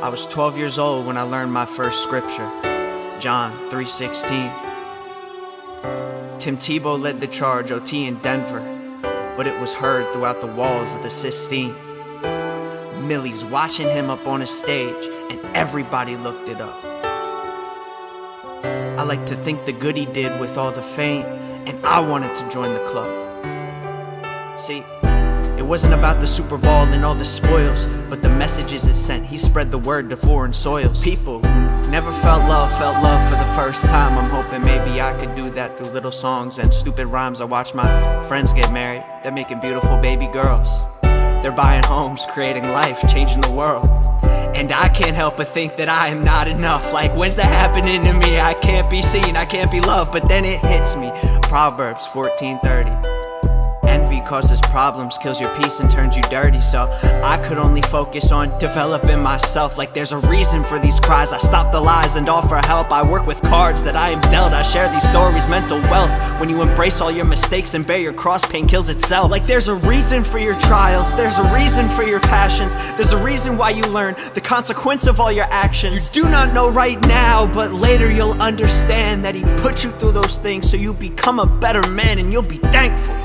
I was 12 years old when I learned my first scripture, John 3:16. Tim Tebow led the charge OT in Denver, but it was heard throughout the walls of the Sistine. Millie's watching him up on a stage, and everybody looked it up. I like to think the good he did with all the fame, and I wanted to join the club. See, it wasn't about the Super Bowl and all the spoils, but the messages it sent. He spread the word to foreign soils. People who never felt love for the first time. I'm hoping maybe I could do that through little songs and stupid rhymes. I watch my friends get married. They're making beautiful baby girls. They're buying homes, creating life, changing the world. And I can't help but think that I am not enough. Like, when's that happening to me? I can't be seen, I can't be loved. But then it hits me. Proverbs 14:30. Envy causes problems, kills your peace and turns you dirty. So I could only focus on developing myself. Like, there's a reason for these cries. I stop the lies and offer help. I work with cards that I am dealt. I share these stories, mental wealth. When you embrace all your mistakes and bear your cross, pain kills itself. Like, there's a reason for your trials. There's a reason for your passions. There's a reason why you learn the consequence of all your actions. You do not know right now, but later you'll understand that he put you through those things so you become a better man, and you'll be thankful.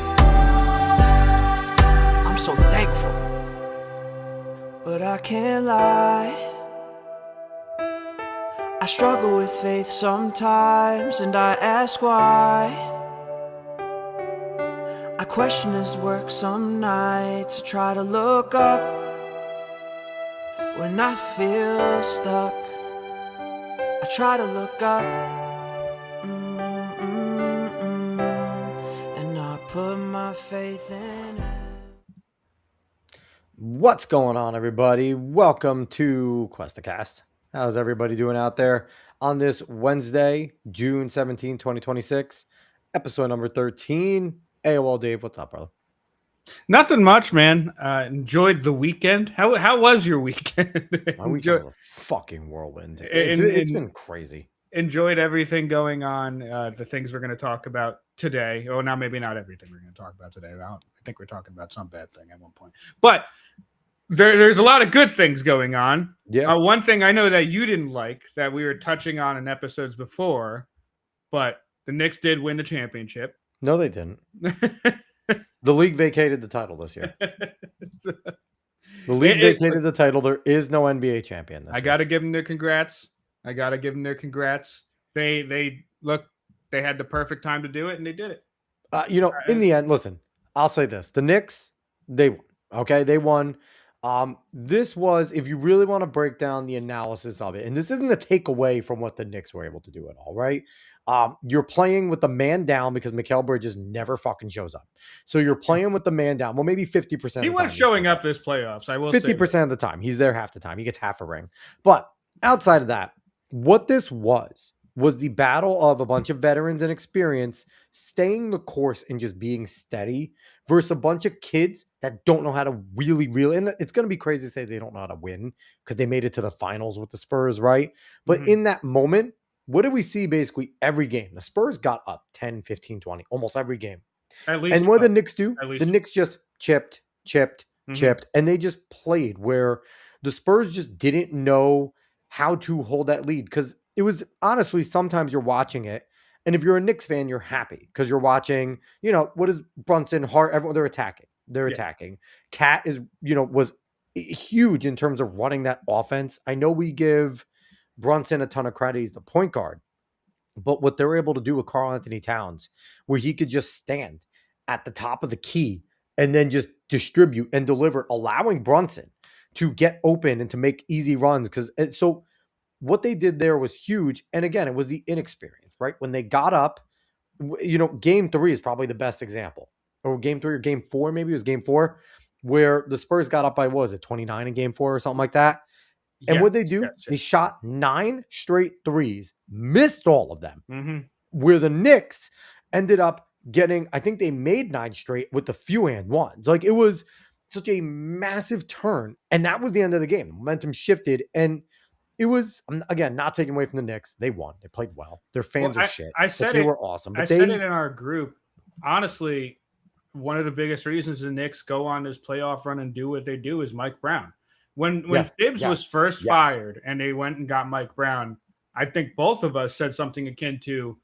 So thankful, but I can't lie. I struggle with faith sometimes, and I ask why. I question his work some nights. I try to look up when I feel stuck. I try to look up, and I put my faith in it. What's going on, everybody? Welcome to Cuestacast. How's everybody doing out there on this Wednesday, June 17, 2026, episode number 13? AOL Dave, what's up, brother? Nothing much, man. Enjoyed the weekend. How was your weekend? My weekend was a fucking whirlwind. It's been crazy. Enjoyed everything going on. The things we're going to talk about today. Oh, now maybe not everything we're going to talk about today. I think we're talking about some bad thing at one point. But there's a lot of good things going on. Yeah. One thing I know that you didn't like that we were touching on in episodes before, but the Knicks did win the championship. No, they didn't. The league vacated the title this year. The league vacated the title. There is no NBA champion this year. I got to give them their congrats. They had the perfect time to do it, and they did it. In the end, listen, I'll say this. The Knicks, they won. Okay, they won. This was, if you really want to break down the analysis of it, and this isn't a takeaway from what the Knicks were able to do at all, right? You're playing with the man down because Mikal Bridges never fucking shows up. So you're playing with the man down. Well, maybe 50%. He was showing up this playoffs. I will 50% of the time. He's there half the time. He gets half a ring. But outside of that, what this was the battle of a bunch of veterans and experience staying the course and just being steady versus a bunch of kids that don't know how to really, and it's going to be crazy to say they don't know how to win because they made it to the finals with the Spurs, right? But in that moment, what did we see basically every game? The Spurs got up 10, 15, 20, almost every game. At least. And what did the Knicks do? The Knicks just chipped, and they just played where the Spurs just didn't know how to hold that lead because it was honestly, sometimes you're watching it, and if you're a Knicks fan, you're happy because you're watching, what is Brunson, Hart, everyone, they're attacking. Attacking. Cat is, was huge in terms of running that offense. I know we give Brunson a ton of credit. He's the point guard, but what they're able to do with Karl Anthony Towns, where he could just stand at the top of the key and then just distribute and deliver, allowing Brunson to get open and to make easy runs. So what they did there was huge. And again, it was the inexperience, right? When they got up, game 3 is probably the best example, or game 3 or game 4, maybe it was game 4, where the Spurs got up by, 29 in game 4 or something like that. And what they do, they shot 9 straight threes, missed all of them, where the Knicks ended up getting, I think they made 9 straight with a few and ones. Like, it was such a massive turn. And that was the end of the game. Momentum shifted. And it was, again, not taking away from the Knicks. They won. They played well. Their fans are shit. I said they were awesome. But I said it in our group. Honestly, one of the biggest reasons the Knicks go on this playoff run and do what they do is Mike Brown. When Yeah. Phibbs was Yes. first Yes. fired and they went and got Mike Brown, I think both of us said something akin to,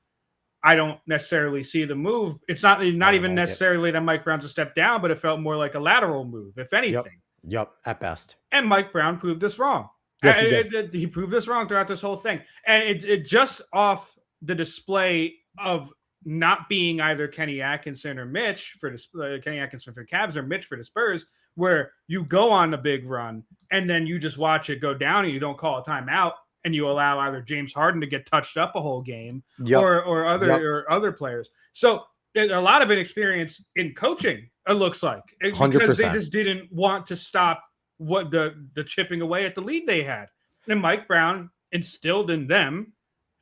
I don't necessarily see the move. It's not I even don't like it. necessarily that Mike Brown's a step down, but it felt more like a lateral move, if anything. Yep. At best. And Mike Brown proved us wrong. Yes, he did. He proved us wrong throughout this whole thing. And it just off the display of not being either Kenny Atkinson or Mitch for Kenny Atkinson for Cavs or Mitch for the Spurs, where you go on a big run and then you just watch it go down and you don't call a timeout and you allow either James Harden to get touched up a whole game or other players. So there's a lot of inexperience in coaching, it looks like, because 100%. they just didn't want to stop what the chipping away at the lead they had. And Mike Brown instilled in them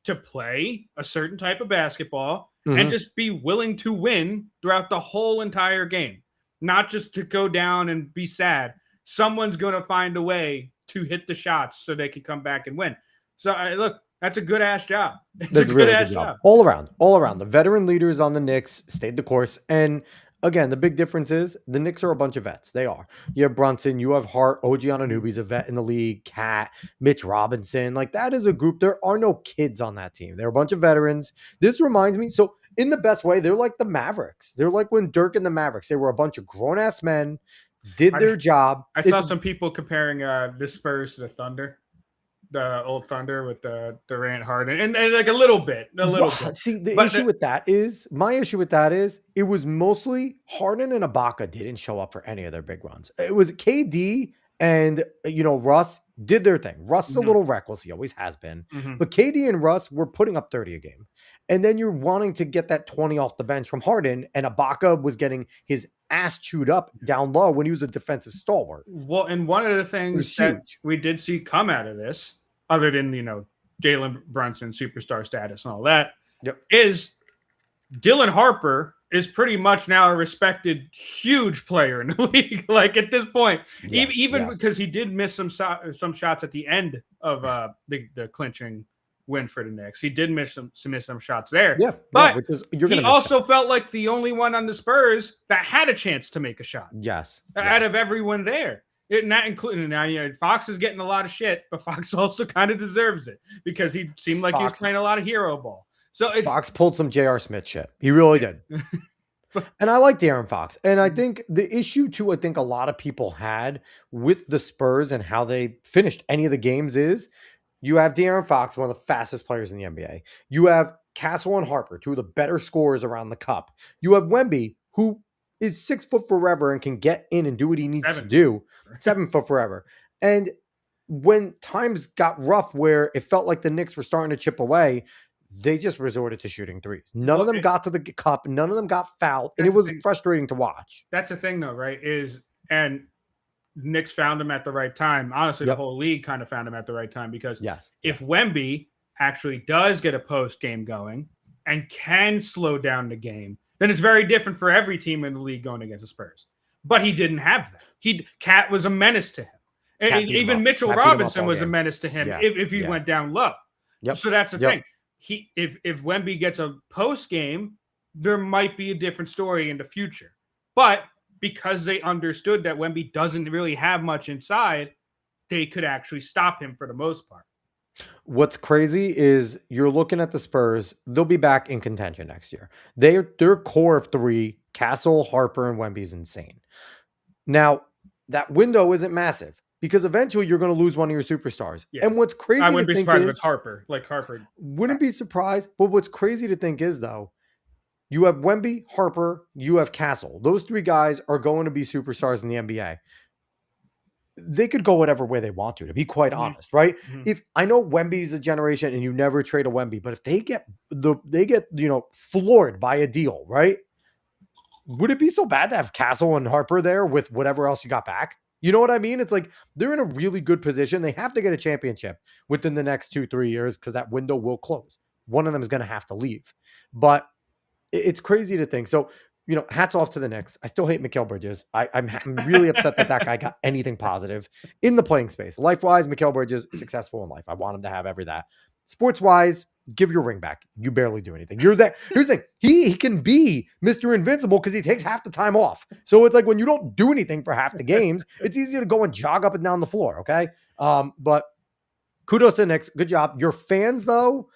to play a certain type of basketball and just be willing to win throughout the whole entire game, not just to go down and be sad. Someone's going to find a way to hit the shots so they can come back and win. So look, that's a good ass job. That's a really good job. All around. The veteran leaders on the Knicks stayed the course. And again, the big difference is the Knicks are a bunch of vets. They are. You have Brunson, you have Hart, OG Anunoby's a vet in the league, Cat, Mitch Robinson. Like, that is a group. There are no kids on that team. They're a bunch of veterans. This reminds me, so in the best way, they're like the Mavericks. They're like when Dirk and the Mavericks, they were a bunch of grown-ass men, did their job. I saw some people comparing the Spurs to the Thunder. The old Thunder with the Durant, Harden, and like a little bit. See, my issue with that is it was mostly Harden and Ibaka didn't show up for any of their big runs. It was KD and Russ did their thing. Russ is a little reckless, he always has been, but KD and Russ were putting up 30 a game, and then you're wanting to get that 20 off the bench from Harden, and Ibaka was getting his ass chewed up down low when he was a defensive stalwart. Well, and one of the things that we did see come out of this, other than, Jalen Brunson, superstar status and all that, is Dylan Harper is pretty much now a respected, huge player in the league. Like, at this point, even because he did miss some shots at the end of the clinching win for the Knicks. He did miss some shots there. Yeah, but he also felt like the only one on the Spurs that had a chance to make a shot. Yes. Out of everyone there. Not including now, Fox is getting a lot of shit, but Fox also kind of deserves it because he seemed like he was playing a lot of hero ball. So Fox pulled some J.R. Smith shit. He really did. And I like De'Aaron Fox. And I think the issue too, I think a lot of people had with the Spurs and how they finished any of the games is you have De'Aaron Fox, one of the fastest players in the NBA. You have Castle and Harper, two of the better scorers around the cup. You have Wemby, who is 6 foot forever and can get in and do what he needs to do. 7 foot forever. And when times got rough where it felt like the Knicks were starting to chip away, they just resorted to shooting threes. None of them got to the cup. None of them got fouled. And it was frustrating to watch. That's the thing though, right? And Knicks found him at the right time. Honestly, the whole league kind of found him at the right time because if Wemby actually does get a post game going and can slow down the game, then it's very different for every team in the league going against the Spurs. But he didn't have that. Cat was a menace to him. And even Mitchell Robinson was a menace to him if he went down low. So that's the thing. If Wemby gets a post game, there might be a different story in the future. But because they understood that Wemby doesn't really have much inside, they could actually stop him for the most part. What's crazy is you're looking at the Spurs. They'll be back in contention next year. Their core of three, Castle, Harper, and Wemby is insane. Now, that window isn't massive because eventually you're going to lose one of your superstars. Yeah. And what's crazy I wouldn't to be think surprised is, if it's Harper. Like Harper. Wouldn't be surprised. But what's crazy to think is, though, you have Wemby, Harper, you have Castle. Those three guys are going to be superstars in the NBA. They could go whatever way they want to be quite honest, right? If I know Wemby's a generation and you never trade a Wemby, but if they get floored by a deal, right? Would it be so bad to have Castle and Harper there with whatever else you got back? You know what I mean? It's like they're in a really good position. They have to get a championship within the next 2-3 years because that window will close. One of them is going to have to leave. But it's crazy to think. So, hats off to the Knicks. I still hate Mikal Bridges. I'm really upset that guy got anything positive in the playing space. Life-wise, Mikal Bridges successful in life. I want him to have that. Sports-wise, give your ring back. You barely do anything. You're that. Here's the thing. He can be Mr. Invincible because he takes half the time off. So it's like when you don't do anything for half the games, it's easier to go and jog up and down the floor. Okay. But kudos to the Knicks. Good job. Your fans, though,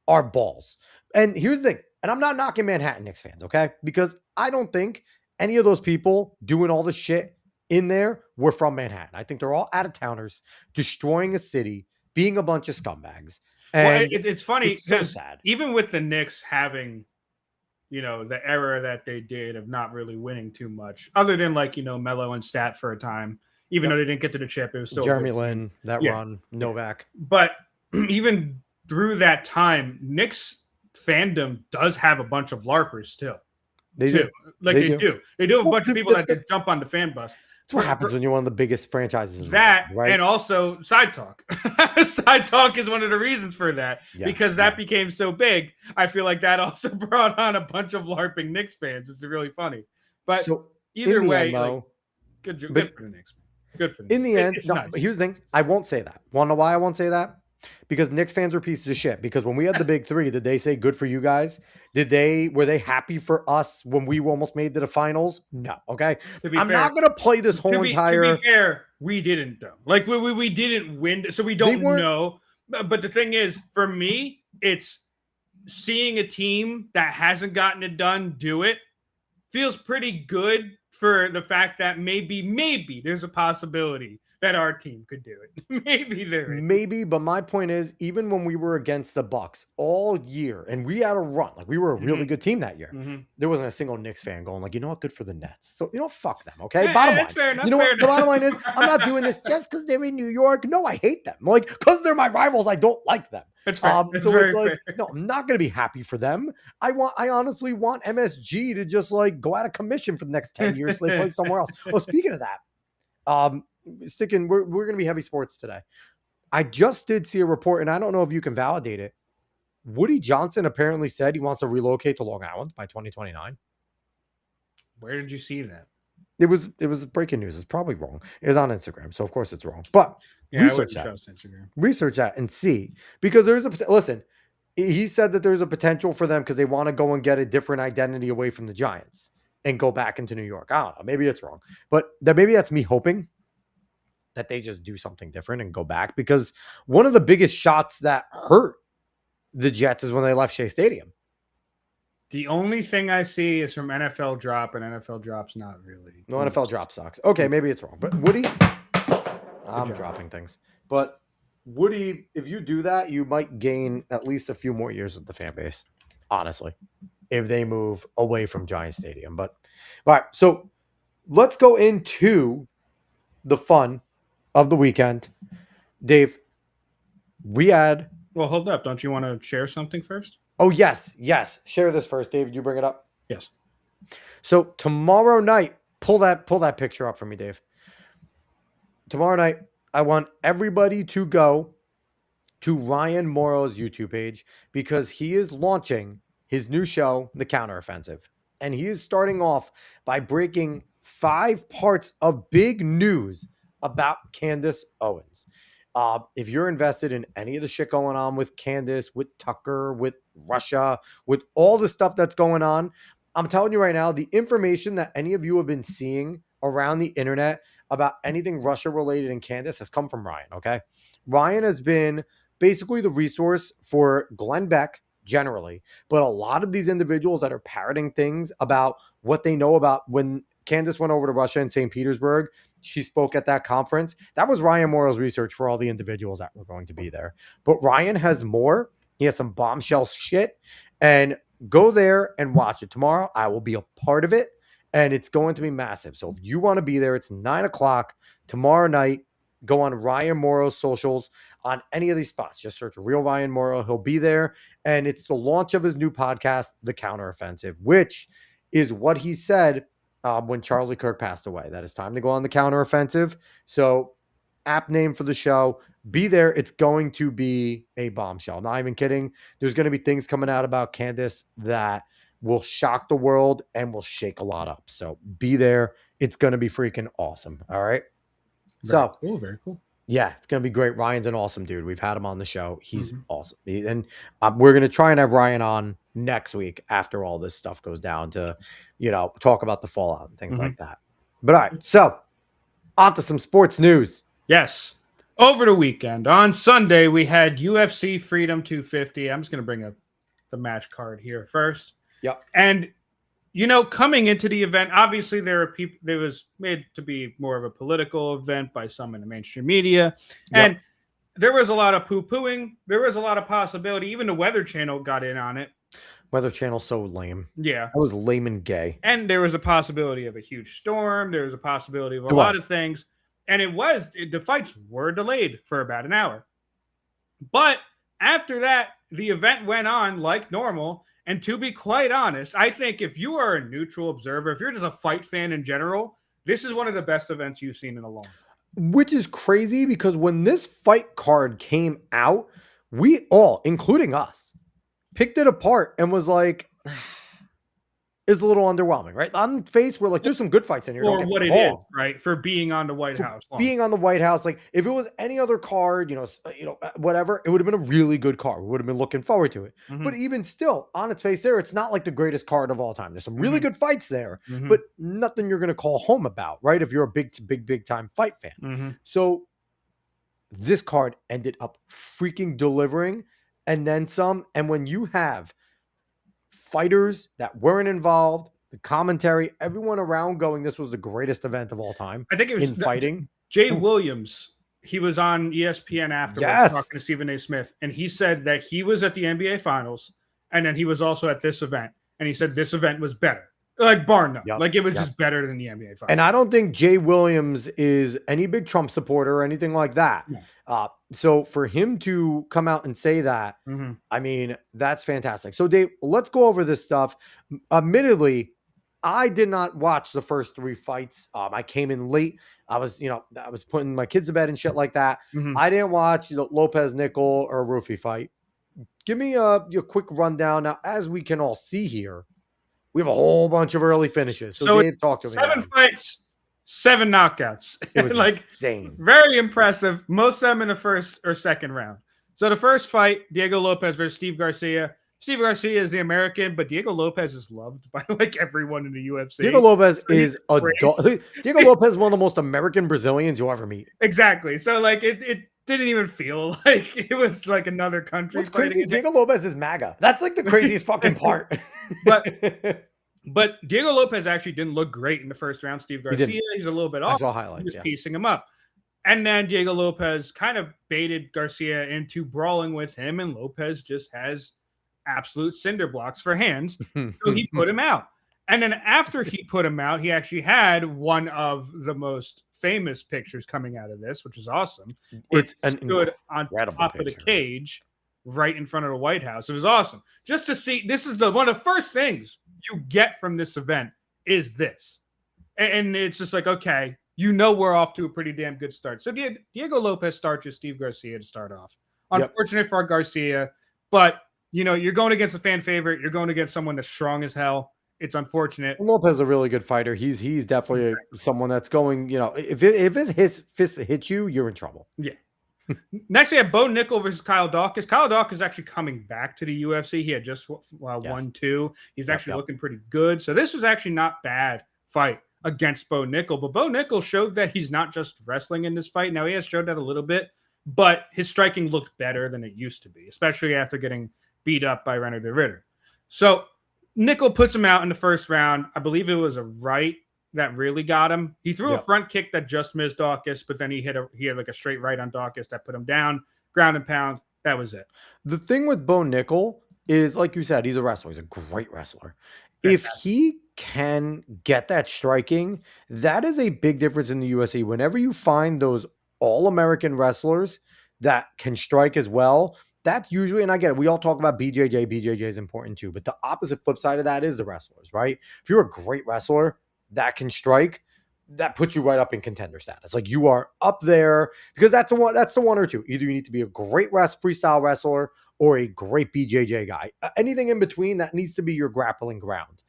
are balls. And here's the thing. And I'm not knocking Manhattan Knicks fans, okay? Because I don't think any of those people doing all the shit in there were from Manhattan. I think they're all out-of-towners, destroying a city, being a bunch of scumbags. And it's funny it's so because sad. even with the Knicks having, the era that they did of not really winning too much, other than Melo and Stat for a time, even though they didn't get to the chip, it was still Jeremy Lin, that run, Novak. But even through that time, Knicks fandom does have a bunch of LARPers still. They do. They do. They do have a bunch of people that jump on the fan bus. That's what happens when you're one of the biggest franchises in the world, right? And also Side Talk. Side Talk is one of the reasons for that because that became so big. I feel like that also brought on a bunch of LARPing Knicks fans. It's really funny. But either way, good for the Knicks. Good for them. In the end, nice. Here's the thing. I won't say that. Want to know why I won't say that? Because Knicks fans are pieces of shit. Because when we had the big three, did they say good for you guys? Were they happy for us when we almost made to the finals? No. Okay. I'm not gonna play this whole entire. To be fair, we didn't though. Like we didn't win, so we don't know. But the thing is, for me, it's seeing a team that hasn't gotten it done do it feels pretty good for the fact that maybe there's a possibility that our team could do it. Maybe, but my point is, even when we were against the Bucks all year and we had a run, like we were a really good team that year, there wasn't a single Knicks fan going like, good for the Nets. So, fuck them, okay? Bottom line. Fair enough, what? The bottom line is, I'm not doing this just because they're in New York. No, I hate them. Like, because they're my rivals, I don't like them. That's fair. So it's like, no, I'm not going to be happy for them. I honestly want MSG to just go out of commission for the next 10 years so they play somewhere else. Oh, speaking of that, we're going to be heavy sports today. I just did see a report, and I don't know if you can validate it. Woody Johnson apparently said he wants to relocate to Long Island by 2029. Where did you see that? It was breaking news. It's probably wrong. It's on Instagram, so of course it's wrong. But research that and see, because listen. He said that there's a potential for them because they want to go and get a different identity away from the Giants and go back into New York. I don't know. Maybe it's wrong, but maybe that's me hoping that they just do something different and go back, because one of the biggest shots that hurt the Jets is when they left Shea Stadium. The only thing I see is from NFL Drop, and NFL Drop's not really. No, NFL Drop sucks. Okay, maybe it's wrong. But Woody, I'm dropping things. But Woody, if you do that, you might gain at least a few more years with the fan base, honestly, if they move away from Giant Stadium. But all right, so let's go into the fun of the weekend. Dave, we had... Well, hold up. Don't you want to share something first? Oh, yes. Share this first, Dave. You bring it up? Yes. So tomorrow night, pull that picture up for me, Dave. Tomorrow night, I want everybody to go to Ryan Morrow's YouTube page because he is launching his new show, The Counteroffensive. And he is starting off by breaking 5 parts of big news about Candace Owens. If you're invested in any of the shit going on with Candace, with Tucker, with Russia, with all the stuff that's going on, I'm telling you right now, the information that any of you have been seeing around the internet about anything Russia related and Candace has come from Ryan, okay? Ryan has been basically the resource for Glenn Beck generally, but a lot of these individuals that are parroting things about what they know about when Candace went over to Russia in St. Petersburg, she spoke at that conference. That was Ryan Morrow's research for all the individuals that were going to be there. But Ryan has more. He has some bombshell shit. And go there and watch it. Tomorrow, I will be a part of it. And it's going to be massive. So if you want to be there, it's 9:00 tomorrow night. Go on Ryan Morrow's socials on any of these spots. Just search Real Ryan Morrow. He'll be there. And it's the launch of his new podcast, The Counteroffensive, which is what he said when Charlie Kirk passed away, that it's time to go on the counteroffensive. So app name for the show, be there. It's going to be a bombshell. Not even kidding. There's going to be things coming out about Candace that will shock the world and will shake a lot up. So be there. It's going to be freaking awesome. All right. Very cool. Yeah, it's gonna be great. Ryan's an awesome dude. We've had him on the show. He's Mhm. awesome. And we're gonna try and have Ryan on next week after all this stuff goes down to, talk about the fallout and things Mhm. like that. But all right, so on to some sports news. Yes. Over the weekend, on Sunday, we had UFC Freedom 250. I'm just going to bring up the match card here first. Yep. And, coming into the event, obviously there are people, it was made to be more of a political event by some in the mainstream media. And there was a lot of poo-pooing. There was a lot of possibility. Even the Weather Channel got in on it. Weather Channel's so lame. Yeah. That was lame and gay. And there was a possibility of a huge storm. There was a possibility of a lot of things. And the fights were delayed for about an hour. But after that, the event went on like normal. And to be quite honest, I think if you are a neutral observer, if you're just a fight fan in general, this is one of the best events you've seen in a long time. Which is crazy because when this fight card came out, we all, including us, picked it apart and was like, it's a little underwhelming, right? On face, we're like, there's some good fights in here. For what it is, right? For being on the White House. Being on the White House, like if it was any other card, whatever, it would have been a really good card. We would have been looking forward to it. Mhm. But even still, on its face there, it's not like the greatest card of all time. There's some really good fights there, Mhm. but nothing you're going to call home about, right? If you're a big time fight fan. Mhm. So this card ended up freaking delivering and then some. And when you have fighters that weren't involved, the commentary, everyone around going, this was the greatest event of all time. I think it was in fighting. Jay Williams. He was on ESPN afterwards talking to Stephen A. Smith, and he said that he was at the NBA Finals, and then he was also at this event, and he said this event was better, like bar none, like it was just better than the NBA Finals. And I don't think Jay Williams is any big Trump supporter or anything like that. No. So for him to come out and say that, I mean, that's fantastic. So Dave, let's go over this stuff. Admittedly, I did not watch the first 3 fights. I came in late. I was putting my kids to bed and shit like that. I didn't watch the Lopez Nickel or Rufy fight. Give me your quick rundown. Now, as we can all see here, we have a whole bunch of early finishes. So Dave, talk to me. 7 fights, 7 knockouts. It was like insane. Very impressive. Most of them in the first or second round. So the first fight, Diego Lopez versus Steve Garcia. Steve Garcia is the American, but Diego Lopez is loved by like everyone in the UFC. Diego Lopez is Diego Lopez is one of the most American Brazilians you'll ever meet. Exactly. So like it didn't even feel like it was like another country. What's crazy? Diego Lopez is MAGA. That's like the craziest fucking part. But Diego Lopez actually didn't look great in the first round. Steve Garcia, he's a little bit off. I saw highlights. He was piecing him up. And then Diego Lopez kind of baited Garcia into brawling with him, and Lopez just has absolute cinder blocks for hands. So he put him out. And then after he put him out, he actually had one of the most famous pictures coming out of this, which is awesome. It's an stood on top of the cage right in front of the White House. It was awesome. Just to see, this is one of the first things you get from this event is this. And it's just like, okay, we're off to a pretty damn good start. So Diego Lopez starts with Steve Garcia to start off. Unfortunate for Garcia, but you're going against a fan favorite. You're going against someone that's strong as hell. It's unfortunate. Lopez is a really good fighter. He's definitely someone that's going, if his fist hits you, you're in trouble. Yeah. Next, we have Bo Nickel versus Kyle Dawkins. Kyle Dawkins is actually coming back to the UFC. He had just won 2. He's actually looking pretty good. So this was actually not bad fight against Bo Nickel. But Bo Nickel showed that he's not just wrestling in this fight. Now, he has showed that a little bit, but his striking looked better than it used to be, especially after getting beat up by Renner the Ritter. So Nickel puts him out in the first round. I believe it was a right that really got him. He threw a front kick that just missed Dawkins, but then he had like a straight right on Dawkins that put him down, ground and pound. That was it. The thing with Bo Nickel is, like you said, he's a wrestler. He's a great wrestler. If he can get that striking, that is a big difference in the UFC. Whenever you find those all-American wrestlers that can strike as well, that's usually, and I get it, we all talk about BJJ. BJJ is important too, but the opposite flip side of that is the wrestlers, right? If you're a great wrestler that can strike, that puts you right up in contender status. Like you are up there because that's the one or two. Either you need to be a great freestyle wrestler or a great BJJ guy. Anything in between, that needs to be your grappling ground.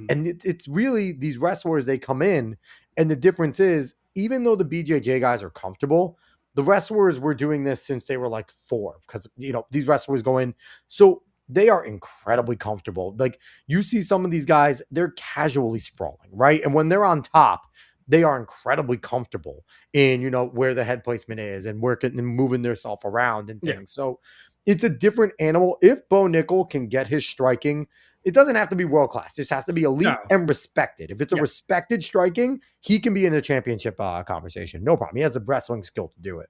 And it's really these wrestlers, they come in, and the difference is, even though the BJJ guys are comfortable, The wrestlers were doing this since they were like 4 because, these wrestlers go in. So they are incredibly comfortable. Like you see some of these guys, they're casually sprawling, right? And when they're on top, they are incredibly comfortable in, where the head placement is and working and moving themselves around and things. Yeah. So it's a different animal. If Bo Nickel can get his striking, it doesn't have to be world class. It just has to be elite and respected. If it's a respected striking, he can be in a championship conversation. No problem. He has the wrestling skill to do it.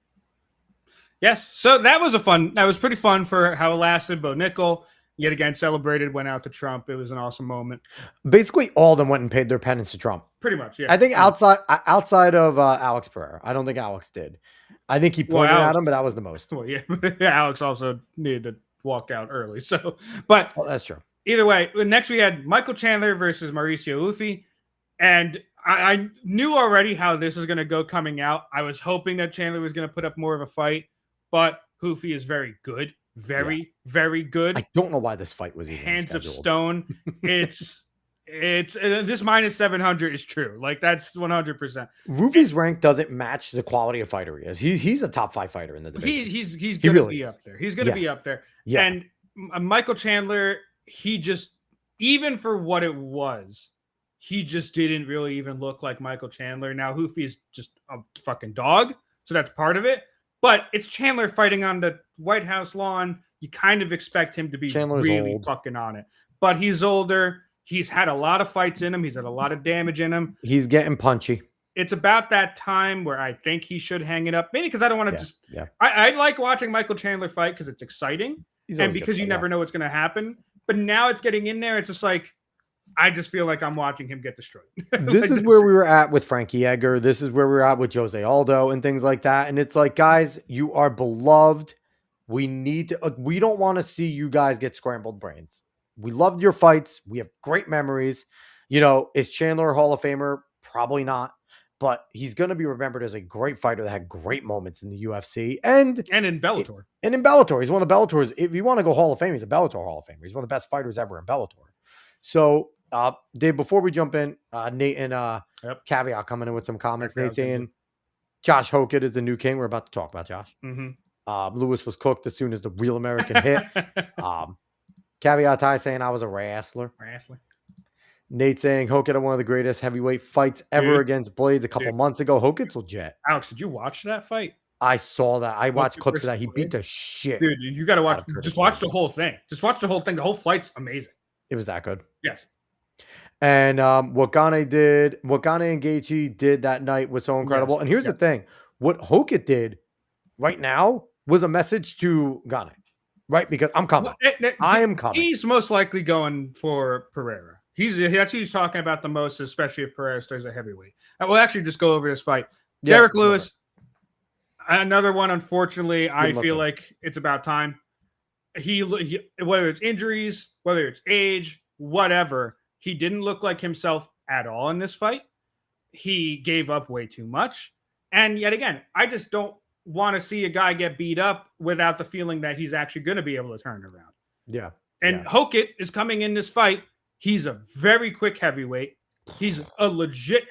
Yes. So that was pretty fun for how it lasted. Bo Nickel, yet again, celebrated, went out to Trump. It was an awesome moment. Basically, all of them went and paid their penance to Trump. Pretty much, yeah. I think outside of Alex Pereira, I don't think Alex did. I think he pointed at him, but that was the most. Well, yeah. Alex also needed to walk out early. So, but that's true. Either way, next we had Michael Chandler versus Mauricio Luffy. And I knew already how this was going to go coming out. I was hoping that Chandler was going to put up more of a fight, but Luffy is very good. Very good. I don't know why this fight was even Hands scheduled. of stone. It's this minus 700 is true. Like that's 100%. Luffy's rank doesn't match the quality of fighter he is. He's a top 5 fighter in the division. He's going to be up there. He's going to be up there. Yeah. And Michael Chandler, he just, even for what it was, he just didn't really even look like Michael Chandler. Now Luffy is just a fucking dog, so that's part of it. But it's Chandler fighting on the White House lawn. You kind of expect him to be really old. Fucking on it. But he's older. He's had a lot of fights in him. He's had a lot of damage in him. He's getting punchy. It's about that time where I think he should hang it up. Maybe because I don't want to I like watching Michael Chandler fight because it's exciting. And because you never know what's going to happen. But now it's getting in there. It's just like, I just feel like I'm watching him get destroyed. This is where we were at with Frankie Edgar. This is where we were at with Jose Aldo and things like that. And it's like, guys, you are beloved. We don't want to see you guys get scrambled brains. We loved your fights. We have great memories. Is Chandler a Hall of Famer? Probably not. But he's going to be remembered as a great fighter that had great moments in the UFC and in Bellator. He's one of the Bellators. If you want to go Hall of Fame, he's a Bellator Hall of Famer. He's one of the best fighters ever in Bellator. So, Dave, before we jump in, Nate and Caveat coming in with some comments. Nate's saying Josh Hokett is the new king. We're about to talk about Josh. Mm-hmm. Lewis was cooked as soon as the real American hit. Caveat Ty saying I was a wrestler. Nate saying Hokett had one of the greatest heavyweight fights ever against Blades a couple months ago. Hokett's legit. Alex, did you watch that fight? I saw that. I watched clips of that. He beat the shit. Dude, you got to watch. Just watch the whole thing. Just watch the whole thing. The whole fight's amazing. It was that good. Yes. And what Gane and Gaethje did that night was so incredible. Yes. And here's the thing. What Hokett did right now was a message to Gane. Right? Because I'm coming. I am coming. He's most likely going for Pereira. That's who he's talking about the most, especially if Pereira stays a heavyweight. We'll actually just go over this fight. Derek Lewis, another one. Unfortunately, I feel like it's about time. He whether it's injuries, whether it's age, whatever, he didn't look like himself at all in this fight. He gave up way too much. And yet again, I just don't want to see a guy get beat up without the feeling that he's actually going to be able to turn it around. Yeah. And Hokett is coming in this fight. He's a very quick heavyweight. He's a legit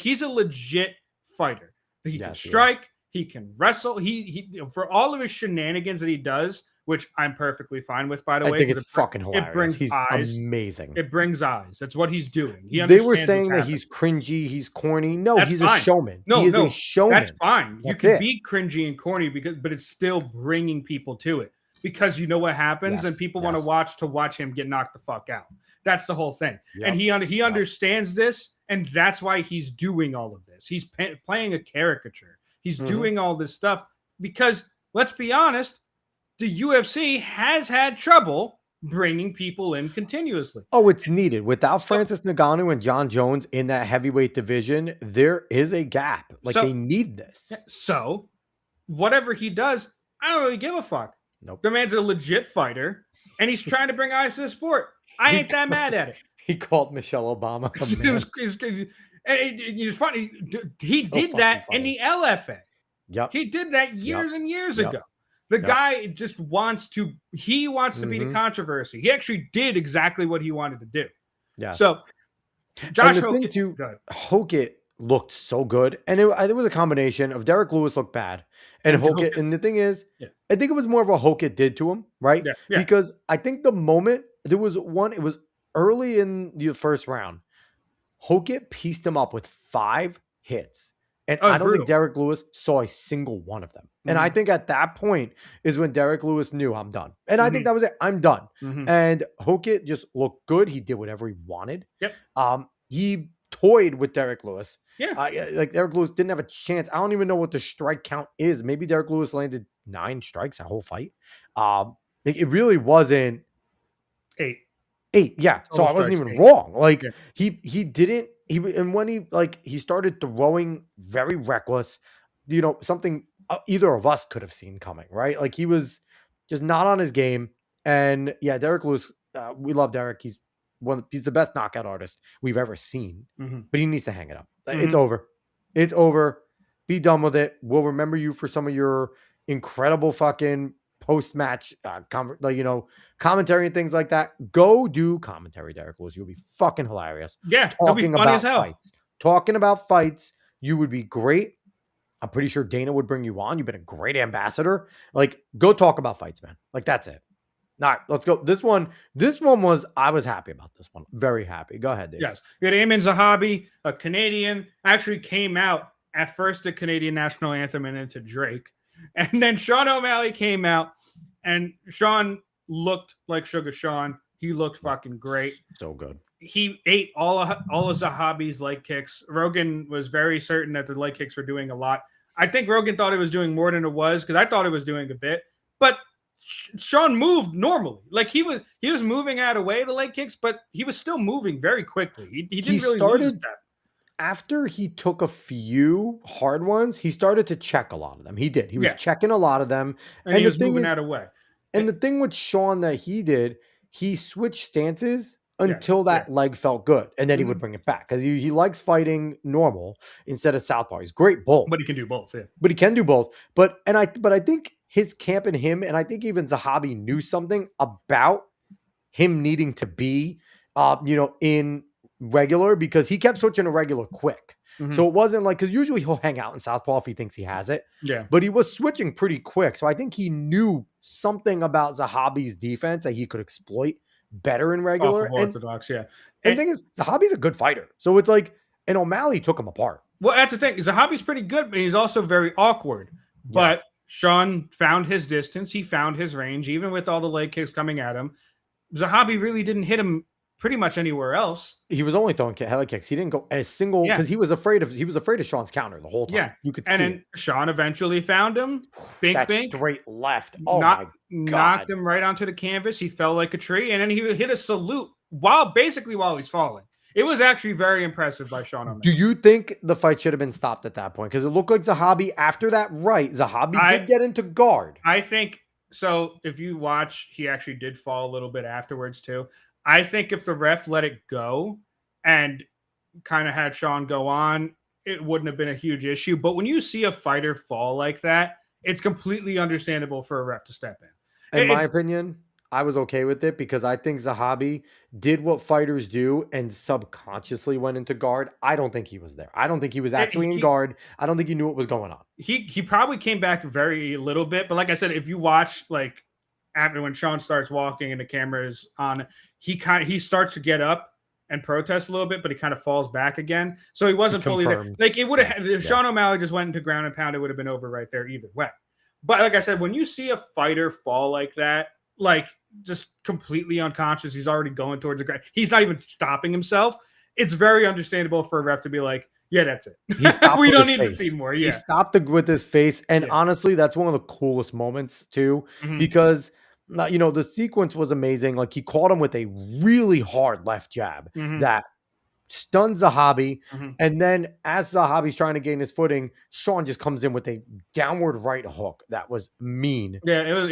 he's a legit fighter. He can strike. He can wrestle. He for all of his shenanigans that he does, which I'm perfectly fine with, by the way. I think it's fucking hilarious. It brings he's eyes. Amazing. It brings eyes. That's what he's doing. They were saying that he's cringy, he's corny. No, he's a showman. He is a showman. That's fine. You can be cringy and corny but it's still bringing people to it. Because you know what happens, and people want to watch him get knocked the fuck out. That's the whole thing. Yep. And he understands this, and that's why he's doing all of this. He's playing a caricature. He's doing all this stuff because, let's be honest, the UFC has had trouble bringing people in continuously. Oh, it's needed. Without Francis Ngannou and John Jones in that heavyweight division, there is a gap. They need this. So, whatever he does, I don't really give a fuck. Nope. The man's a legit fighter, and he's trying to bring eyes to the sport. I ain't that mad at it. He called Michelle Obama. It was funny. He did that in the LFA. Yep. He did that years and years ago. The guy just wants to be the controversy. He actually did exactly what he wanted to do. Yeah. So, Josh Hokett, looked so good. And it was a combination of Derek Lewis looked bad and And Hokit. Hogan. And the thing is, Yeah. I think it was more of a Hokit did to him, right? Yeah. Yeah. Because I think the moment there was one, it was early in the first round. Hokit pieced him up with 5 hits. And Oh, I it's don't think brutal. Derek Lewis saw a single one of them. And I Mhm. think at that point is when Derek Lewis knew I'm done. And I think Mhm. that was it. I'm done. Mhm. And Hokit just looked good. He did whatever he wanted. Yep. He toyed with Derek Lewis. Yeah. Like Derek Lewis didn't have a chance. I don't even know what the strike count is. Maybe Derek Lewis landed 9 strikes that whole fight. It really wasn't 8. 8. Yeah. So Total I wasn't strikes, even 8. wrong. Like Yeah. he didn't and when he started throwing very reckless, something either of us could have seen coming, right? Like he was just not on his game. And yeah, Derek Lewis, we love Derek. He's the best knockout artist we've ever seen, Mhm. but he needs to hang it up. It's Mhm. over. It's over. Be done with it. We'll remember you for some of your incredible fucking post-match commentary and things like that. Go do commentary, Derek Lewis. You'll be fucking hilarious. Yeah. It'll be funny as hell. Talking about fights, you would be great. I'm pretty sure Dana would bring you on. You've been a great ambassador. Like, go talk about fights, man. Like, that's it. All right, let's go. This one I was happy about this one. Very happy. Go ahead, Dave. Yes. You had Eamon Zahabi, a Canadian, actually came out at first the Canadian national anthem and into Drake. And then Sean O'Malley came out, and Sean looked like Sugar Sean. He looked fucking great. So good. He ate all of Zahabi's leg kicks. Rogan was very certain that the leg kicks were doing a lot. I think Rogan thought it was doing more than it was, because I thought it was doing a bit. But Sean moved normally. Like he was moving out of way of the leg kicks, but he was still moving very quickly. He didn't really lose a step. After he took a few hard ones, he started to check a lot of them. He did. He was Yeah. checking a lot of them. And he was moving out of way. And the thing with Sean that he did, he switched stances until Yeah. that leg felt good. And then he would bring it back because he likes fighting normal instead of southpaw. He's great both. But he can do both. Yeah. But he can do both. But I think his camp and him, and I think even Zahabi knew something about him needing to be, in regular, because he kept switching to regular quick. Mhm. So it wasn't like, because usually he'll hang out in southpaw if he thinks he has it. Yeah. But he was switching pretty quick. So I think he knew something about Zahabi's defense that he could exploit better in regular. Off of orthodox, yeah. And the thing is, Zahabi's a good fighter. So it's like, and O'Malley took him apart. Well, that's the thing. Zahabi's pretty good, but he's also very awkward. But Yes. Sean found his distance. He found his range, even with all the leg kicks coming at him. Zahabi really didn't hit him pretty much anywhere else. He was only throwing head kicks. He didn't go a single, because he was afraid of Sean's counter the whole time. Yeah. You could And see then it. Sean eventually found him. Bink, That bink. straight left. Oh my God. Knocked him right onto the canvas. He fell like a tree. And then he hit a salute while he's falling. It was actually very impressive by Sean O'Malley. Do you think the fight should have been stopped at that point? Because it looked like Zahabi, after that Zahabi did get into guard. I think so. If you watch, he actually did fall a little bit afterwards too. I think if the ref let it go and kind of had Sean go on, it wouldn't have been a huge issue. But when you see a fighter fall like that, it's completely understandable for a ref to step in. In my opinion, I was okay with it because I think Zahabi did what fighters do and subconsciously went into guard. I don't think he was there. I don't think he was actually in guard. I don't think he knew what was going on. He probably came back very little bit, but like I said, if you watch, like, after when Sean starts walking and the camera is on, he starts to get up and protest a little bit, but he kind of falls back again. So he wasn't fully there. Like, it would have, if Sean O'Malley just went into ground and pound, it would have been over right there either way. But like I said, when you see a fighter fall like that, like just completely unconscious, he's already going towards the ground. He's not even stopping himself. It's very understandable for a ref to be like, yeah, that's it. We don't need to see more. Yeah. He stopped with his face. And honestly, that's one of the coolest moments too, because the sequence was amazing. Like, he caught him with a really hard left jab that stuns Zahabi. And then as Zahabi's trying to gain his footing, Sean just comes in with a downward right hook that was mean. Yeah, it was.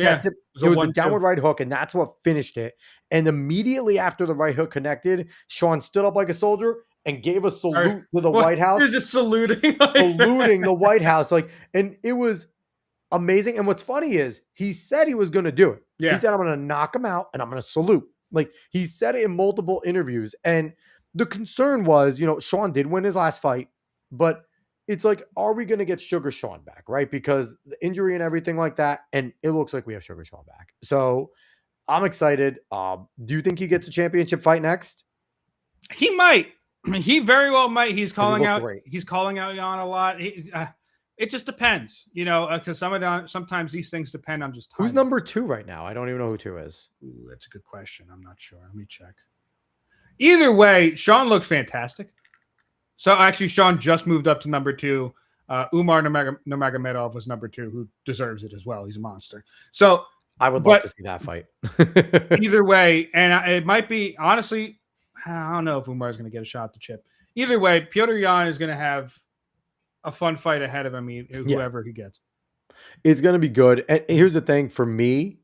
It was a downward right hook, and that's what finished it. And immediately after the right hook connected, Sean stood up like a soldier and gave a salute to the White House. He was just saluting the White House. And it was amazing. And what's funny is he said he was going to do it. Yeah. He said, I'm going to knock him out and I'm going to salute. Like, he said it in multiple interviews. And the concern was, Sean did win his last fight. but it's like, are we going to get Sugar Sean back, right? Because the injury and everything like that, and it looks like we have Sugar Sean back. So I'm excited. Do you think he gets a championship fight next? He might. He very well might. He's calling out. Great. He's calling out Jan a lot. It just depends, because sometimes these things depend on just time. Who's number 2 right now? I don't even know who 2 is. Ooh, that's a good question. I'm not sure. Let me check. Either way, Sean looked fantastic. So actually, Sean just moved up to number 2. Umar Nurmagomedov was number 2, who deserves it as well. He's a monster. So I would love to see that fight. Either way, and it might be, honestly, I don't know if Umar is going to get a shot at the chip. Either way, Petr Yan is going to have a fun fight ahead of him, whoever he gets. It's going to be good. And here's the thing for me.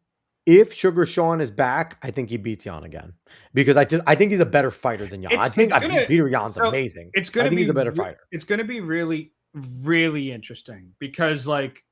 If Sugar Sean is back, I think he beats Jan again, because I think he's a better fighter than Jan. I think Petr Yan's amazing. It's going to be he's a better fighter. It's going to be really, really interesting, because like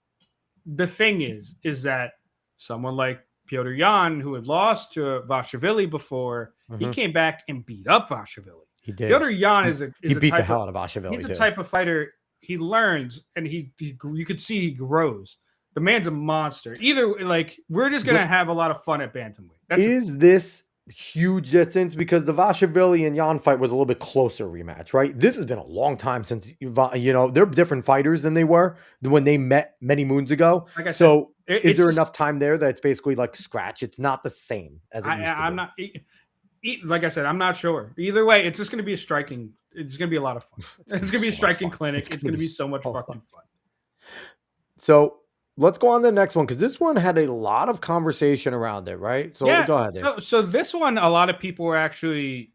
the thing is that someone like Petr Yan, who had lost to Vashvili before, he came back and beat up Vashvili. He did. Petr Yan he beat the hell out of Vashvili. He's the type of fighter, he learns, and you could see he grows. The man's a monster. Either like, we're just gonna have a lot of fun at bantamweight. This huge distance? Because the Vashvili and Jan fight was a little bit closer rematch, right? This has been a long time since they're different fighters than they were when they met many moons ago. Like so, is there enough time there that it's basically like scratch? It's not the same as it used to be. I'm not. Like I said, I'm not sure. Either way, it's just going to be it's going to be a lot of fun. It's going to be a striking clinic. It's going to be so much fucking fun. So let's go on to the next one, because this one had a lot of conversation around it, right? So go ahead. So this one, a lot of people were actually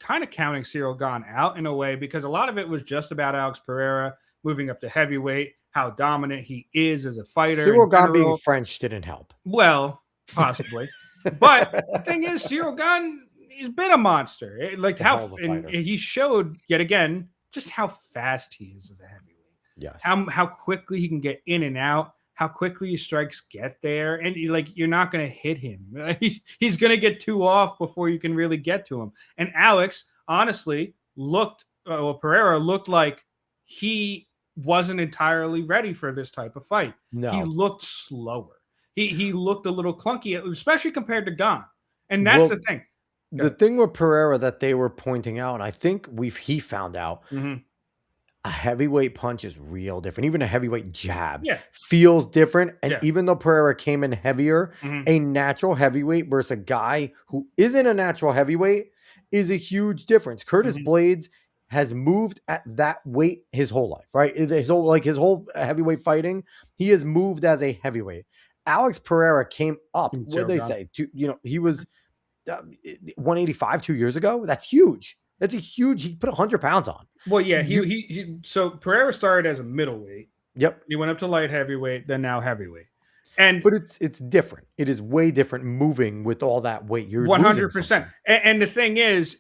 kind of counting Cyril Gane out in a way, because a lot of it was just about Alex Pereira moving up to heavyweight, how dominant he is as a fighter. Cyril Gane being French didn't help. Well, possibly. But the thing is, Cyril Gane, he's been a monster. He showed yet again just how fast he is as a heavyweight. Yes. How quickly he can get in and out, how quickly his strikes get there, and you're not going to hit him. He's going to get 2 off before you can really get to him. And Alex, honestly, Pereira looked like he wasn't entirely ready for this type of fight. No. He looked slower. He looked a little clunky, especially compared to Gane. And that's the thing. The thing with Pereira that they were pointing out, and I think he found out, a heavyweight punch is real different. Even a heavyweight jab feels different. And even though Pereira came in heavier, a natural heavyweight versus a guy who isn't a natural heavyweight is a huge difference. Curtis Blades has moved at that weight his whole life, right? His whole heavyweight fighting, he has moved as a heavyweight. Alex Pereira came up. What did they say? He was 185 2 years ago. That's huge. He put 100 pounds on. Well, yeah, so Pereira started as a middleweight. Yep. He went up to light heavyweight, then now heavyweight. But it's different. It is way different moving with all that weight. You're 100%. And the thing is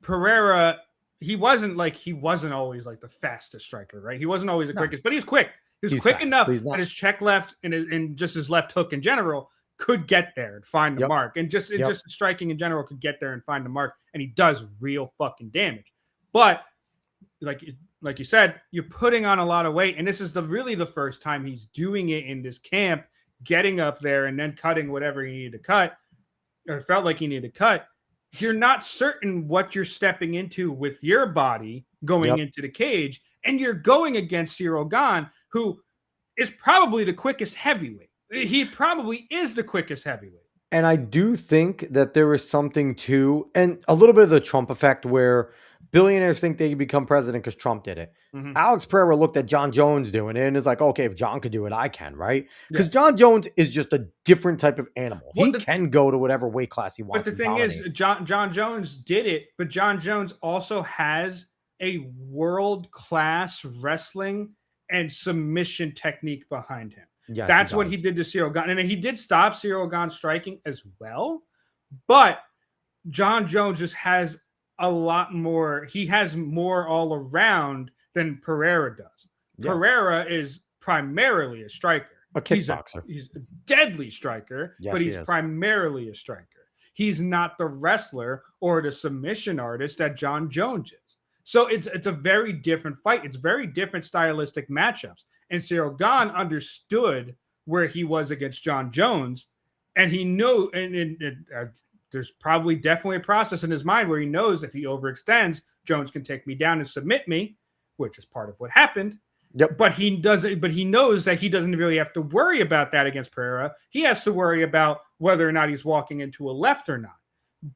Pereira, he wasn't always like the fastest striker, right? He wasn't always the quickest, but he's quick. He was quick enough that his check left and just his left hook in general could get there and find the mark. And just striking in general could get there and find the mark. And he does real fucking damage. But like you said, you're putting on a lot of weight. And this is really the first time he's doing it in this camp, getting up there and then cutting whatever he needed to cut, or felt like he needed to cut. You're not certain what you're stepping into with your body going into the cage. And you're going against Cyril Gane, who is probably the quickest heavyweight. He probably is the quickest heavyweight. And I do think that there is something to, and a little bit of the Trump effect where billionaires think they can become president because Trump did it. Alex Pereira looked at John Jones doing it and is like, okay, if John could do it, I can, right? Because John Jones is just a different type of animal. He can go to whatever weight class he wants. But the thing is, John Jones did it, but John Jones also has a world-class wrestling and submission technique behind him. Yes, that's what he did to Cyril Gane. And he did stop Cyril Gane striking as well. But John Jones just has a lot more. He has more all around than Pereira does. Yeah. Pereira is primarily a striker. A kickboxer. He's a deadly striker, but he's primarily a striker. He's not the wrestler or the submission artist that John Jones is. So it's a very different fight. It's very different stylistic matchups. And Cyril Gahn understood where he was against John Jones, and he knew, there's probably definitely a process in his mind where he knows if he overextends, Jones can take me down and submit me, which is part of what happened. Yep. But he doesn't. But he knows that he doesn't really have to worry about that against Pereira. He has to worry about whether or not he's walking into a left or not.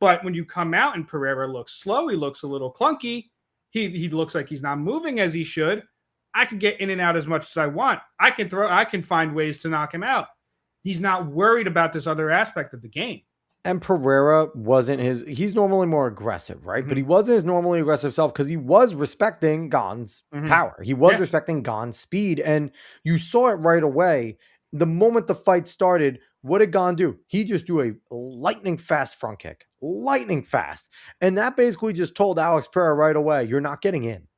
But when you come out and Pereira looks slow, he looks a little clunky. He looks like he's not moving as he should. I can get in and out as much as I want. I can find ways to knock him out. He's not worried about this other aspect of the game. And Pereira wasn't he's normally more aggressive, right? But he wasn't his normally aggressive self because he was respecting Gahn's power. He was respecting Gahn's speed. And you saw it right away. The moment the fight started, what did Gahn do? He just do a lightning fast front kick. Lightning fast. And that basically just told Alex Pereira right away, you're not getting in.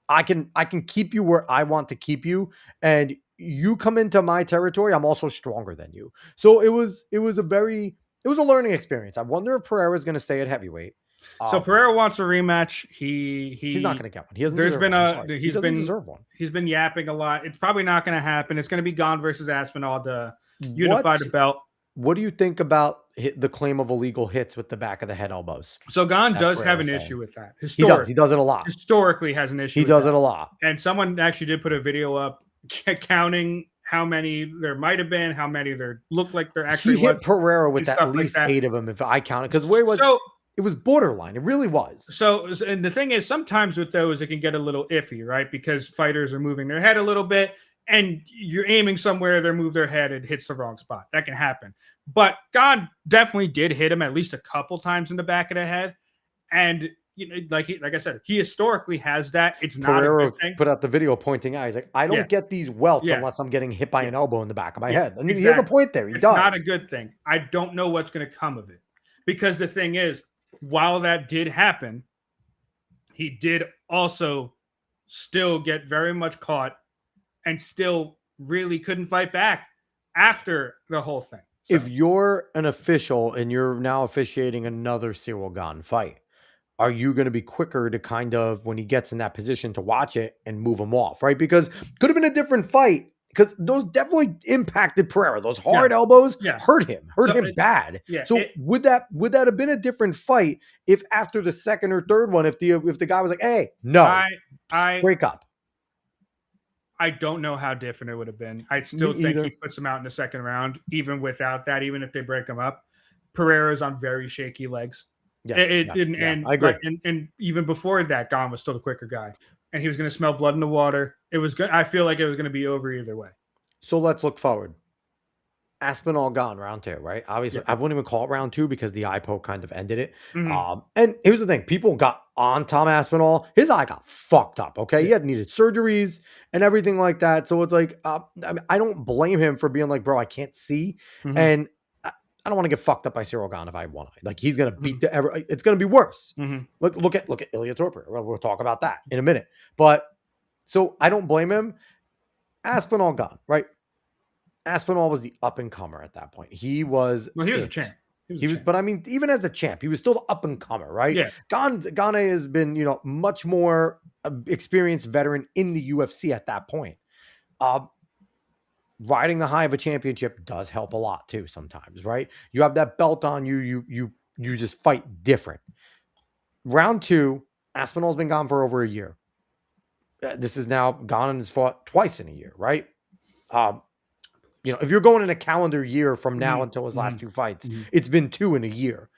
I can keep you where I want to keep you. And you come into my territory, I'm also stronger than you. So it was a learning experience. I wonder if Pereira is going to stay at heavyweight. So Pereira wants a rematch. He's not going to get one. He doesn't deserve one. He's been yapping a lot. It's probably not going to happen. It's going to be Gahn versus Aspinall to unify the belt. What do you think about the claim of illegal hits with the back of the head elbows? So Gahn does have an issue with that. He does it a lot. Historically has an issue. He does it a lot. And someone actually did put a video up counting how many there might have been, how many there look like there actually was. He hit Pereira with at least 8 of them, if I count it. Because where was it was borderline. It really was. So, and the thing is, sometimes with those, it can get a little iffy, right? Because fighters are moving their head a little bit, and you're aiming somewhere, they move their head, it hits the wrong spot. That can happen. But Gahn definitely did hit him at least a couple times in the back of the head. And like I said, he historically has that. It's not Pereira a good thing. Put out the video pointing out. He's like, I don't get these welts unless I'm getting hit by an elbow in the back of my head. And he has a point there. It's not a good thing. I don't know what's going to come of it. Because the thing is, while that did happen, he did also still get very much caught and still really couldn't fight back after the whole thing. So, if you're an official and you're now officiating another Cyril Gahn fight, are you going to be quicker to kind of, when he gets in that position, to watch it and move him off, right? Because could have been a different fight, because those definitely impacted Pereira. Those hard elbows hurt him bad. Yeah, so would that have been a different fight if after the second or third one, if the guy was like, hey, no, break up? I don't know how different it would have been. I still think he puts him out in the second round, even without that, even if they break him up. Pereira's on very shaky legs. Yeah, and I agree. And even before that, Gahn was still the quicker guy, and he was going to smell blood in the water. It was good. I feel like it was going to be over either way. So let's look forward. Aspinall Gahn round 2, right? Obviously, I wouldn't even call it round 2 because the eye poke kind of ended it. And here's the thing: people got on Tom Aspinall. His eye got fucked up. Okay, he had needed surgeries and everything like that. So it's like, I mean, I don't blame him for being like, bro, I can't see, and I don't want to get fucked up by Cyril Gahn if I have one eye. Like, he's gonna beat it's gonna be worse. Look at Ilya Torper. We'll talk about that in a minute. But so I don't blame him. Aspinall Gahn, right? Aspinall was the up and comer at that point. He was a champ. But I mean, even as the champ, he was still the up and comer, right? Yeah. Gahn has been, much more experienced veteran in the UFC at that point. Riding the high of a championship does help a lot too sometimes, right? You have that belt on you, you just fight different. Round 2, Aspinall's been gone for over a year. This is now Gahn and has fought twice in a year, right? If you're going in a calendar year from now until his last 2 fights, it's been 2 in a year.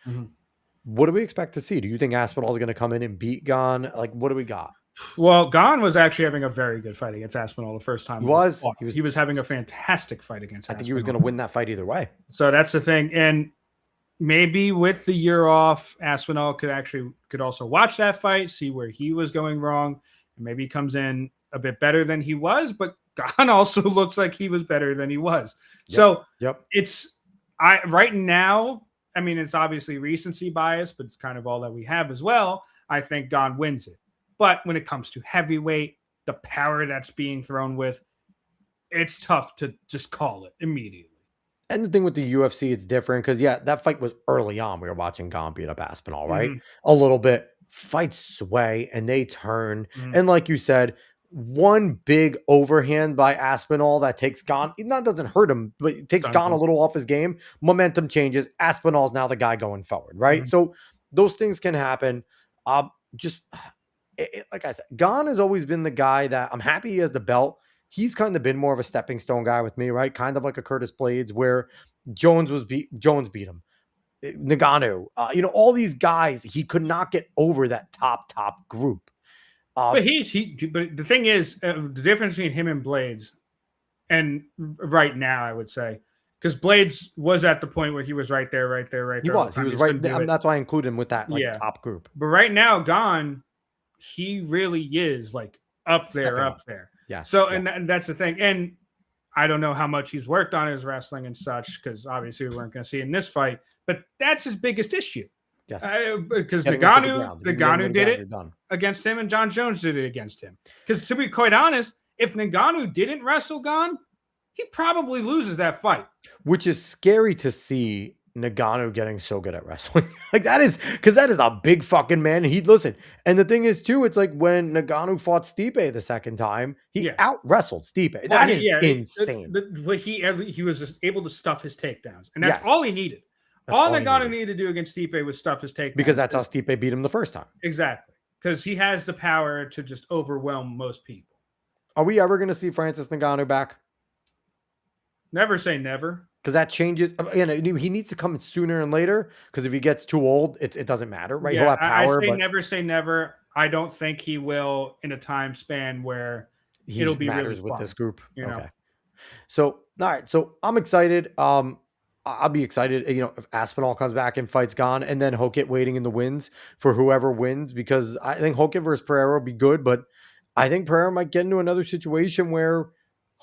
What do we expect to see? Do you think Aspinall is going to come in and beat Gahn? Like, what do we got? Well, Gahn was actually having a very good fight against Aspinall the first time. He was having a fantastic fight against Aspinall. I think he was going to win that fight either way. So that's the thing. And maybe with the year off, Aspinall could also watch that fight, see where he was going wrong, and maybe he comes in a bit better than he was, but Gahn also looks like he was better than he was. So right now, I mean, it's obviously recency bias, but it's kind of all that we have as well. I think Gahn wins it. But when it comes to heavyweight, the power that's being thrown with, it's tough to just call it immediately. And the thing with the UFC, it's different because, that fight was early on. We were watching Gahn beat up Aspinall, right? A little bit fights sway and they turn. Mhm. And like you said, one big overhand by Aspinall that takes Gon, not doesn't hurt him, but it takes Stuns Gon a him. little off his game. Momentum changes. Aspinall's now the guy going forward, right? Mhm. So those things can happen. Just like I said, Gon has always been the guy that I'm happy he has the belt. He's kind of been more of a stepping stone guy with me, right? Kind of like a Curtis Blades, where Jones beat him. Nagano, all these guys, he could not get over that top group. But but the thing is, the difference between him and Blades, and right now, I would say, because Blades was at the point where he was right there. He all the was time. right. couldn't do it. That's why I include him with that Yeah. top group. But right now, Gon, he really is like up Stepping there, up. there. Yeah. So, yeah. and that's the thing. And I don't know how much he's worked on his wrestling and such, because obviously we weren't going to see it in this fight. But that's his biggest issue. Yes. Because Getting him to the ground. Nagano did it Done. against him, and John Jones did it against him. Because to be quite honest, if Nagano didn't wrestle Gon, he probably loses that fight. Which is scary to see Nagano getting so good at wrestling. Like that is because that is a big fucking man. He'd listen. And the thing is too, it's like when Nagano fought Stipe the second time, he out wrestled Stipe. That is insane. He was just able to stuff his takedowns, and that's Yes. all he needed. That's all Nagano needed to do against Stipe was stuff his takedowns. Because that's how Stipe beat him the first time. Exactly. Because he has the power to just overwhelm most people. Are we ever going to see Francis Ngannou back? Never say never. Because that changes. Again, he needs to come sooner than later. Because if he gets too old, it doesn't matter, right? Yeah, He'll have power. I never say never. I don't think he will in a time span where he it'll be matters really with fun, this group. you know? Okay. So, all right. So I'm excited. I'll be excited, if Aspinall comes back and fights Gon, and then Hokit waiting in the wins for whoever wins, because I think Hokit versus Pereira will be good, but I think Pereira might get into another situation where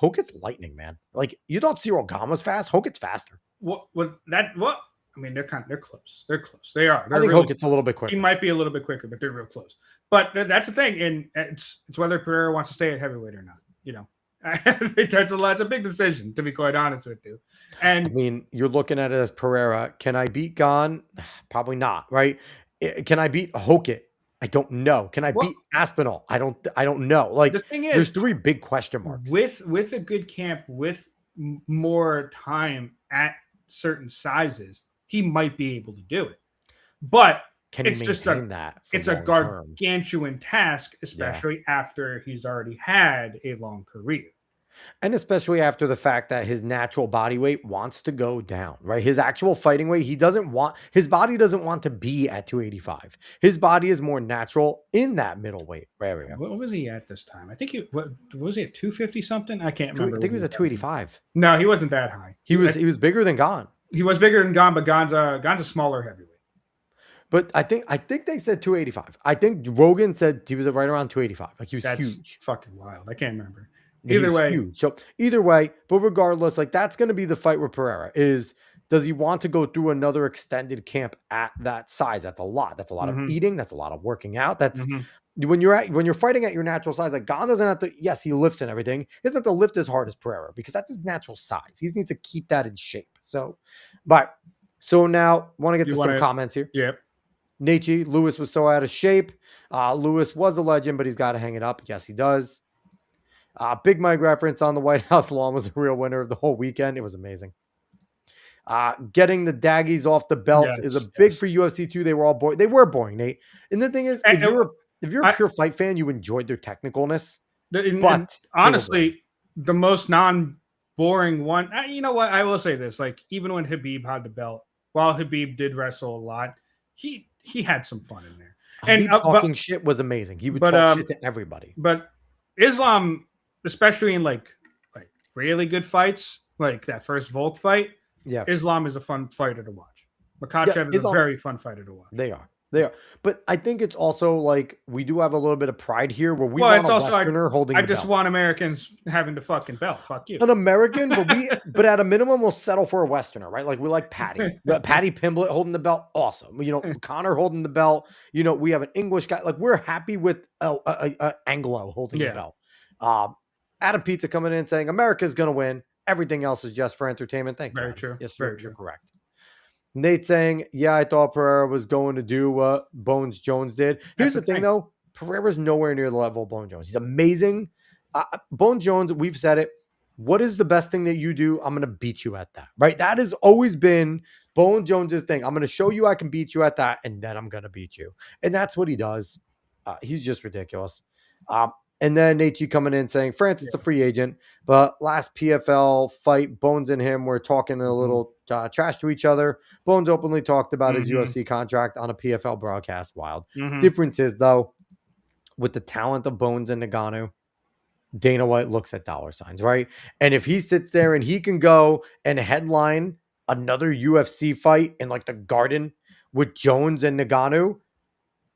Hokit's lightning, man. Like, you thought Cyril Gane was fast, Hokit's faster. I mean, they're close. They're close. They are. I think Hokit's a little bit quicker. He might be a little bit quicker, but they're real close. But that's the thing, and it's whether Pereira wants to stay at heavyweight or not. That's a big decision, to be quite honest with you. And I mean, you're looking at it as Pereira. Can I beat Gon? Probably not, right? Can I beat Hokit? I don't know. Can I beat Aspinall? I don't know. Like, the thing is, there's three big question marks. With a good camp, with more time at certain sizes, he might be able to do it. But can he maintain that? It's a gargantuan task, especially after he's already had a long career. And especially after the fact that his natural body weight wants to go down, right? His actual fighting weight, his body doesn't want to be at 285. His body is more natural in that middleweight area. What was he at this time? I think was he at 250 something? I can't remember. I think he was at 285. No, he wasn't that high. He was bigger than Gon. He was bigger than Gon, but Gon's a smaller heavyweight. But I think they said 285. I think Rogan said he was right around 285. Like, he was huge. Fucking wild. I can't remember. Either way, huge. So either way, but regardless, like, that's going to be the fight with Pereira. Does he want to go through another extended camp at that size? That's a lot. That's a lot of eating. That's a lot of working out. That's when you're fighting at your natural size. Like, Gon doesn't have to. Yes, he lifts and everything. He doesn't have to lift as hard as Pereira because that's his natural size. He needs to keep that in shape. So now want to get to some comments here. Yep. Nachi, Lewis was so out of shape. Lewis was a legend, but he's got to hang it up. Yes, he does. Big Mike reference on the White House lawn was a real winner of the whole weekend. It was amazing. Getting the daggies off the belts is a big for UFC 2. They were all boring. They were boring, Nate. And the thing is, if you're a pure fight fan, you enjoyed their technicalness. But honestly, the most non-boring one. You know what? I will say this: like, even when Khabib had the belt, while Khabib did wrestle a lot, he had some fun in there. And talking shit was amazing. He would talk shit to everybody. But Islam, especially in like really good fights, like that first Volk fight, Islam is a fun fighter to watch. Makhachev is a very fun fighter to watch. They are. But I think it's also like we do have a little bit of pride here where we want a Westerner holding the belt. I just want Americans having the fucking belt. Fuck you. An American, but at a minimum, we'll settle for a Westerner, right? Like, we like Patty. Patty Pimblett holding the belt. Awesome. Connor holding the belt. We have an English guy. Like, we're happy with Anglo holding the belt. Adam Pizza coming in saying America's going to win. Everything else is just for entertainment. Thank you. Very true. Yes, you're correct. Nate saying, yeah, I thought Pereira was going to do what Bones Jones did. Here's the thing, though. Pereira's nowhere near the level of Bones Jones. He's amazing. Bones Jones, we've said it. What is the best thing that you do? I'm going to beat you at that, right? That has always been Bones Jones's thing. I'm going to show you I can beat you at that, and then I'm going to beat you. And that's what he does. He's just ridiculous. And then Nate G coming in saying, Francis is a free agent, but last PFL fight, Bones and him were talking a little trash to each other. Bones openly talked about his UFC contract on a PFL broadcast. Wild. Difference is, though, with the talent of Bones and Ngannou, Dana White looks at dollar signs, right? And if he sits there and he can go and headline another UFC fight in like the Garden with Jones and Ngannou,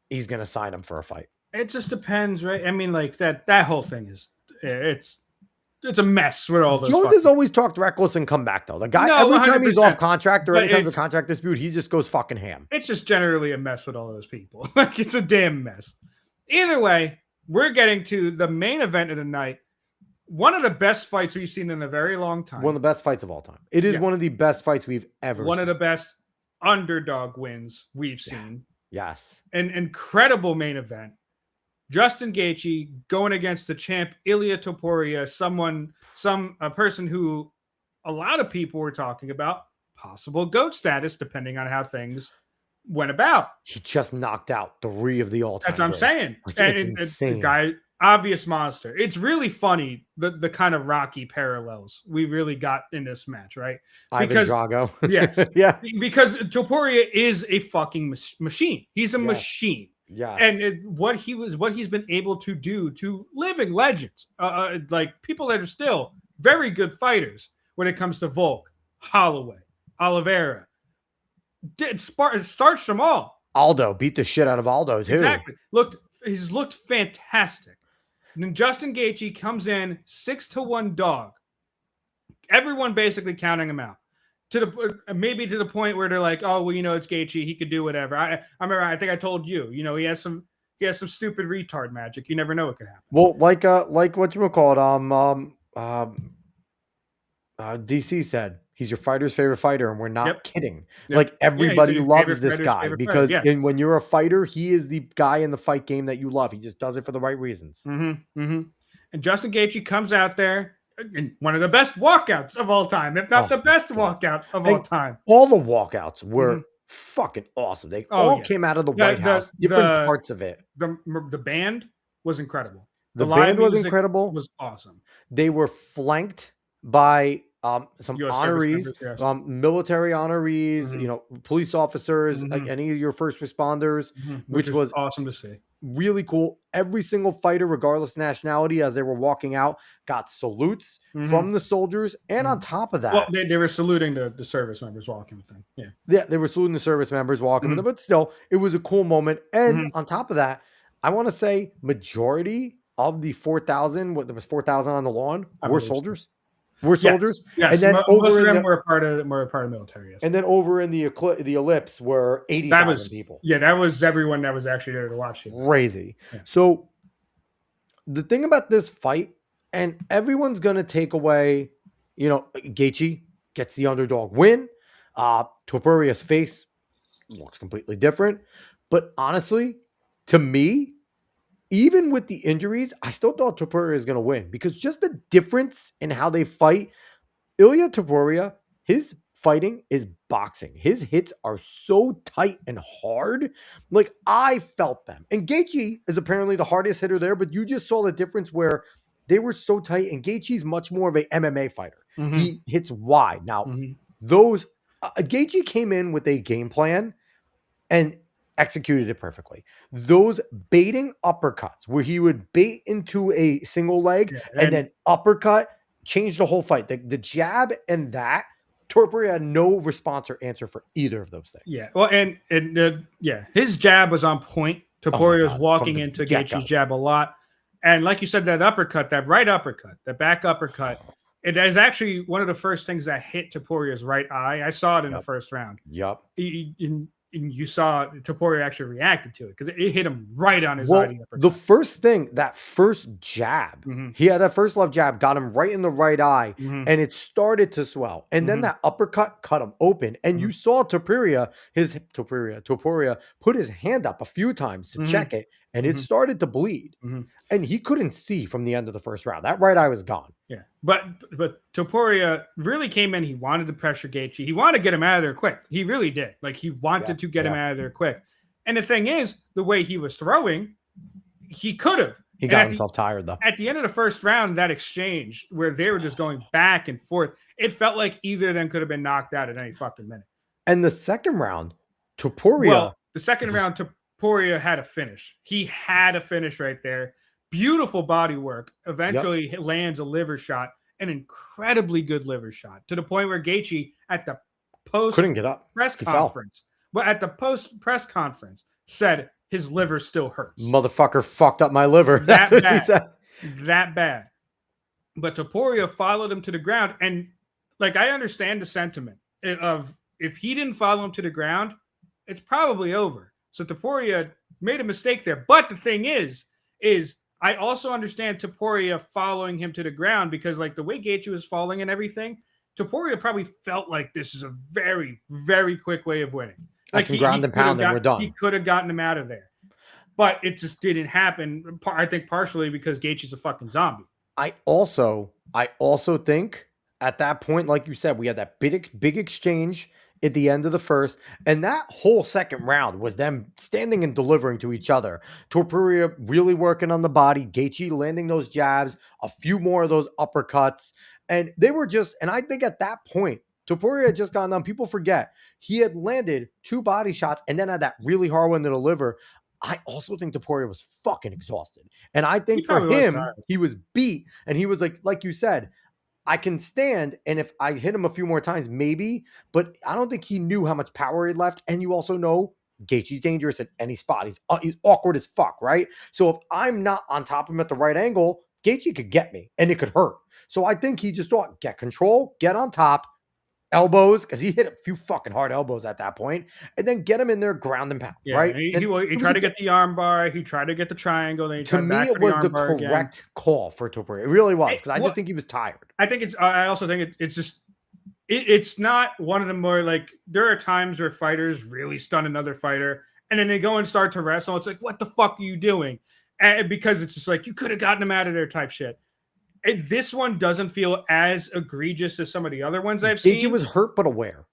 he's going to sign him for a fight. It just depends, right? I mean, like that whole thing is it's a mess with all those. Jones has always talked reckless and come back, though. The guy, every time he's off contract or anytime there's a contract dispute, he just goes fucking ham. It's just generally a mess with all those people. Like, it's a damn mess. Either way, we're getting to the main event of the night. One of the best fights we've seen in a very long time. One of the best fights of all time. It is one of the best fights we've ever seen. One of the best underdog wins we've seen. Yes. An incredible main event. Justin Gaethje going against the champ Ilia Topuria, a person who a lot of people were talking about possible GOAT status, depending on how things went about. He just knocked out 3 of the all-time. That's what I'm saying. Like, it's insane. The guy, obvious monster. It's really funny the kind of Rocky parallels we really got in this match, right? Ivan Drago. Yes. Yeah. Because Topuria is a fucking machine. He's a machine. Yeah. And what he's been able to do to living legends, like people that are still very good fighters when it comes to Volk, Holloway, Oliveira, starched them all. Aldo beat the shit out of Aldo too. Exactly. He's looked fantastic. And then Justin Gaethje comes in 6-1 dog. Everyone basically counting him out. Maybe to the point where they're like, oh, well, it's Gaethje. He could do whatever. I remember. I think I told you. He has some stupid retard magic. You never know what could happen. Well, like what you call it. DC said he's your fighter's favorite fighter, and we're not kidding. Yep. Like everybody loves this guy because when you're a fighter, he is the guy in the fight game that you love. He just does it for the right reasons. And Justin Gaethje comes out there. One of the best walkouts of all time, if not the best walkout of all time. All the walkouts were fucking awesome. They all came out of the White House, different parts of it. The band was incredible. The band was incredible. Was awesome. They were flanked by some US honorees, members, military honorees, police officers, like any of your first responders, which was awesome to see. Really cool. Every single fighter, regardless of nationality, as they were walking out, got salutes from the soldiers. And on top of that, well, they were saluting the service members walking with them. Yeah, they were saluting the service members walking with them, but still, it was a cool moment. And on top of that, I want to say majority of the 4,000, there was 4,000 on the lawn, were soldiers. We're soldiers. Yes. And then most of them were a part of military. Yes. And then over in the ellipse were 80,000 people. Yeah, that was everyone that was actually there to watch it. Crazy. Yeah. So the thing about this fight, and everyone's going to take away, Gaethje gets the underdog win. Topuria's face looks completely different. But honestly, to me, even with the injuries, I still thought Topuria is going to win because just the difference in how they fight. Ilia Topuria, his fighting is boxing. His hits are so tight and hard. Like, I felt them. And Gaethje is apparently the hardest hitter there, but you just saw the difference where they were so tight, and Gaethje's much more of a MMA fighter. He hits wide. Now, those Gaethje came in with a game plan and executed it perfectly. Those baiting uppercuts where he would bait into a single leg and then uppercut changed the whole fight. The jab and that, Topuria had no response or answer for either of those things. Yeah. Well, and his jab was on point. Topuria was walking into Gaethje's jab a lot. And like you said, that uppercut, that right uppercut, that back uppercut, it is actually one of the first things that hit Topuria's right eye. I saw it in the first round. Yep. and you saw Topuria actually reacted to it because it hit him right on his Well, eye. the first thing, that first jab, Mhm. he had that first left jab, got him right in the right eye, Mhm. and it started to swell. And then Mhm. that uppercut cut him open. And you saw Topuria put his hand up a few times to Mhm. check it, and it Mhm. started to bleed. Mhm. And he couldn't see from the end of the first round. That right eye was gone. Yeah, but Topuria really came in. He wanted to pressure Gaethje. He wanted to get him out of there quick. He really did. Like he wanted to get him out of there quick. And the thing is, the way he was throwing, he could have. He got himself tired though. At the end of the first round, that exchange where they were just going back and forth, it felt like either of them could have been knocked out at any fucking minute. And the second round, Topuria. Well, the second round, Topuria had a finish. He had a finish right there. Beautiful body work. Eventually, he lands a liver shot, an incredibly good liver shot, to the point where Gaethje at the post couldn't get up. press conference, well, at the post press conference, said his liver still hurts. Motherfucker fucked up my liver. That That's what bad. he said. That bad. But Topuria followed him to the ground, and like I understand the sentiment of if he didn't follow him to the ground, it's probably over. So Topuria made a mistake there. But the thing is I also understand Topuria following him to the ground because, like, the way Gaethje was falling and everything, Topuria probably felt like this is a very, very quick way of winning. Like, I can ground and pound and we're done. He could have gotten him out of there, but it just didn't happen. I think partially because Gaethje's a fucking zombie. I also think at that point, like you said, we had that big exchange at the end of the first, and that whole second round was them standing and delivering to each other. Topuria really working on the body, Gaethje landing those jabs, a few more of those uppercuts, and they were just, and I think at that point, Topuria had just gotten done. People forget he had landed 2 body shots and then had that really hard one to deliver. I also think Topuria was fucking exhausted. And I think for him, he was beat, and he was like you said, I can stand, and if I hit him a few more times, maybe, but I don't think he knew how much power he left. And you also know Gaethje's dangerous at any spot. He's awkward as fuck, right? So if I'm not on top of him at the right angle, Gaethje could get me, and it could hurt. So I think he just thought, get control, get on top, elbows, because he hit a few fucking hard elbows at that point, and then get him in there, ground and pound, right? He tried to get the arm bar, he tried to get the triangle. Then to me, it was the correct call for Topuria. It really was, because I just think he was tired. I also think it's just it's not one of the more, like, there are times where fighters really stun another fighter, and then they go and start to wrestle. It's like, what the fuck are you doing? And because it's just like, you could have gotten him out of there type shit. This one doesn't feel as egregious as some of the other ones I've seen. Gaethje was hurt but aware.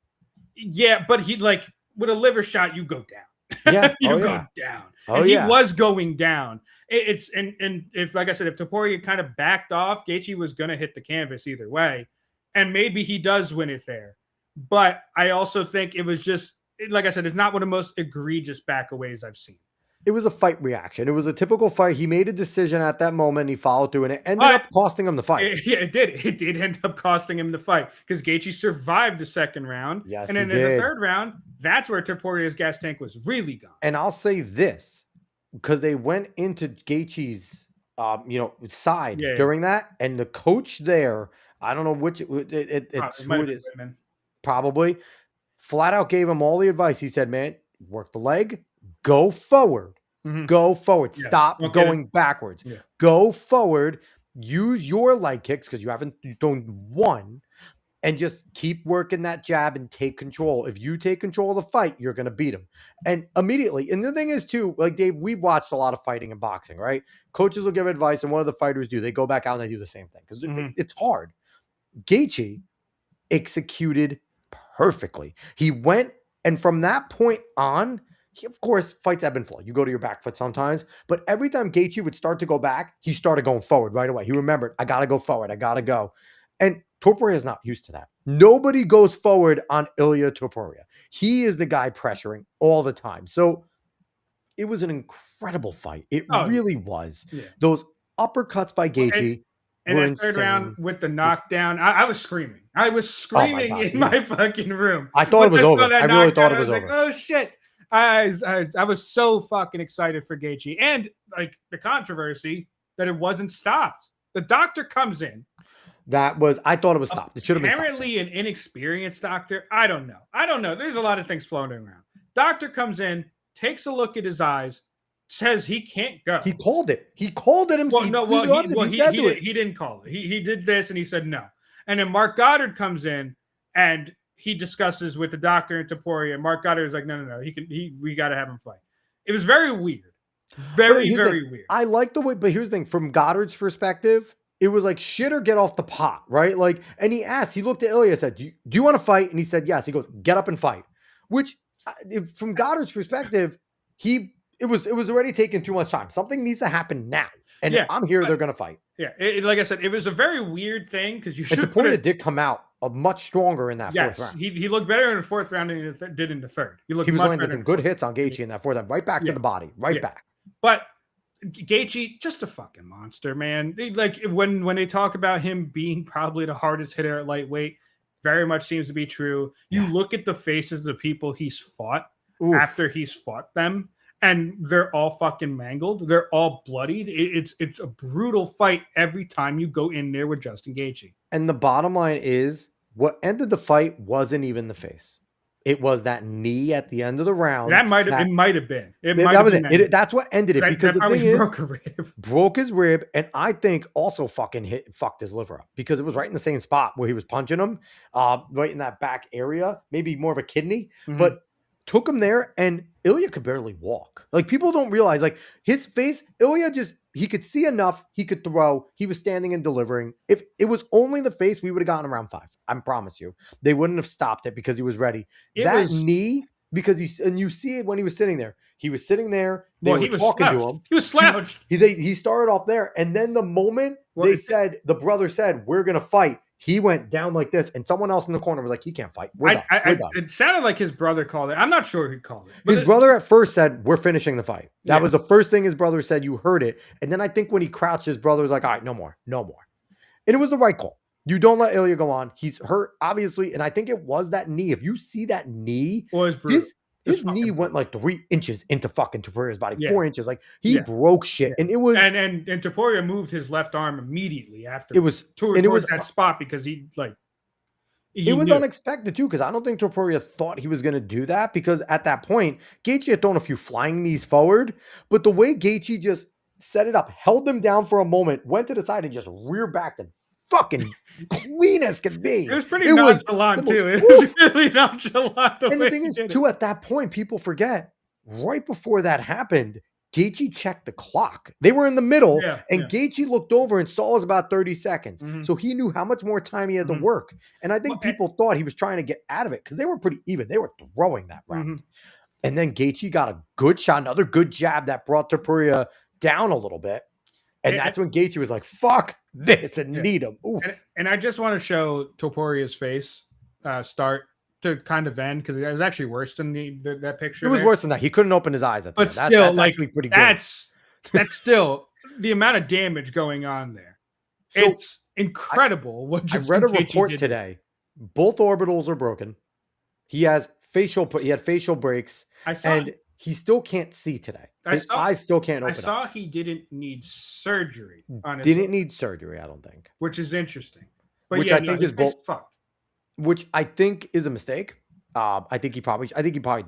Yeah, but he, like, with a liver shot, you go down. Yeah, you go down. Oh, and he was going down. It's and if, like I said, if Topuria kind of backed off, Gaethje was gonna hit the canvas either way, and maybe he does win it there. But I also think it was just, like I said, it's not one of the most egregious backaways I've seen. It was a fight reaction. It was a typical fight. He made a decision at that moment. He followed through, and it ended up costing him the fight. It did. It did end up costing him the fight because Gaethje survived the second round. Yes, and then in the third round, that's where Topuria's gas tank was really gone. And I'll say this, because they went into Gaethje's side during that, and the coach there, I don't know which it's who it is, probably flat out gave him all the advice. He said, "Man, work the leg." Go forward. Mm-hmm. Go forward. Yeah. Stop going backwards. Yeah. Go forward. Use your leg kicks because you haven't done one, and just keep working that jab and take control. If you take control of the fight, you're going to beat him. And immediately, and the thing is too, like Dave, we've watched a lot of fighting and boxing, right? Coaches will give advice, and what do the fighters do? They go back out and they do the same thing because it's hard. Gaethje executed perfectly. He went, and from that point on, of course, fights ebb and flow. You go to your back foot sometimes, but every time Gaethje would start to go back, he started going forward right away. He remembered, I got to go forward. I got to go. And Topuria is not used to that. Nobody goes forward on Ilia Topuria. He is the guy pressuring all the time. So it was an incredible fight. It really was. Yeah. Those uppercuts by Gaethje. And that third round with the knockdown, I was screaming. I was screaming in my fucking room. I thought it was over. I really thought it was over. Like, oh shit. I was so fucking excited for Gaethje, and like the controversy that it wasn't stopped. The doctor comes in. I thought it was stopped. It should have been stopped. Apparently an inexperienced doctor. I don't know. There's a lot of things floating around. Doctor comes in, takes a look at his eyes, says he can't go. He called it. He called it himself. He said to it. He didn't call it. He did this and he said no. And then Mark Goddard comes in and he discusses with the doctor and Topuria. And Mark Goddard is like, no. We got to have him fight. It was very weird. Very weird. I like the way, but here's the thing. From Goddard's perspective, it was like shit or get off the pot, right? Like, and he looked at Ilya, said, do you want to fight? And he said, yes. He goes, get up and fight. Which, from Goddard's perspective, it was already taking too much time. Something needs to happen now. And if I'm here, they're going to fight. Yeah. Like I said, it was a very weird thing because you should. And Topuria did come out much stronger in that fourth round. He looked better in the fourth round than he did in the third. He was landing some good hits on Gaethje in that fourth round. Right back to the body. Right back. But Gaethje, just a fucking monster, man. Like when they talk about him being probably the hardest hitter at lightweight, very much seems to be true. You look at the faces of the people he's fought after he's fought them, and they're all fucking mangled. They're all bloodied. It's a brutal fight every time you go in there with Justin Gaethje. And the bottom line is, what ended the fight wasn't even the face. It was that knee at the end of the round. It might have been. That's what ended it, because the thing is, broke his rib, and I think also fucked his liver up, because it was right in the same spot where he was punching him, right in that back area, maybe more of a kidney, but took him there, and Ilya could barely walk. Like, people don't realize, like, his face, Ilya he could see enough, he could throw, he was standing and delivering. If it was only the face, we would have gotten around 5. I promise you. They wouldn't have stopped it because he was ready. Knee, because and you see it when he was sitting there. He was sitting there, they were talking to him. He was slouched. He started off there, and then the moment the brother said, we're going to fight, he went down like this, and someone else in the corner was like, he can't fight. We're done. It sounded like his brother called it. I'm not sure who called it. His brother at first said, we're finishing the fight. That was the first thing his brother said. You heard it. And then I think when he crouched, his brother was like, all right, no more. And it was the right call. You don't let Ilya go on. He's hurt, obviously. And I think it was that knee. If you see that knee, his knee went like 3 inches into fucking Topuria's body, 4 inches. Like, he broke shit. And it was, and Topuria moved his left arm immediately after. It was, and it was that spot, because he was unexpected too, because I don't think Topuria thought he was going to do that, because at that point, Gaethje had thrown a few flying knees forward, but the way Gaethje just set it up, held him down for a moment, went to the side, and just rear backed and fucking clean as could be. It was pretty nonchalant too. It was really nonchalant. And the thing is, too, at that point, people forget, right before that happened, Gaethje checked the clock. They were in the middle, and Gaethje looked over and saw it was about 30 seconds. So he knew how much more time he had to work. And I think people thought he was trying to get out of it, because they were pretty even. They were throwing that round. And then Gaethje got a good shot, another good jab that brought Topuria down a little bit. And that's when Gaethje was like, fuck this, and need him. And I just want to show Topuria's face start to kind of end, because it was actually worse than that picture. It was worse than that. He couldn't open his eyes at that. But still, that's actually pretty good. That's still the amount of damage going on there. So it's incredible. I read a report today. Both orbitals are broken. He had facial breaks. And he still can't see today. His eyes still can't open up. I saw he didn't need surgery on his Didn't need surgery, I don't think. Which is interesting. But which I think is both. Which I think is a mistake. I think he probably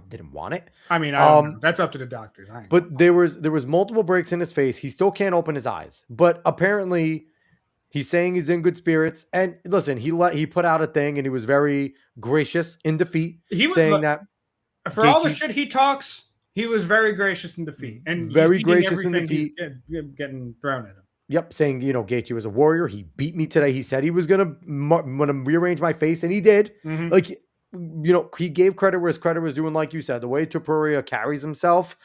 didn't want it. I mean, I don't know. That's up to the doctors. But there was multiple breaks in his face. He still can't open his eyes. But apparently he's saying he's in good spirits. And listen, he put out a thing, and he was very gracious in defeat. He was saying that for all the shit he talks, he was very gracious in defeat, and very gracious in defeat, getting thrown at him. Yep, saying, Gaethje was a warrior. He beat me today. He said he was gonna rearrange my face, and he did. Like, he gave credit where his credit was due, and like you said, the way Topuria carries himself,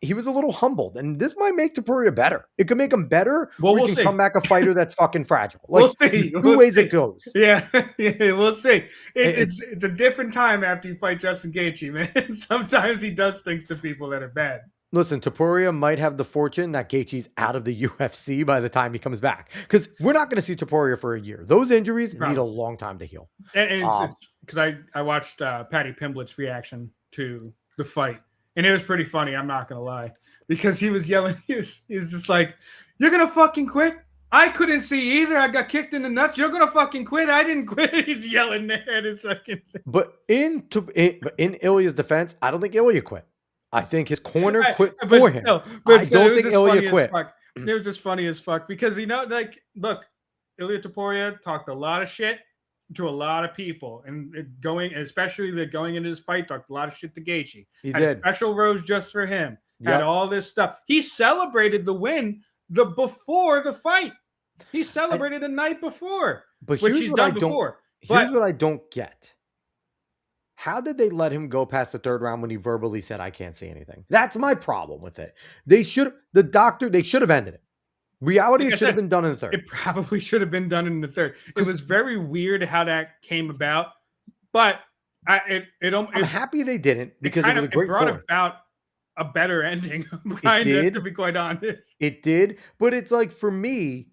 he was a little humbled, and this might make Topuria better. It could make him better. Well, we'll see. Come back a fighter that's fucking fragile. Like, we'll see. Two ways it goes. Yeah, we'll see. It's a different time after you fight Justin Gaethje, man. Sometimes he does things to people that are bad. Listen, Topuria might have the fortune that Gaethje's out of the UFC by the time he comes back, because we're not going to see Topuria for a year. Those injuries need a long time to heal. And because I watched Paddy Pimblett's reaction to the fight. And it was pretty funny, I'm not going to lie, because he was yelling. He was just like, you're going to fucking quit? I couldn't see either. I got kicked in the nuts. You're gonna fucking quit. I didn't quit. He's yelling there at his fucking thing. But in Ilya's defense, I don't think Ilya quit. I think his corner quit for him. I don't think Ilya quit. It was just funny as fuck because like, look, Ilya Topuria talked a lot of shit to a lot of people, and especially going into his fight, talked a lot of shit to Gaethje. He had did. Special rose just for him. Yep. Had all this stuff. He celebrated the win before the fight. He celebrated the night before, but which he's done before. Here's what I don't get. How did they let him go past the third round when he verbally said, I can't see anything? That's my problem with it. They should have ended it. Reality, it should have been done in the third. It probably should have been done in the third. It was very weird how that came about, but I'm happy they didn't because it was a great brought fourth. About a better ending, to be quite honest. It did, but it's like, for me,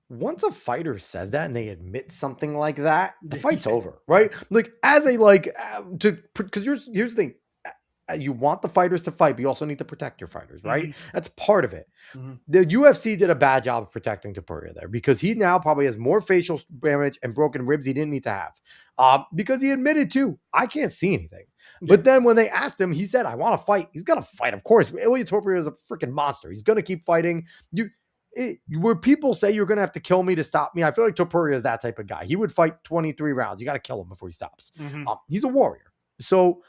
once a fighter says that and they admit something like that, the fight's over, right? Like, because here's the thing. You want the fighters to fight, but you also need to protect your fighters, right? Mm-hmm. That's part of it. Mm-hmm. The UFC did a bad job of protecting Topuria there because he now probably has more facial damage and broken ribs he didn't need to have. Because he admitted to, I can't see anything. Yeah. But then when they asked him, he said, I want to fight. He's going to fight, of course. Ilya Topuria is a freaking monster. He's going to keep fighting. Where people say you're going to have to kill me to stop me, I feel like Topuria is that type of guy. He would fight 23 rounds. You got to kill him before he stops. Mm-hmm. He's a warrior. So,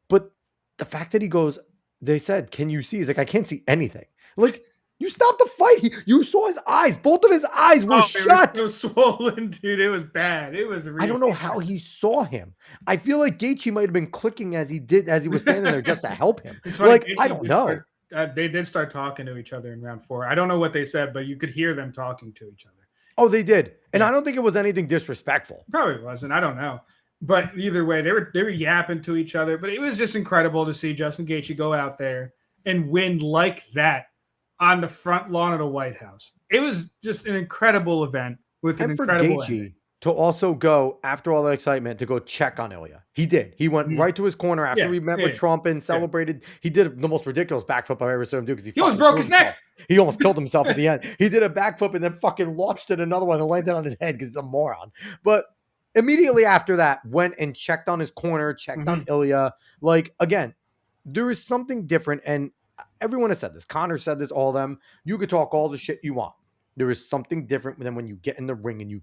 but the fact that he goes, they said, can you see? He's like, I can't see anything. Like, you stopped the fight. You saw his eyes. Both of his eyes were shut. It was so swollen, dude. It was bad. It was really I don't know how he saw him. I feel like Gaethje might have been clicking as he was standing there just to help him. Like, I don't know. They did start talking to each other in round 4. I don't know what they said, but you could hear them talking to each other. Oh, they did. And I don't think it was anything disrespectful. Probably wasn't. I don't know. But either way, they were yapping to each other. But it was just incredible to see Justin Gaethje go out there and win like that on the front lawn of the White House. It was just an incredible event with an incredible Gaethje to also go, after all the excitement, to go check on Ilya. He did. He went right to his corner after we met with Trump and celebrated. Yeah. He did the most ridiculous backflip I've ever seen him do because he almost broke his neck. He almost killed himself at the end. He did a backflip and then fucking launched it another one and landed on his head because he's a moron. But immediately after that, went and checked on his corner, checked on Ilya. Like, again, there is something different. And everyone has said this. Connor said this, all of them. You could talk all the shit you want. There is something different than when you get in the ring and you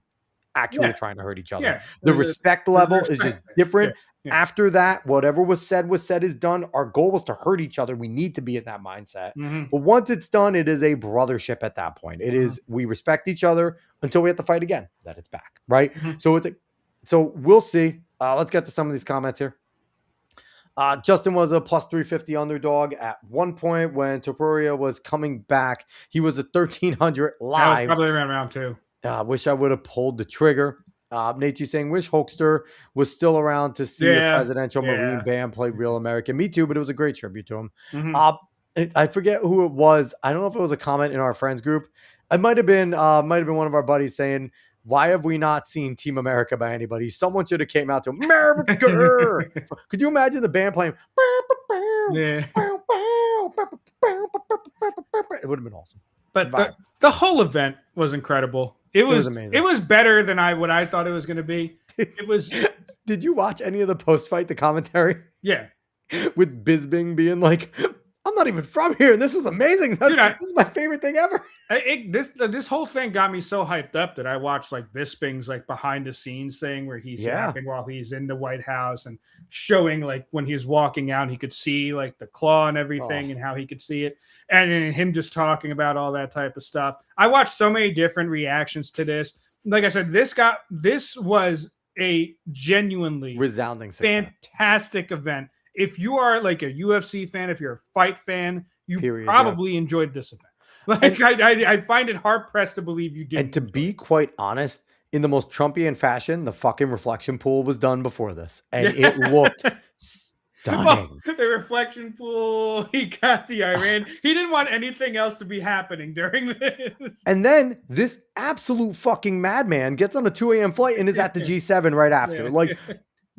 actually trying to hurt each other. Yeah. The respect level is just different. Yeah. After that, whatever was said is done. Our goal was to hurt each other. We need to be in that mindset. But once it's done, it is a brothership at that point. It is, we respect each other until we have to fight again. That it's back, right? So we'll see. Let's get to some of these comments here. Justin was a plus 350 underdog at one point when Topuria was coming back. He was a 1300 live. Probably around round 2. Wish I would have pulled the trigger. Nate, you saying wish Hulkster was still around to see a presidential Marine band play Real American. Me too, but it was a great tribute to him. I forget who it was. I don't know if it was a comment in our friends group. It might have been one of our buddies saying, why have we not seen Team America by anybody? Someone should have came out to America. Could you imagine the band playing? Yeah. It would have been awesome. But the whole event was incredible. It was amazing. It was better than what I thought it was going to be. It was. Did you watch any of the post-fight, the commentary? Yeah. With Bisping being like, I'm not even from here, and this was amazing. Dude, this is my favorite thing ever. This whole thing got me so hyped up that I watched like Bisping's like behind the scenes thing where he's yapping while he's in the White House and showing like when he was walking out, he could see like the claw and everything and how he could see it. And him just talking about all that type of stuff. I watched so many different reactions to this. Like I said, this was a genuinely resounding fantastic event. If you are like a UFC fan, if you're a fight fan, you probably enjoyed this event. Like I find it hard pressed to believe you did. And to be quite honest, in the most Trumpian fashion, the fucking reflection pool was done before this, and it looked stunning. The reflection pool. He got the Iran. He didn't want anything else to be happening during this. And then this absolute fucking madman gets on a 2 a.m. flight and is at the G7 right after. Like,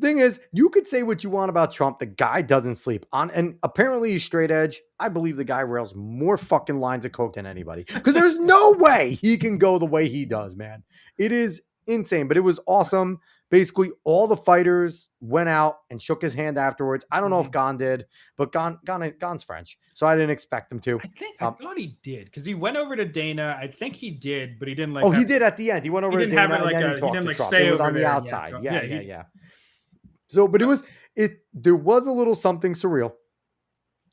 Thing is, you could say what you want about Trump. The guy doesn't sleep on, and apparently he's straight edge. I believe the guy rails more fucking lines of coke than anybody because there's no way he can go the way he does, man. It is insane, but it was awesome. Basically, all the fighters went out and shook his hand afterwards. I don't know if Gon did, but Gon's French, so I didn't expect him to. I thought he did because he went over to Dana. I think he did, but he didn't like. Oh, he did at the end. He went over to Dana have it and then he talked to Trump. It was on the outside. Yeah. So, but there was a little something surreal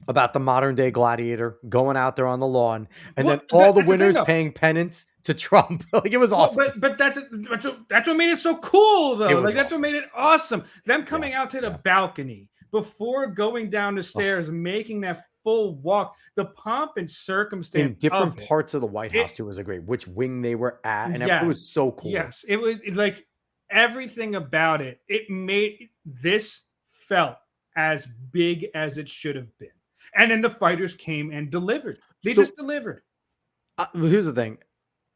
about the modern day gladiator going out there on the lawn and then all the winners paying penance to Trump. Like, it was awesome. But that's what made it so cool, though. Like, that's what made it awesome. Them coming out to the balcony before going down the stairs, making that full walk, the pomp and circumstance in different parts of the White House too was a great, which wing they were at, and it was so cool. Yes, it was like everything about it. It made this felt as big as it should have been. And then the fighters came and delivered. They just delivered. Here's the thing.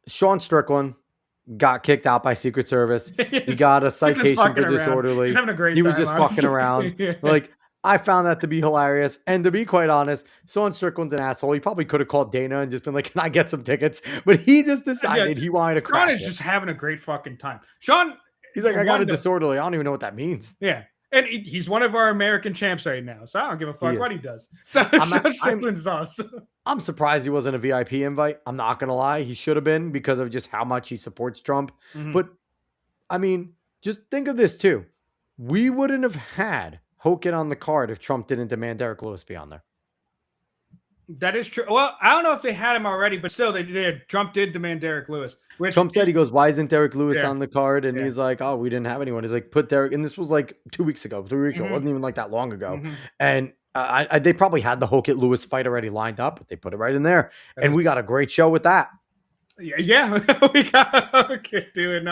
Sean Strickland got kicked out by Secret Service. He got a citation for disorderly. He's having a great time. He was just fucking around. Like, I found that to be hilarious. And to be quite honest, Sean Strickland's an asshole. He probably could have called Dana and just been like, can I get some tickets? But he just decided he wanted to crash Sean is just having a great fucking time. Sean, he's like, I got a disorderly. I don't even know what that means. Yeah. And he's one of our American champs right now. So I don't give a fuck what he does. So Sean Strickland's awesome. I'm surprised he wasn't a VIP invite. I'm not going to lie. He should have been because of just how much he supports Trump. But, I mean, just think of this too. We wouldn't have had Hogan on the card if Trump didn't demand Derek Lewis be on there. That is true. Well, I don't know if they had him already, but still, Trump did demand Derek Lewis. Trump said, he goes, why isn't Derek Lewis on the card? And he's like, oh, we didn't have anyone. He's like, put Derek. And this was like 2 weeks ago, 3 weeks ago. It wasn't even like that long ago. And they probably had the Hogan Lewis fight already lined up, but they put it right in there. And we got a great show with that. Yeah, we got Hogan doing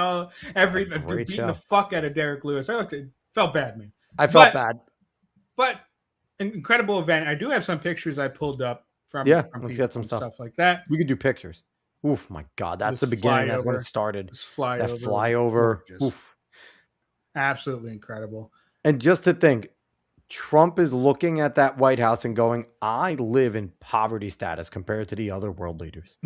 everything, beating the fuck out of Derek Lewis. Okay, felt bad, man. I felt bad. But an incredible event. I do have some pictures I pulled up from let's get some stuff like that. We could do pictures. Oof, my God, that's the beginning. That's when it started. That flyover. Oof. Absolutely incredible. And just to think, Trump is looking at that White House and going, I live in poverty status compared to the other world leaders.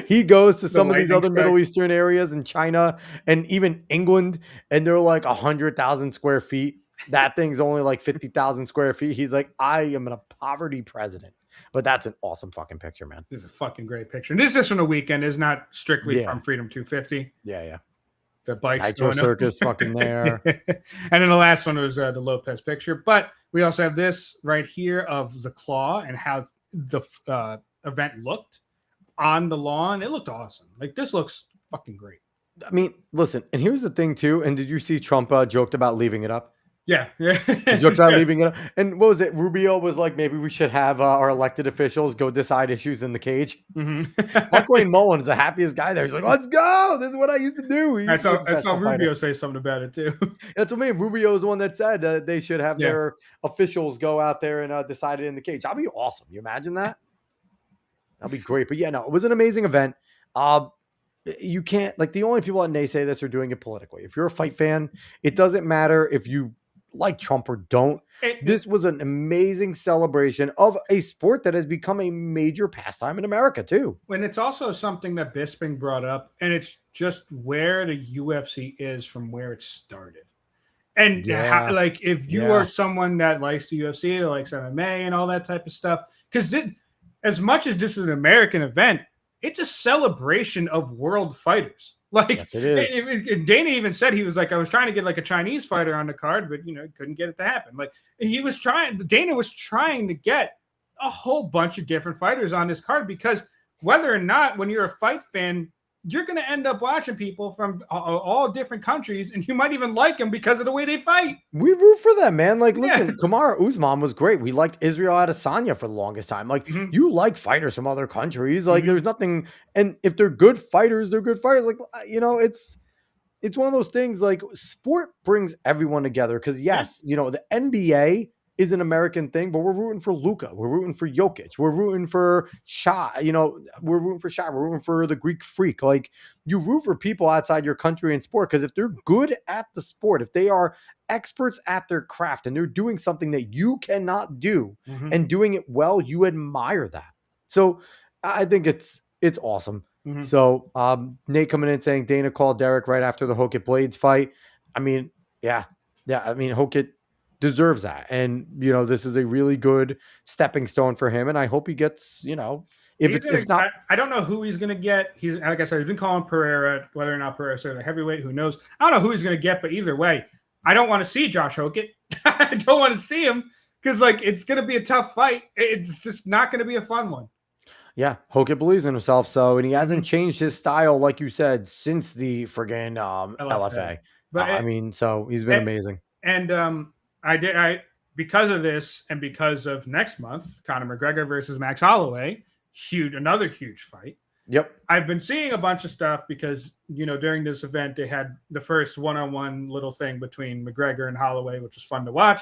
He goes to some of these other Middle Eastern areas and China and even England, and they're like 100,000 square feet. That thing's only like 50,000 square feet. He's like, I am a poverty president. But that's an awesome fucking picture, man. This is a fucking great picture. And this is from the weekend. It's not strictly from Freedom 250. Yeah. The bikes Nitro Circus fucking there. And then the last one was the Lopez picture. But we also have this right here of the claw and how the event looked on the lawn. It looked awesome. Like, this looks fucking great. I mean, listen, and here's the thing too. And did you see Trump joked about leaving it up? Yeah. He joked about leaving it up. And what was it? Rubio was like, maybe we should have our elected officials go decide issues in the cage. Mark Wayne Mullen is the happiest guy there. He's like, let's go. This is what I used to do. I saw Rubio say something about it too. That's what I mean. Rubio is the one that said they should have their officials go out there and decide it in the cage. That'd be awesome. You imagine that? That'd be great. But yeah, no, it was an amazing event. You can't, like, the only people that naysay this are doing it politically. If you're a fight fan, it doesn't matter if you like Trump or don't. This was an amazing celebration of a sport that has become a major pastime in America too. And it's also something that Bisping brought up, and it's just where the UFC is from where it started. And like, if you are someone that likes the UFC, that likes MMA and all that type of stuff, because as much as this is an American event, it's a celebration of world fighters. Like, yes, it is. Dana even said, he was like, I was trying to get like a Chinese fighter on the card, but couldn't get it to happen. Like, Dana was trying to get a whole bunch of different fighters on this card, because whether or not, when you're a fight fan, you're going to end up watching people from all different countries, and you might even like them because of the way they fight. We root for them, man. Like, listen, Kamaru Usman was great. We liked Israel Adesanya for the longest time. Like, you like fighters from other countries. Like, there's nothing. And if they're good fighters, they're good fighters. Like, it's one of those things. Like, sport brings everyone together. Because yes, the NBA is an American thing, but we're rooting for Luka. We're rooting for Jokic. We're rooting for Shah. We're rooting for Shah. We're rooting for the Greek Freak. Like, you root for people outside your country and sport, because if they're good at the sport, if they are experts at their craft and they're doing something that you cannot do and doing it well, you admire that. So I think it's awesome. So Nate coming in saying Dana called Derek right after the Hokit Blades fight. I mean, yeah. I mean, Hokit deserves that. And, this is a really good stepping stone for him. And I hope he gets, if not, I don't know who he's going to get. He's, like I said, he's been calling Pereira, whether or not Pereira's the heavyweight, who knows? I don't know who he's going to get, but either way, I don't want to see Josh Hokit. I don't want to see him because, it's going to be a tough fight. It's just not going to be a fun one. Yeah, Hokit believes in himself. So, and he hasn't changed his style, like you said, since the friggin' LFA. But so he's been amazing. And I because of this and because of next month, Conor McGregor versus Max Holloway, another huge fight. Yep. I've been seeing a bunch of stuff because, during this event, they had the first one-on-one little thing between McGregor and Holloway, which was fun to watch.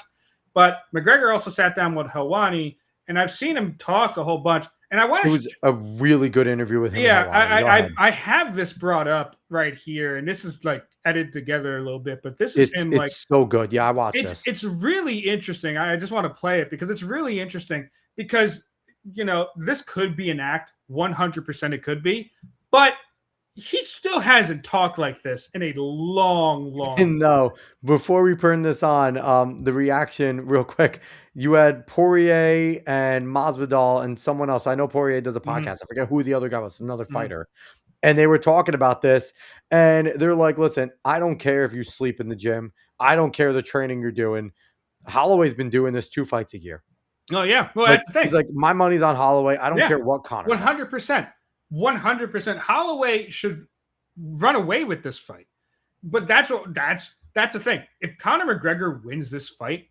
But McGregor also sat down with Helwani, and I've seen him talk a whole bunch. And it was a really good interview with him. Yeah, I have this brought up right here, and this is edited together a little bit, but this is him. It's so good. Yeah, I watched this. It's really interesting. I just want to play it because it's really interesting because this could be an act. 100% it could be, but he still hasn't talked like this in a long No, before we turn this on, the reaction real quick. You had Poirier and Masvidal and someone else. I know Poirier does a podcast. I forget who the other guy was, another fighter. And they were talking about this, and they're like, listen, I don't care if you sleep in the gym. I don't care the training you're doing. Holloway's been doing this 2 fights a year. Oh, yeah. Well, that's the thing. He's like, my money's on Holloway. I don't care what Conor. 100%. 100%. Holloway should run away with this fight. But that's the thing. If Conor McGregor wins this fight,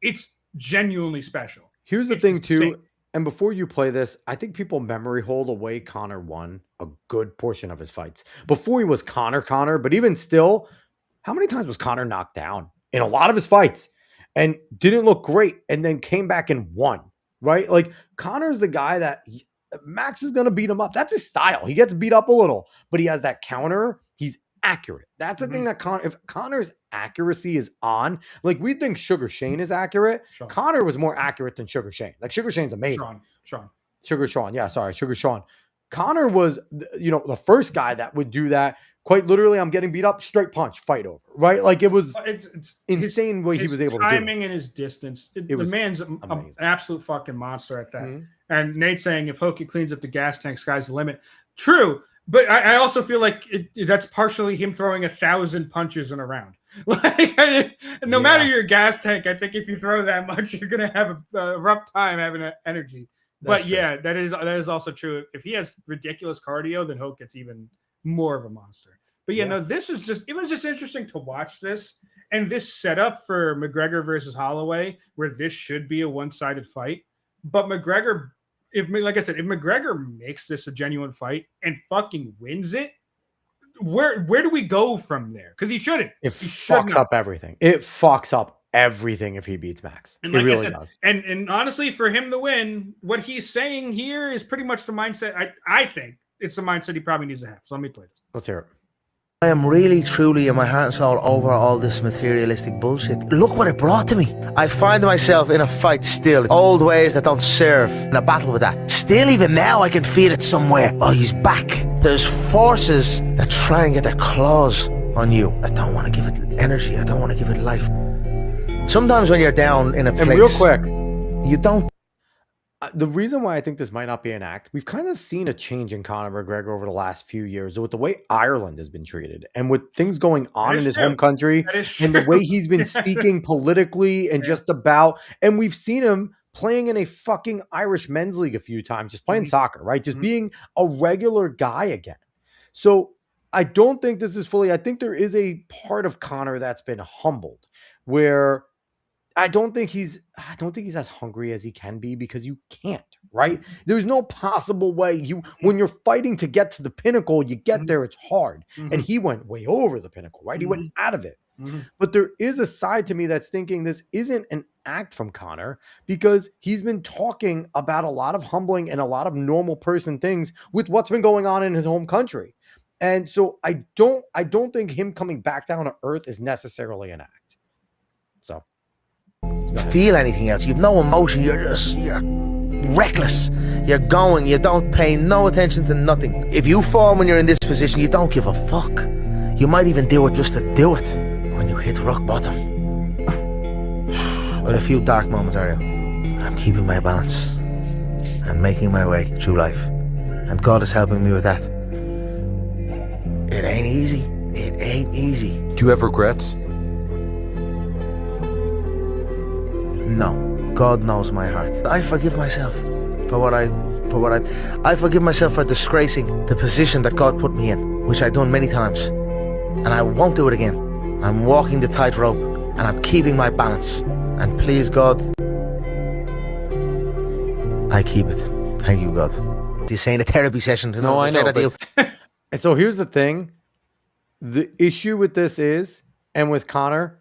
it's genuinely special. Here's the thing, too. And before you play this, I think people memory hold away Conor won a good portion of his fights. Before he was Conor, but even still, how many times was Conor knocked down in a lot of his fights and didn't look great and then came back and won, right? Like, Conor's the guy that Max is going to beat him up. That's his style. He gets beat up a little, but he has that counter. He's accurate. That's the thing that if Conor's accuracy is on, like, we think Sugar Shane is accurate. Conor was more accurate than Sugar Shane. Like, Sugar Shane's amazing. Sugar Sean. Conor was, the first guy that would do that. Quite literally, I'm getting beat up, straight punch, fight over, right? Like, it was it's insane what he was able to do. Timing and his distance. The man's an absolute fucking monster at that. And Nate's saying if Hokit cleans up the gas tank, sky's the limit. True. But I also feel like that's partially him throwing 1,000 punches in a round. No matter your gas tank, I think if you throw that much, you're going to have a rough time having energy. That's true. Yeah, that is also true. If he has ridiculous cardio, then Hokit's even more of a monster. But no, it was just interesting to watch this and this setup for McGregor versus Holloway, where this should be a one-sided fight. But McGregor, if McGregor makes this a genuine fight and fucking wins it, where do we go from there? Because he shouldn't. It fucks up everything. It fucks up everything if he beats Max. And it really does. And honestly, for him to win, what he's saying here is pretty much the mindset. I think it's the mindset he probably needs to have. So let me play this. Let's hear it. I am really, truly in my heart and soul over all this materialistic bullshit. Look what it brought to me. I find myself in a fight still. Old ways that don't serve. In a battle with that. Still, even now, I can feel it somewhere. Oh, he's back. There's forces that try and get their claws on you. I don't want to give it energy. I don't want to give it life. Sometimes when you're down in a place... And real quick, you don't... The reason why I think this might not be an act, we've kind of seen a change in Conor McGregor over the last few years with the way Ireland has been treated and with things going on in his home country and the way he's been speaking politically and just about, and we've seen him playing in a fucking Irish men's league a few times, just playing soccer, right? Just being a regular guy again. So I don't think this is fully, I think there is a part of Conor that's been humbled where I don't think he's as hungry as he can be because you can't, right? There's no possible way when you're fighting to get to the pinnacle, you get there, it's hard. And he went way over the pinnacle, right? He went out of it. But there is a side to me that's thinking this isn't an act from Conor, because he's been talking about a lot of humbling and a lot of normal person things with what's been going on in his home country. And so I don't think him coming back down to earth is necessarily an act. So feel anything else. You've no emotion. You're reckless. You're going. You don't pay no attention to nothing. If you fall when you're in this position, you don't give a fuck. You might even do it just to do it when you hit rock bottom. With a few dark moments, Ariel, I'm keeping my balance and making my way through life. And God is helping me with that. It ain't easy. It ain't easy. Do you have regrets? No. God knows my heart. I forgive myself for what I forgive myself for disgracing the position that God put me in, which I've done many times. And I won't do it again. I'm walking the tightrope and I'm keeping my balance. And please, God, I keep it. Thank you, God. You're saying a therapy session. You know, No, I say know, that to but- you. And so here's the thing. The issue with this is, and with Conor,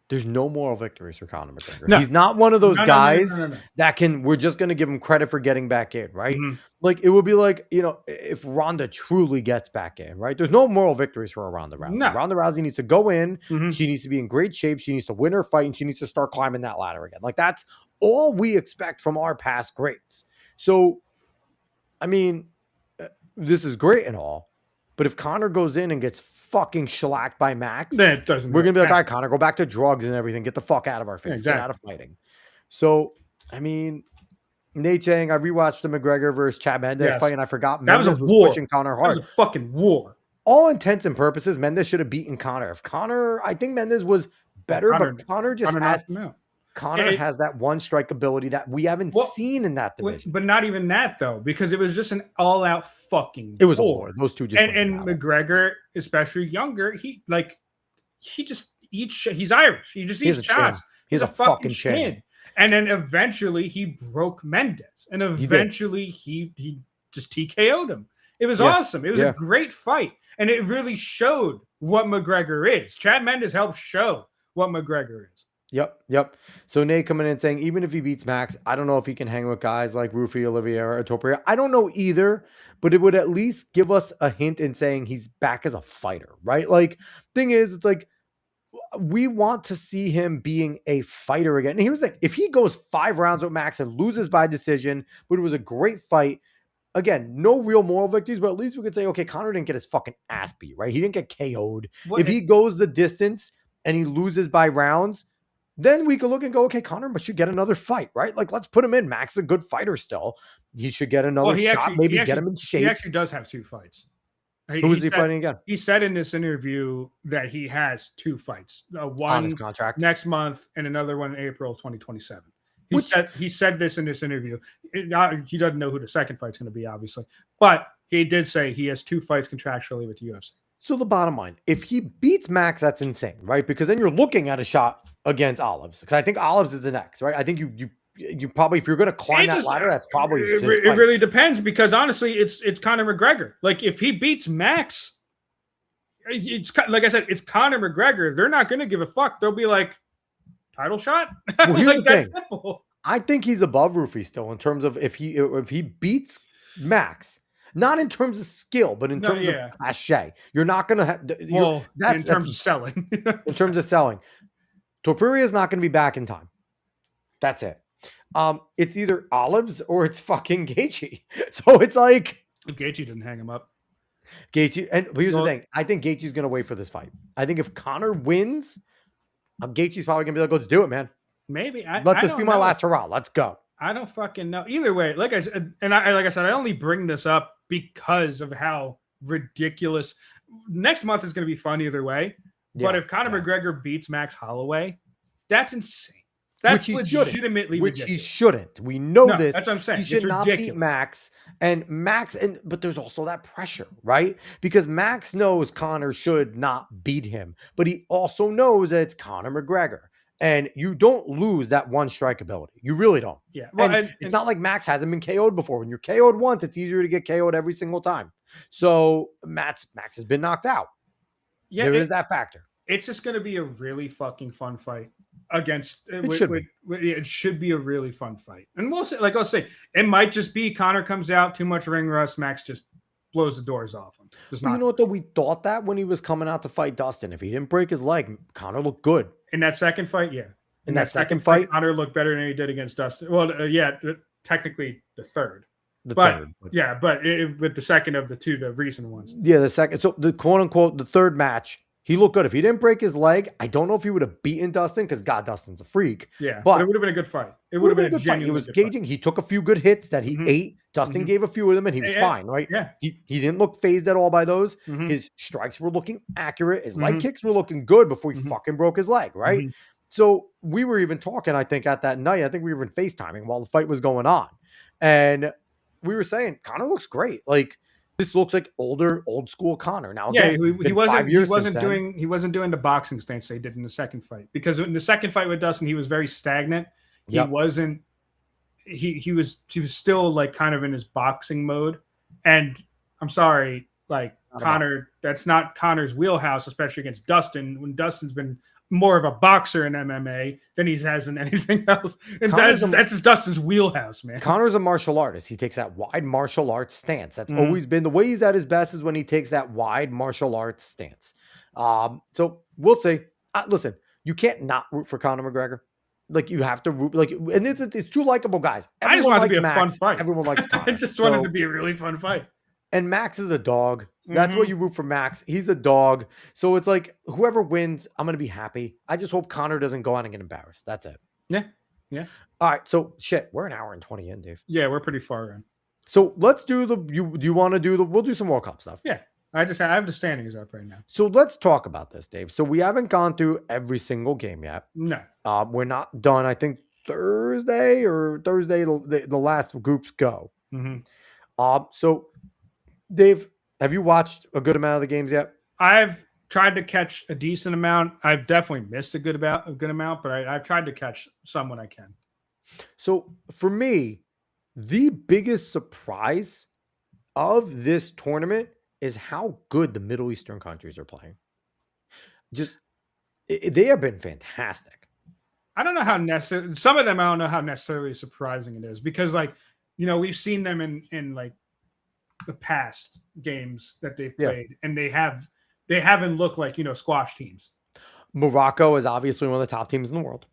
there's no moral victories for Conor McGregor. No. He's not one of those No. guys that we're just going to give him credit for getting back in, right? Like, it would be like, if Ronda truly gets back in, right? There's no moral victories for a Ronda Rousey. No. Ronda Rousey needs to go in. She needs to be in great shape. She needs to win her fight, and she needs to start climbing that ladder again. Like, that's all we expect from our past greats. So, I mean, this is great and all, but if Conor goes in and gets fucking shellacked by Max, Then it doesn't. we're gonna be like, all matter. right, Conor, go back to drugs and everything. Get the fuck out of our face. Yeah, exactly. Get out of fighting. So, I mean, Nate saying I rewatched the McGregor versus Chad Mendes fight, and I forgot That was Mendes a was war. pushing Conor That hard. was a fucking war. All intents and purposes, Mendes should have beaten Conor. If Conor, I think Mendes was better, but Conor just Conor has knocked him out. Conor has that one strike ability that we haven't seen in that division. But not even that though, because it was just an all-out fucking. It was a war. war. Those two just and McGregor, especially younger, he's Irish. He just eats shots. He's a fucking chin. And then eventually he broke Mendes, and eventually he just TKO'd him. It was awesome. It was a great fight, and it really showed what McGregor is. Chad Mendes helped show what McGregor is. Yep. So Nate coming in saying, even if he beats Max, I don't know if he can hang with guys like Rufi, Oliveira, or Topuria. I don't know either, but it would at least give us a hint in saying he's back as a fighter, right? Like, thing is, it's like, we want to see him being a fighter again. And here's the thing, if he goes 5 rounds with Max and loses by decision, but it was a great fight, again, no real moral victories, but at least we could say, okay, Conor didn't get his fucking ass beat, right? He didn't get KO'd. If he goes the distance and he loses by rounds, then we could look and go, okay, Conor should get another fight, right? Like, let's put him in. Max is a good fighter still. He should get another shot, maybe get him in shape. He actually does have 2 fights. Who is he fighting again? He said in this interview that he has 2 fights. One on his contract next month and another one in April 2027. He said this in this interview. He doesn't know who the second fight's going to be, obviously. But he did say he has 2 fights contractually with the UFC. So the bottom line, if he beats Max, that's insane, right? Because then you're looking at a shot against Olives. Because I think Olives is the next, right? I think you probably, if you're going to climb that ladder, that's probably it really depends, because honestly, it's Conor McGregor. Like, if he beats Max, it's like I said, it's Conor McGregor. They're not going to give a fuck. They'll be like, title shot. Well, here's like, the that's thing. simple. I think he's above Rufi still in terms of if he beats Max. Not in terms of skill, but in terms of cachet. You're not going to have... in terms of selling. In terms of selling. Topuria is not going to be back in time. That's it. It's either Olives or it's fucking Gaethje. So it's like... Gaethje didn't hang him up. Gaethje... And here's the thing. I think Gaethje's going to wait for this fight. I think if Conor wins, Gaethje's probably going to be like, let's do it, man. Maybe. Let this be my last hurrah. Let's go. I don't fucking know. Either way, like I said, I only bring this up because of how ridiculous. Next month is going to be fun either way. But if Conor McGregor beats Max Holloway, that's insane. That's legitimately ridiculous. Which he shouldn't. We know this. That's what I'm saying. He should not beat Max. But there's also that pressure, right? Because Max knows Conor should not beat him, but he also knows that it's Conor McGregor. And you don't lose that one strike ability. You really don't. Yeah. Well, and it's not like Max hasn't been KO'd before. When you're KO'd once, it's easier to get KO'd every single time. So Max has been knocked out. Yeah, there is that factor. It's just going to be a really fucking fun fight against. It should be a really fun fight, and we'll say, like I'll say, it might just be Connor comes out too much ring rust, Max just blows the doors off him. You know what though? We thought that when he was coming out to fight Dustin, if he didn't break his leg, Connor looked good in that second fight. Yeah, in that second fight, Connor looked better than he did against Dustin. Well, technically the third. With the second of the two, the recent ones. Yeah, the second. So the quote unquote the third match, he looked good. If he didn't break his leg, I don't know if he would have beaten Dustin because God, Dustin's a freak. Yeah, but it would have been a good fight. It would have been a good fight. He was gauging. He took a few good hits that he ate. Dustin gave a few of them, and he was fine, right? Yeah, he didn't look phased at all by those. His strikes were looking accurate. His leg kicks were looking good before he fucking broke his leg, right? So we were even talking. I think at that night, I think we were FaceTiming while the fight was going on, and we were saying Connor looks great. Like this looks like old school Connor. Now, again, he wasn't doing the boxing stance they did in the second fight, because in the second fight with Dustin, he was very stagnant. He wasn't. He was still like kind of in his boxing mode, and I'm sorry, like Connor, that's not Connor's wheelhouse, especially against Dustin. When Dustin's been more of a boxer in MMA than he has in anything else, and that's Dustin's wheelhouse, man. Connor's a martial artist. He takes that wide martial arts stance. That's always been the way he's at his best, is when he takes that wide martial arts stance. So we'll see. Listen, you can't not root for Conor McGregor. Like you have to root, like, and it's two likable guys. I just want it to be a fun fight. Everyone likes Conor. I just wanted it to be a really fun fight. And Max is a dog. That's what you root for, Max. He's a dog. So it's like whoever wins, I'm gonna be happy. I just hope Conor doesn't go out and get embarrassed. That's it. Yeah. All right. So we're an hour and 20 in, Dave. Yeah, we're pretty far in. So let's do you want to do we'll do some World Cup stuff. Yeah. I have the standings up right now. So let's talk about this, Dave. So we haven't gone through every single game yet. No. We're not done. I think Thursday the last groups go. So Dave, have you watched a good amount of the games yet? I've tried to catch a decent amount. I've definitely missed a good amount, but I've tried to catch some when I can. So for me, the biggest surprise of this tournament is how good the Middle Eastern countries are playing. They have been fantastic. I don't know how necessary. Some of them, I don't know how necessarily surprising it is, because, like, you know, we've seen them in like the past games that they've played, and they haven't looked like, you know, squash teams. Morocco is obviously one of the top teams in the world.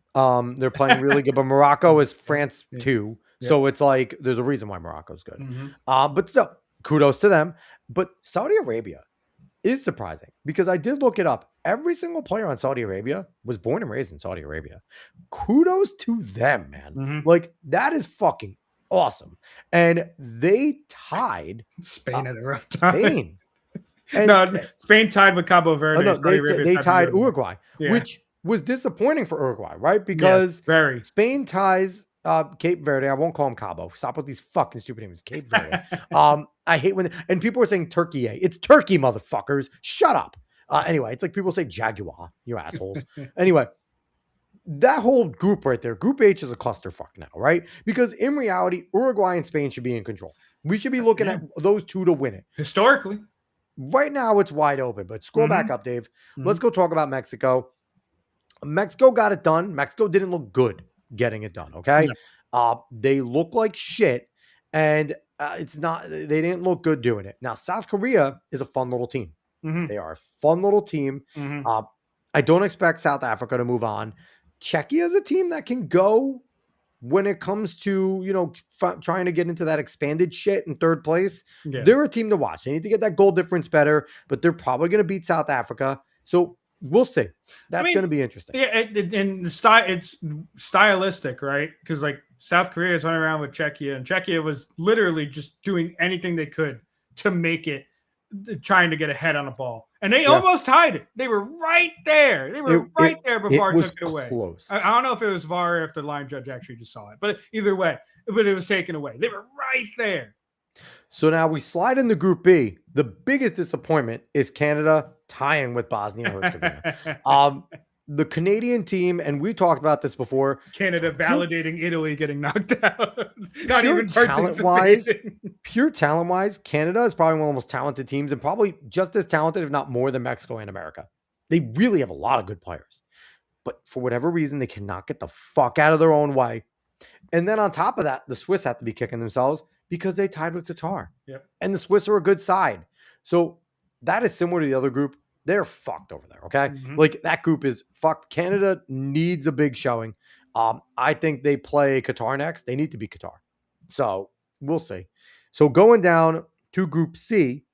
They're playing really good, but Morocco is France too. So it's like there's a reason why Morocco's good. But still, kudos to them. But Saudi Arabia is surprising, because I did look it up. Every single player on Saudi Arabia was born and raised in Saudi Arabia. Kudos to them, man. Like, that is fucking awesome. And they tied Spain at a rough time. Spain. Spain tied with Cabo Verde. They tied Uruguay, which was disappointing for Uruguay, right? Because Spain ties Cape Verde. I won't call him Cabo. Stop with these fucking stupid names. Cape Verde. I hate and people are saying Turkey. It's Turkey, motherfuckers. Shut up. Anyway, it's like people say Jaguar, you assholes. Anyway, that whole group right there, Group H, is a clusterfuck now, right? Because in reality, Uruguay and Spain should be in control. We should be looking at those two to win it. Historically. Right now, it's wide open, but scroll back up, Dave. Let's go talk about Mexico. Mexico got it done. Mexico didn't look good getting it done, okay? No. They look like shit, and they didn't look good doing it. Now, South Korea is a fun little team. They are a fun little team. I don't expect South Africa to move on. Czechia is a team that can go when it comes to, you know, trying to get into that expanded shit in third place. They're a team to watch. They need to get that goal difference better, but they're probably going to beat South Africa. So we'll see. That's going to be interesting. Yeah, and the style, it's stylistic, right? Because, like, South Korea is running around with Czechia, and Czechia was literally just doing anything they could to make it, trying to get ahead on a ball, and they almost tied it. They were right there. They were right there before it took it away. Close. I don't know if it was VAR or if the line judge actually just saw it, but either way, but it was taken away. They were right there. So now we slide into Group B. The biggest disappointment is Canada tying with Bosnia and Herzegovina. The Canadian team, and we talked about this before. Canada validating Italy getting knocked out. Not pure even participating. Pure talent-wise, Canada is probably one of the most talented teams, and probably just as talented, if not more, than Mexico and America. They really have a lot of good players. But for whatever reason, they cannot get the fuck out of their own way. And then on top of that, the Swiss have to be kicking themselves because they tied with Qatar. Yep. And the Swiss are a good side. So that is similar to the other group. They're fucked over there, okay? Like, that group is fucked. Canada needs a big showing. I think they play Qatar next. They need to beat Qatar. So we'll see. So going down to Group C,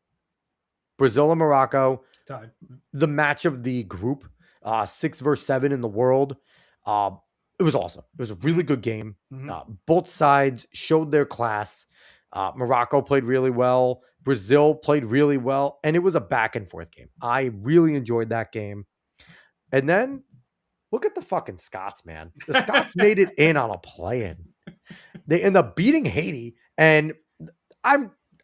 Brazil and Morocco, Tied. the match of the group, 6 versus 7 in the world. It was awesome. It was a really good game. Both sides showed their class. Morocco played really well. Brazil played really well. And it was a back and forth game. I really enjoyed that game. And then look at the fucking Scots, man. The Scots made it in on a play-in. They end up beating Haiti. And I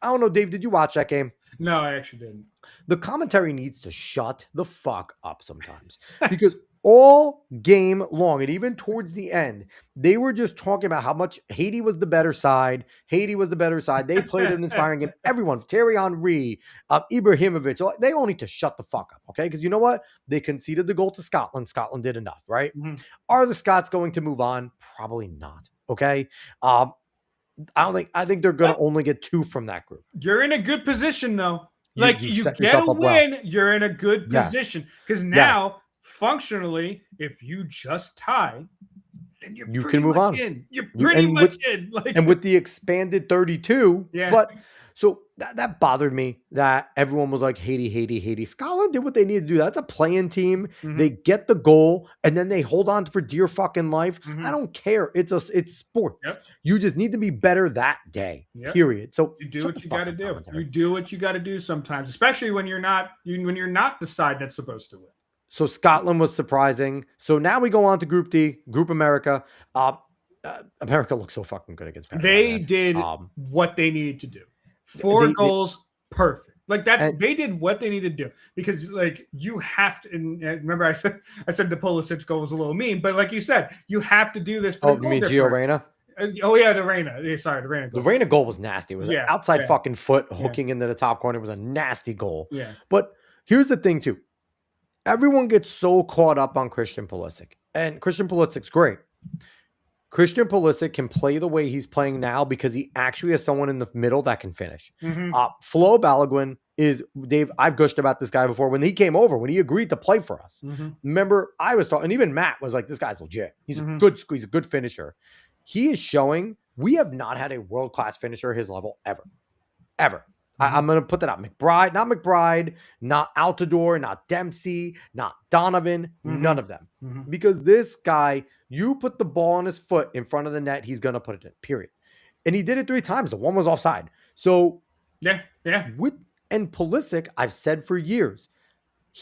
don't know, Dave, did you watch that game? No, I actually didn't. The commentary needs to shut the fuck up sometimes because all game long and even towards the end, they were just talking about how much Haiti was the better side. Haiti was the better side. They played an inspiring game. Everyone, Thierry Henry, Ibrahimovic, they all need to shut the fuck up, okay? Because you know what? They conceded the goal to Scotland. Scotland did enough, right? Are the Scots going to move on? Probably not, okay? I think they're going to only get 2 from that group. You're in a good position, though. Like, you set get yourself a up well. win, you're in a good position. Because now, functionally, if you just tie, then you can move on. You're pretty much in. Like, and with the expanded 32, yeah. But so that bothered me that everyone was like, Haiti. Scotland did what they needed to do. That's a playing team. They get the goal and then they hold on for dear fucking life. I don't care. It's sports. Yep. You just need to be better that day. Period. So you do what you got to do. You do what you got to do sometimes, especially when you're not the side that's supposed to win. So Scotland was surprising. So now we go on to Group D, Group America. America looks so fucking good against Panama. They did what they needed to do. 4 goals, perfect. Like they did what they needed to do because like you have to. And remember, I said the Pulisic goal was a little mean, but like you said, you have to do this. You mean Gio Reyna? Oh yeah, the Reyna. Sorry, the Reyna goal. The Reyna goal was nasty. It was an outside fucking foot hooking into the top corner. It was a nasty goal. Yeah. But here's the thing too. Everyone gets so caught up on Christian Pulisic, and Christian Pulisic's great. Christian Pulisic can play the way he's playing now because he actually has someone in the middle that can finish. Flo Balogun is, Dave, I've gushed about this guy before. When he came over, when he agreed to play for us, remember I was talking, and even Matt was like, this guy's legit. He's a good finisher. He is showing we have not had a world-class finisher at his level ever. I'm going to put that out. Not McBride, not Altidore, not Dempsey, not Donovan, none of them. Because this guy, you put the ball on his foot in front of the net, he's going to put it in, period. And he did it 3 times. The one was offside. So, yeah. And Pulisic, I've said for years,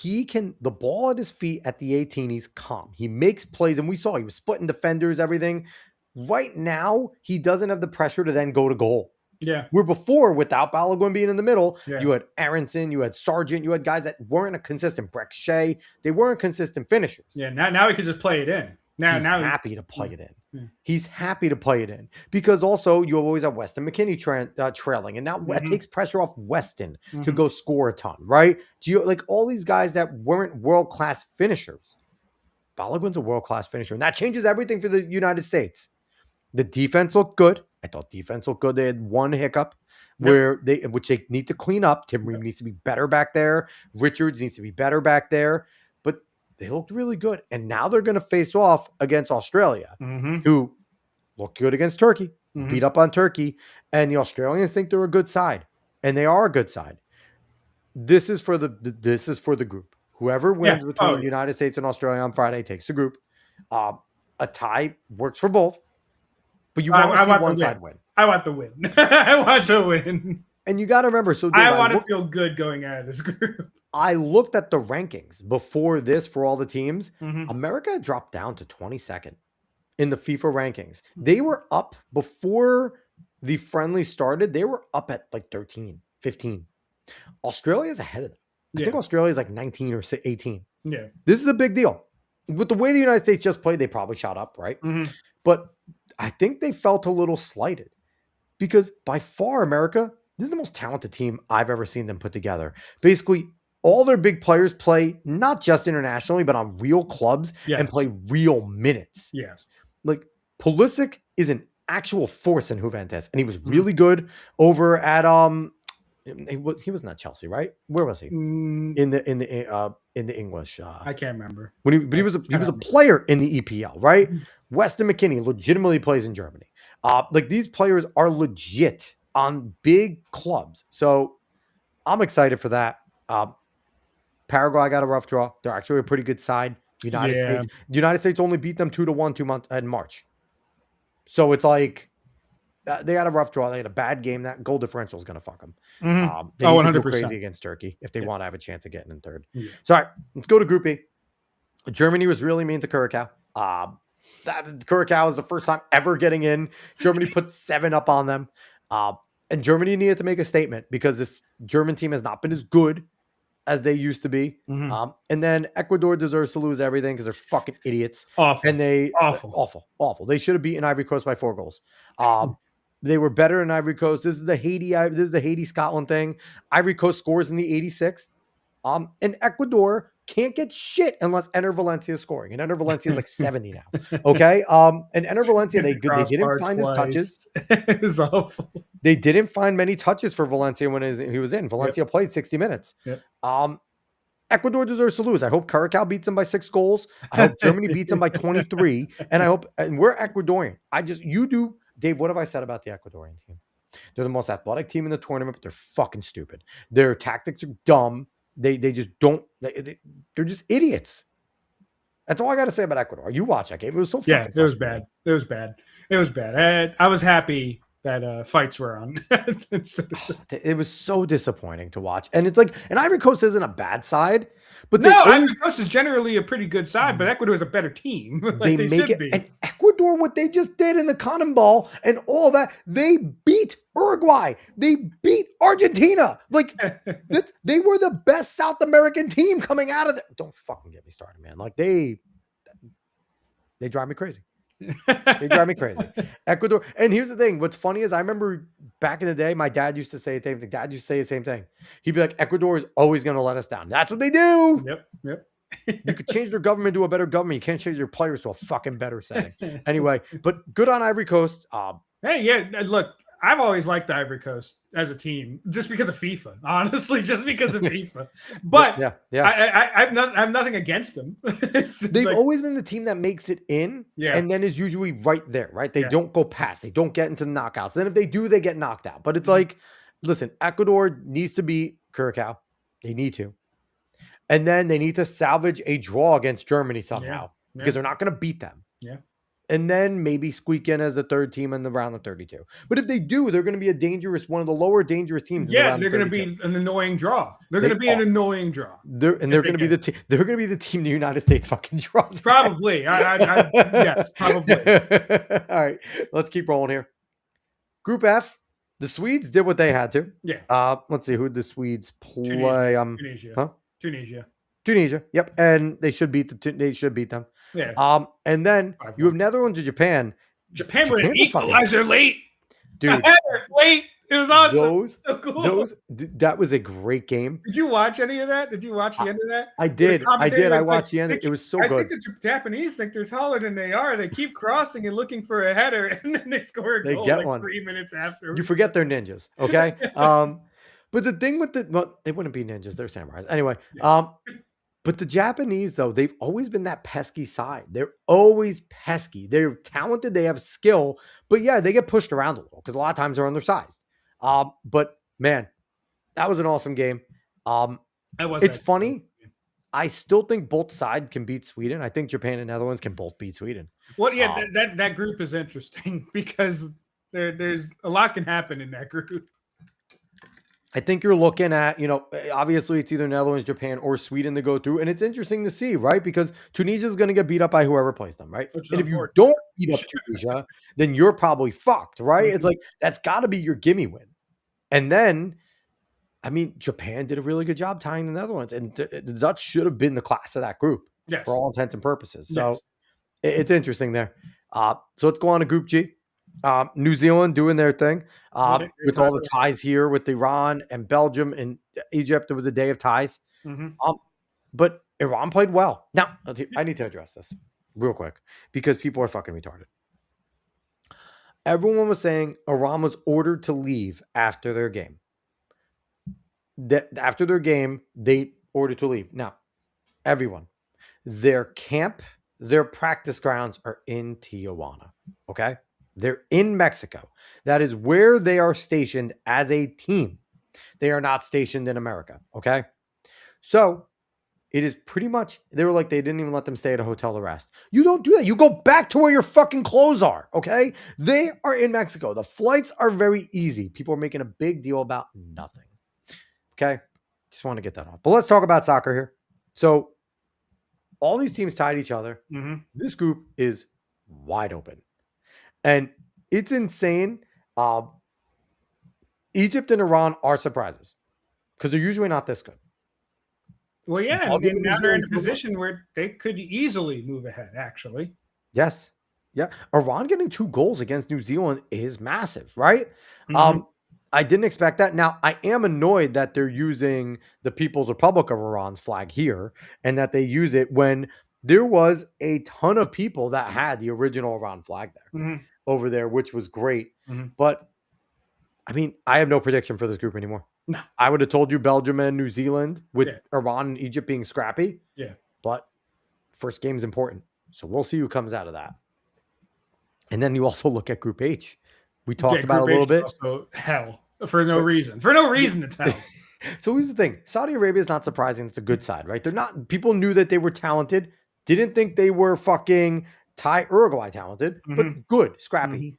the ball at his feet at the 18, he's calm. He makes plays, and we saw he was splitting defenders, everything. Right now, he doesn't have the pressure to then go to goal. Yeah. Where before, without Balogun being in the middle, you had Aronson, you had Sargent, you had guys that weren't a consistent Breck Shea. They weren't consistent finishers. Yeah, now he can just play it in. Now He's happy to play it in. Yeah. He's happy to play it in. Because also, you always have Weston McKennie trailing. And now it takes pressure off Weston to go score a ton, right? Like all these guys that weren't world-class finishers. Balogun's a world-class finisher. And that changes everything for the United States. The defense looked good. I thought defense looked good. They had one hiccup which they need to clean up. Tim Ream needs to be better back there. Richards needs to be better back there. But they looked really good. And now they're going to face off against Australia, who looked good against Turkey, beat up on Turkey. And the Australians think they're a good side. And they are a good side. This is for the group. Whoever wins between the United States and Australia on Friday takes the group. A tie works for both. But you want to see one side win. I want the win. I want to win. And you got to remember, Dave, I want to feel good going out of this group. I looked at the rankings before this for all the teams. America dropped down to 22nd in the FIFA rankings. They were up before the friendly started. They were up at like 13, 15. Australia's ahead of them. I think Australia's like 19 or 18. Yeah. This is a big deal. With the way the United States just played, they probably shot up, right? But I think they felt a little slighted because by far America, this is the most talented team I've ever seen them put together. Basically, all their big players play not just internationally, but on real clubs Yes. and play real minutes. Yes. Like Pulisic is an actual force in Juventus, and he was really good over at he was not Chelsea, right? Where was he? In the English. I can't remember. He was a player in the EPL, right? Weston McKennie legitimately plays in Germany. Like these players are legit on big clubs, so I'm excited for that. Paraguay got a rough draw. They're actually a pretty good side. The United States only beat them 2-1 2 months in March. So it's like they had a rough draw. They had a bad game. That goal differential is going to fuck them. They need to go crazy against Turkey if they want to have a chance of getting in third. Yeah. So, all right, let's go to Group E. Germany was really mean to Curacao. Curacao is the first time ever getting in. Germany put 7 up on them. And Germany needed to make a statement because this German team has not been as good as they used to be. And then Ecuador deserves to lose everything because they're fucking idiots. Awful. And awful. They should have beaten Ivory Coast by 4 goals. They were better in Ivory Coast. This is the Haiti Scotland thing. Ivory Coast scores in the 86th. And Ecuador can't get shit unless Enter Valencia is scoring. And Enter Valencia is like 70 now. Okay. And Enter Valencia, they didn't find his touches. It was awful. They didn't find many touches for Valencia when he was in. Valencia played 60 minutes. Ecuador deserves to lose. I hope Curacao beats them by 6 goals. I hope Germany beats them by 23. And we're Ecuadorian. Dave, what have I said about the Ecuadorian team? They're the most athletic team in the tournament, but they're fucking stupid. Their tactics are dumb. They just don't. They're just idiots. That's all I got to say about Ecuador. You watch that game. It was so fucking it was bad. It was bad. I was happy that fights were on. It was so disappointing to watch. And it's like, and Ivory Coast isn't a bad side, but Ivory Coast is generally a pretty good side, but Ecuador is a better team. They make it. And Ecuador, what they just did in the Cotton Ball and all that, they beat Uruguay. They beat Argentina. Like they were the best South American team coming out of there. Don't fucking get me started, man. Like they drive me crazy. They drive me crazy. Ecuador. And here's the thing. What's funny is I remember back in the day, my dad used to say the same thing. Dad used to say the same thing. He'd be like, Ecuador is always going to let us down. That's what they do. Yep. You could change their government to a better government. You can't change your players to a fucking better setting. Anyway, but good on Ivory Coast. Look, I've always liked the Ivory Coast as a team, just because of FIFA. Honestly, just because of FIFA. But yeah. I have nothing against them. They've always been the team that makes it in, and then is usually right there. Right? They don't go past. They don't get into the knockouts. Then if they do, they get knocked out. But it's like, listen, Ecuador needs to beat Curacao. They need to, and then they need to salvage a draw against Germany somehow because they're not going to beat them. Yeah. And then maybe squeak in as the third team in the round of 32. But if they do, they're going to be one of the lower dangerous teams. Yeah, they're going to be an annoying draw. They're going to be an annoying draw. They're going to be they're going to be the team the United States fucking draws. Probably. Yes, probably. All right, let's keep rolling here. Group F, the Swedes did what they had to. Yeah. Let's see who the Swedes play. Tunisia. Yep, and they should beat them. Yeah. And then you have Netherlands and Japan. Japan with an equalizer late. Dude. Late. It was awesome. So cool. That was a great game. Did you watch any of that? Did you watch the end of that? I did. I watched the end. It was so good. I think the Japanese think they're taller than they are. They keep crossing and looking for a header, and then they score a goal like 3 minutes after. You forget they're ninjas, okay? But the thing with they wouldn't be ninjas. They're samurais. Anyway, but the Japanese, though, they've always been that pesky side. They're always pesky. They're talented. They have skill. But, yeah, they get pushed around a little because a lot of times they're undersized. But, man, that was an awesome game. It's funny. I still think both sides can beat Sweden. I think Japan and Netherlands can both beat Sweden. Well, yeah, that group is interesting because there's a lot can happen in that group. I think you're looking at, obviously it's either Netherlands, Japan, or Sweden to go through. And it's interesting to see, right? Because Tunisia is going to get beat up by whoever plays them, right? And if you don't beat up Tunisia, then you're probably fucked, right? Mm-hmm. It's like, that's got to be your gimme win. And then, Japan did a really good job tying the Netherlands. And the Dutch should have been the class of that group for all intents and purposes. So it's interesting there. So let's go on to Group G. New Zealand doing their thing with all the ties here with Iran and Belgium and Egypt. There was a day of ties. Mhm. But Iran played well. Now, I need to address this real quick because people are fucking retarded. Everyone was saying Iran was ordered to leave after their game. After their game, they ordered to leave. Now, everyone, their camp, their practice grounds are in Tijuana. Okay? They're in Mexico. That is where they are stationed as a team. They are not stationed in America. Okay? So it is pretty much, they were like, they didn't even let them stay at a hotel to rest. You don't do that. You go back to where your fucking clothes are. Okay? They are in Mexico. The flights are very easy. People are making a big deal about nothing. Okay? Just want to get that off. But let's talk about soccer here. So all these teams tied each other. Mhm. This group is wide open. And it's insane. Egypt and Iran are surprises because they're usually not this good. Well, yeah, Belgium and and New now they're in Zealand a position where they could easily move ahead, actually. Yes. Yeah. Iran getting 2 goals against New Zealand is massive, right? Mhm. I didn't expect that. Now, I am annoyed that they're using the People's Republic of Iran's flag here and that they use it when there was a ton of people that had the original Iran flag there Mhm. over there, which was great. Mhm. But I mean, I have no prediction for this group anymore. No. I would have told you Belgium and New Zealand with Yeah. Iran and Egypt being scrappy. Yeah. But first game's important. So we'll see who comes out of that. And then you also look at Group H. We talked about it a Group little H is bit. also hell for no reason. For no reason, it's hell. So here's the thing. Saudi Arabia is not surprising. It's a good side, right? They're not, people knew that they were talented. Didn't think they were fucking Uruguay talented, but good, scrappy.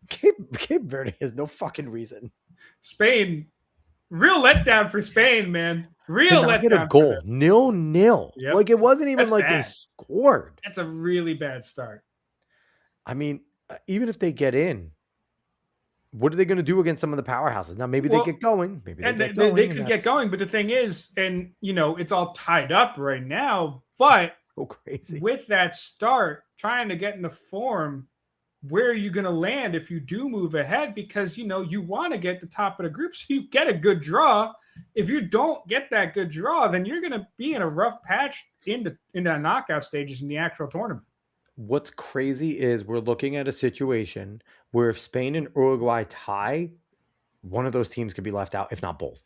Cape Verde has no fucking reason. Spain, real letdown for Spain, man. Real To not letdown. get a goal, 0-0. Yep. Like it wasn't even That's like they bad. scored. That's a really bad start. I mean, even if they get in, what are they going to do against some of the powerhouses? Now, maybe they get going. Maybe And get they going, could get going, but the thing is, and it's all tied up right now. But so crazy. With that start, trying to get into form, where are you going to land if you do move ahead? Because you want to get the top of the group, so you get a good draw. If you don't get that good draw, then you're going to be in a rough patch into knockout stages in the actual tournament. What's crazy is we're looking at a situation where if Spain and Uruguay tie, one of those teams could be left out, if not both.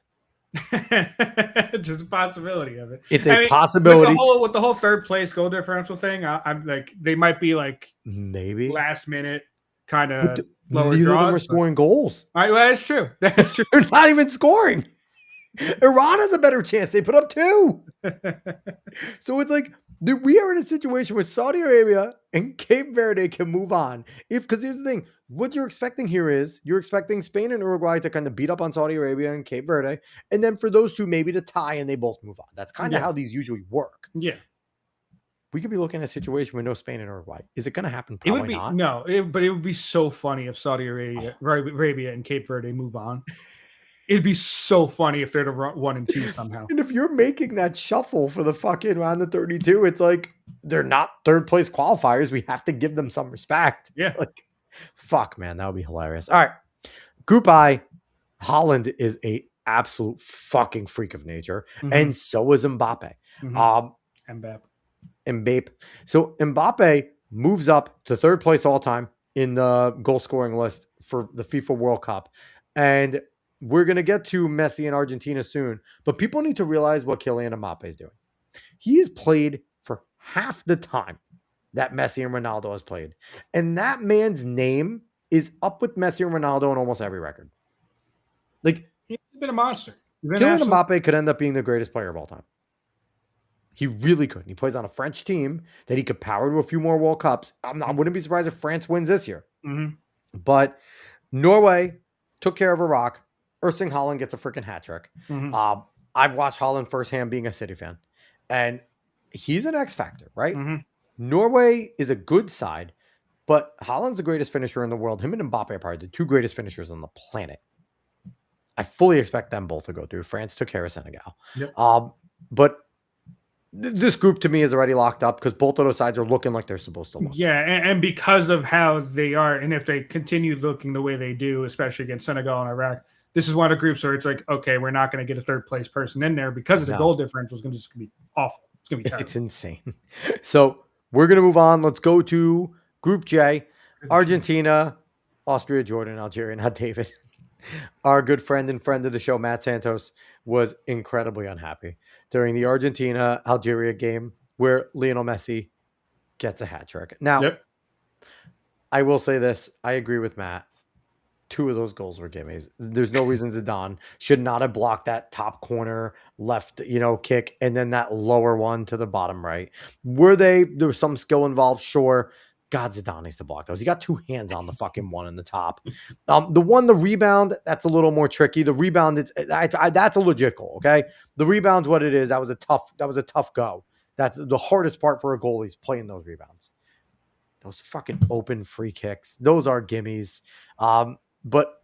Just a possibility of it. It's a possibility. With the whole third place goal differential thing, I'm like, they might be like maybe last minute kind of lower neither draws. of them are scoring goals. All right, well, that's true. That's true. They're not even scoring. Iran has a better chance. They put up 2. So it's like we are in a situation where Saudi Arabia and Cape Verde can move on. Because here's the thing, what you're expecting here is you're expecting Spain and Uruguay to kind of beat up on Saudi Arabia and Cape Verde, and then for those two maybe to tie and they both move on. That's kind of how these usually work. Yeah. We could be looking at a situation with no Spain and Uruguay. Is it going to happen? Probably it would be not. No, but it would be so funny if Saudi Arabia and Cape Verde move on. It'd be so funny if they're the 1 and 2 somehow. And if you're making that shuffle for the fucking round of 32, it's like they're not third place qualifiers. We have to give them some respect. Yeah. Like, fuck, man, that would be hilarious. All right. Group I, Holland is a absolute fucking freak of nature. And so is Mbappe. Mbappe. So Mbappe moves up to 3rd place all time in the goal scoring list for the FIFA World Cup. And we're going to get to Messi in Argentina soon, but people need to realize what Kylian Mbappe is doing. He has played for half the time that Messi and Ronaldo has played. And that man's name is up with Messi and Ronaldo on almost every record. Like, he's been a monster. Kylian Mbappe could end up being the greatest player of all time. He really could. He plays on a French team that he could power to a few more World Cups. I wouldn't be surprised if France wins this year. But Norway took care of Iraq. Erling Haaland gets a freaking hat trick. I've watched Haaland firsthand being a City fan. And he's an X factor, right? Norway is a good side, but Haaland's the greatest finisher in the world. Him and Mbappe are probably the 2 greatest finishers on the planet. I fully expect them both to go through. France took care of Senegal. But this group to me is already locked up because both of those sides are looking like they're supposed to look. Yeah, and because of how they are, and if they continue looking the way they do, especially against Senegal and Iraq, this is one of the groups where it's like, okay, we're not going to get a third place person in there because of the goal differential is going to be awful. It's going to be terrible. It's insane. So we're going to move on. Let's go to Group J, Argentina, Austria, Jordan, Algeria. Now, David, our good friend and friend of the show, Matt Santos, was incredibly unhappy during the Argentina-Algeria game where Lionel Messi gets a hat trick. Now, I will say this. I agree with Matt. 2 of those goals were gimmies. There's no reason Zidane should not have blocked that top corner left, kick, and then that lower one to the bottom right. There was some skill involved? Sure. God, Zidane needs to block those. He got 2 hands on the fucking one in the top. The rebound, that's a little more tricky. The rebound, that's a legit goal, okay? The rebound's what it is. That was a tough go. That's the hardest part for a goalie is playing those rebounds. Those fucking open free kicks, those are gimmies. But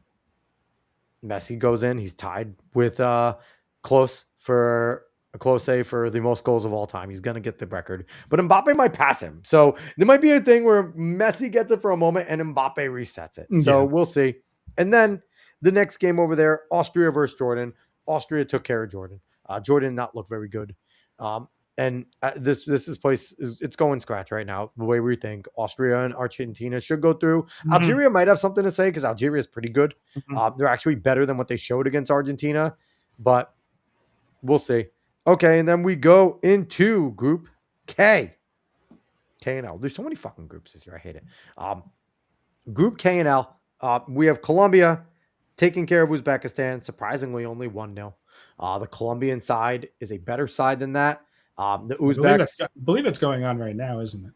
Messi goes in. He's tied with Klose for the most goals of all time. He's going to get the record. But Mbappe might pass him. So there might be a thing where Messi gets it for a moment and Mbappe resets it. So we'll see. And then the next game over there, Austria versus Jordan. Austria took care of Jordan. Jordan not look very good. And this place it's going scratch right now. The way we think Austria and Argentina should go through. Mm-hmm. Algeria might have something to say because Algeria is pretty good. Mm-hmm. They're actually better than what they showed against Argentina, but we'll see. Okay, and then we go into Group K. K and L. There's so many fucking groups this year. I hate it. Group K and L. We have Colombia taking care of Uzbekistan. Surprisingly, only 1-0. The Colombian side is a better side than that. The Uzbeks, I believe it's going on right now, isn't it?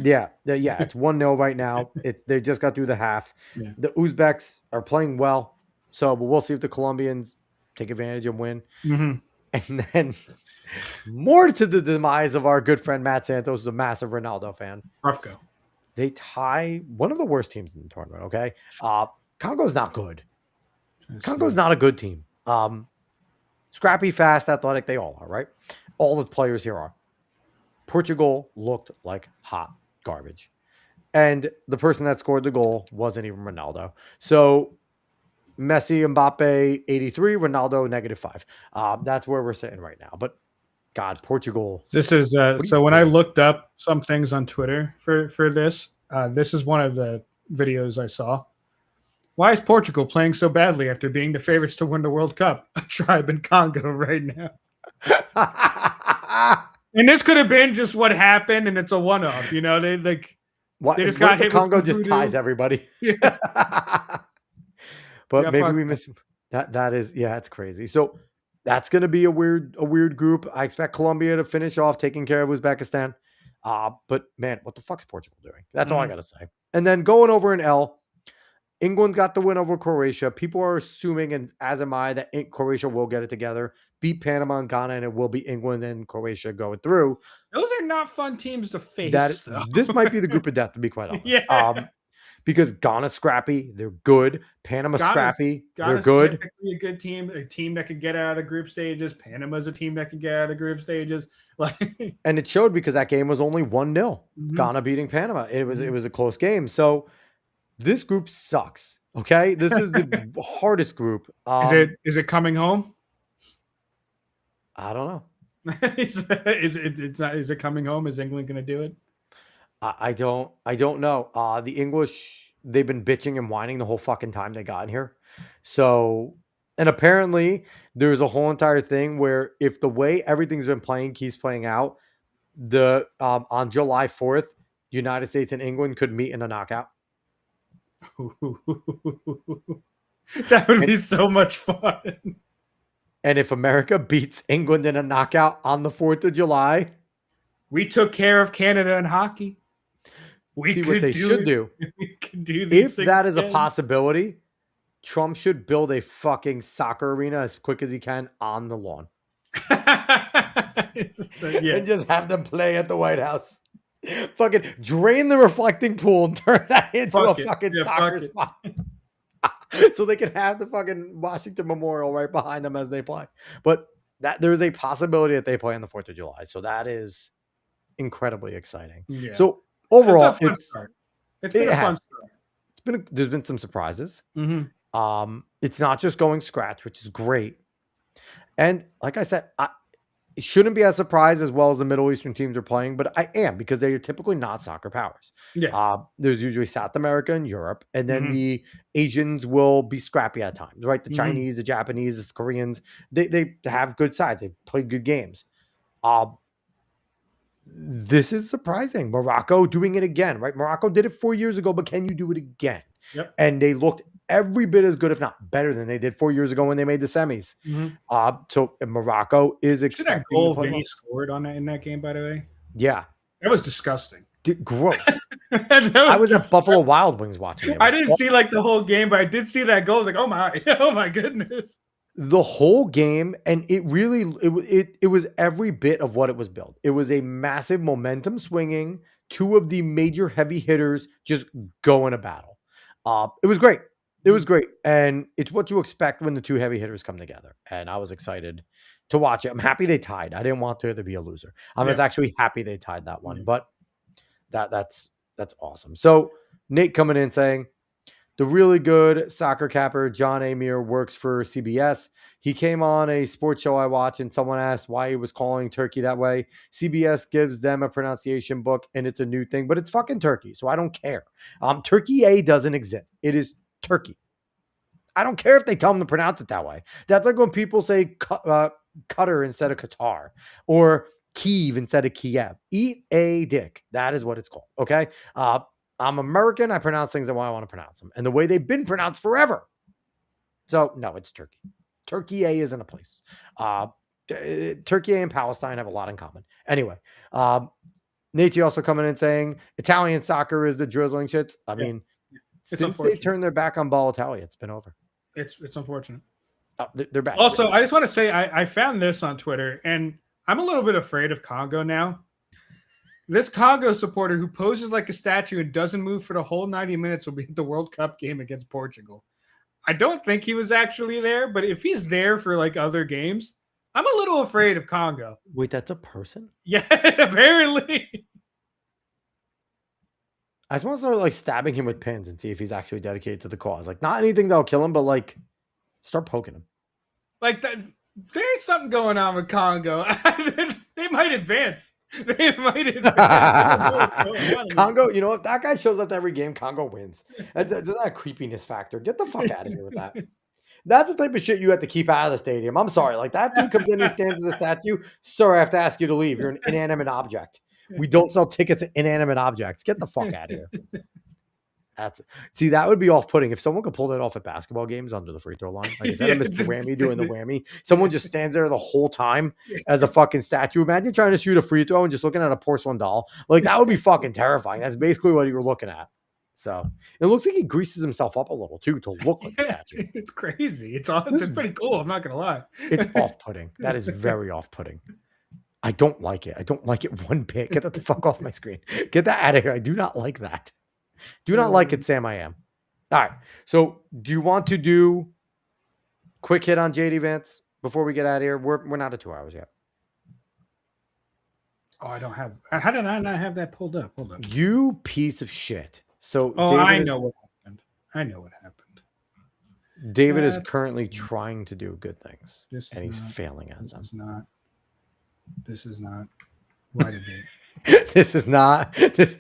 yeah, it's 1-0 right now. They just got through the half. Yeah. The Uzbeks are playing well, but we'll see if the Colombians take advantage and win. Mm-hmm. And then more to the demise of our good friend Matt Santos, is a massive Ronaldo fan. Rough go. They tie one of the worst teams in the tournament. Okay, Congo's not good. Congo's not a good team. Scrappy, fast, athletic, they all are, right? All the players here are. Portugal looked like hot garbage. And the person that scored the goal wasn't even Ronaldo. So Messi, Mbappe, 83, Ronaldo, -5. That's where we're sitting right now. But God, Portugal. This is so when I looked up some things on Twitter for this, this is one of the videos I saw. Why is Portugal playing so badly after being the favorites to win the World Cup? A tribe in Congo right now. And this could have been just what happened, and it's a one-off. They just got hit. Congo just ties everybody. Yeah. But maybe we miss that. That is, it's crazy. So that's going to be a weird group. I expect Colombia to finish off taking care of Uzbekistan. But man, what the fuck's Portugal doing? That's all I got to say. And then going over in L, England got the win over Croatia. People are assuming, and as am I, that Croatia will get it together, beat Panama and Ghana, and it will be England and Croatia going through. Those are not fun teams to face. This might be the group of death, to be quite honest. Yeah. Because Ghana's scrappy, they're good. Panama's scrappy, they're good. Typically a good team, a team that could get out of group stages. Panama's a team that can get out of group stages. And it showed because that game was only 1-0. Mm-hmm. Ghana beating Panama. It was a close game. So this group sucks. Okay, this is the hardest group. Is it coming home? I don't know. Is it coming home? Is England going to do it? I don't know. The English, they've been bitching and whining the whole fucking time they got in here. So, and apparently there's a whole entire thing where if the way everything's been playing keeps playing out, on July 4th, United States and England could meet in a knockout. That would be so much fun. And if America beats England in a knockout on the 4th of July, we took care of Canada in hockey. See what they should do. If that is a possibility, Trump should build a fucking soccer arena as quick as he can on the lawn. And just have them play at the White House. Fucking drain the reflecting pool and turn that into a fucking soccer spot. So they can have the fucking Washington Memorial right behind them as they play. But there's a possibility that they play on the 4th of July. So that is incredibly exciting. Yeah. So overall, it's been a fun start. There's been some surprises. Mm-hmm. It's not just going scratch, which is great. And like I said, it shouldn't be a surprise as well as the Middle Eastern teams are playing, but I am because they are typically not soccer powers. Yeah. There's usually South America and Europe, and then Mhm. the Asians will be scrappy at times, right? The Mhm. Chinese, the Japanese, the Koreans, they have good sides. They play good games. This is surprising. Morocco doing it again, right? Morocco did it 4 years ago, but can you do it again? Yep. And they looked every bit as good, if not better, than they did 4 years ago when they made the semis. Mhm. So Morocco is See that expecting goal to play Vinny well. scored on that in that game, by the way? Yeah, That was disgusting. gross. That I was at disgusting. Buffalo Wild Wings watching it. I didn't see like the whole game, but I did see that goal. I was like, oh my, oh my goodness. The whole game, and it really it was every bit of what it was built. It was a massive momentum swinging, two of the major heavy hitters just go in a battle. It was great. It was great, and it's what you expect when the two heavy hitters come together. And I was excited to watch it. I'm happy they tied. I didn't want there to be a loser. I was actually happy they tied that one, but that's awesome. So Nate coming in saying, the really good soccer capper, John Amir, works for CBS. He came on a sports show I watch, and someone asked why he was calling Turkey that way. CBS gives them a pronunciation book, and it's a new thing, but it's fucking Turkey, so I don't care. Turkey A doesn't exist. It is Turkey. I don't care if they tell them to pronounce it that way. That's like when people say Qatar instead of Qatar, or Kiev instead of Kiev. Eat a dick. That is what it's called, okay? I'm American. I pronounce things the way I want to pronounce them and the way they've been pronounced forever. So, no, it's Turkey. Turkey A isn't a place. Turkey A and Palestine have a lot in common. Anyway, Nate also coming in saying Italian soccer is the drizzling shits. I mean, since they turned their back on Balotelli, it's been over. It's unfortunate. They're back. Also, I just want to say I found this on Twitter, and I'm a little bit afraid of Congo now. This Congo supporter who poses like a statue and doesn't move for the whole 90 minutes will be at the World Cup game against Portugal. I don't think he was actually there, but if he's there for like other games, I'm a little afraid of Congo. Wait, that's a person? Yeah, apparently. I just want to start like stabbing him with pins and see if he's actually dedicated to the cause. Like, not anything that'll kill him, but like start poking him. Like that, there's something going on with Congo. They might advance. They might advance. Congo, you know what? That guy shows up to every game. Congo wins. That's not a creepiness factor. Get the fuck out of here with that. That's the type of shit you have to keep out of the stadium. I'm sorry. Like, that dude comes in, he stands as a statue. Sir, I have to ask you to leave. You're an inanimate object. We don't sell tickets to inanimate objects. Get the fuck out of here. See, that would be off-putting if someone could pull that off at basketball games under the free throw line. Like, instead of Mr. Whammy doing the whammy, someone just stands there the whole time as a fucking statue. Imagine trying to shoot a free throw and just looking at a porcelain doll. Like, that would be fucking terrifying. That's basically what you were looking at. So it looks like he greases himself up a little too to look like a statue. It's crazy. It's pretty cool. I'm not gonna lie. It's off-putting. That is very off-putting. I don't like it. I don't like it one bit. Get that the fuck off my screen. Get that out of here. I do not like that. Do not like it, Sam. I am. All right. So do you want to do quick hit on JD Vance before we get out of here? We're not at 2 hours yet. Oh, I don't have. How did I not have that pulled up? Hold on. You piece of shit. So I know what happened. I know what happened. David is currently trying to do good things, and he's failing at them. This is not. Why did they? This is not. David is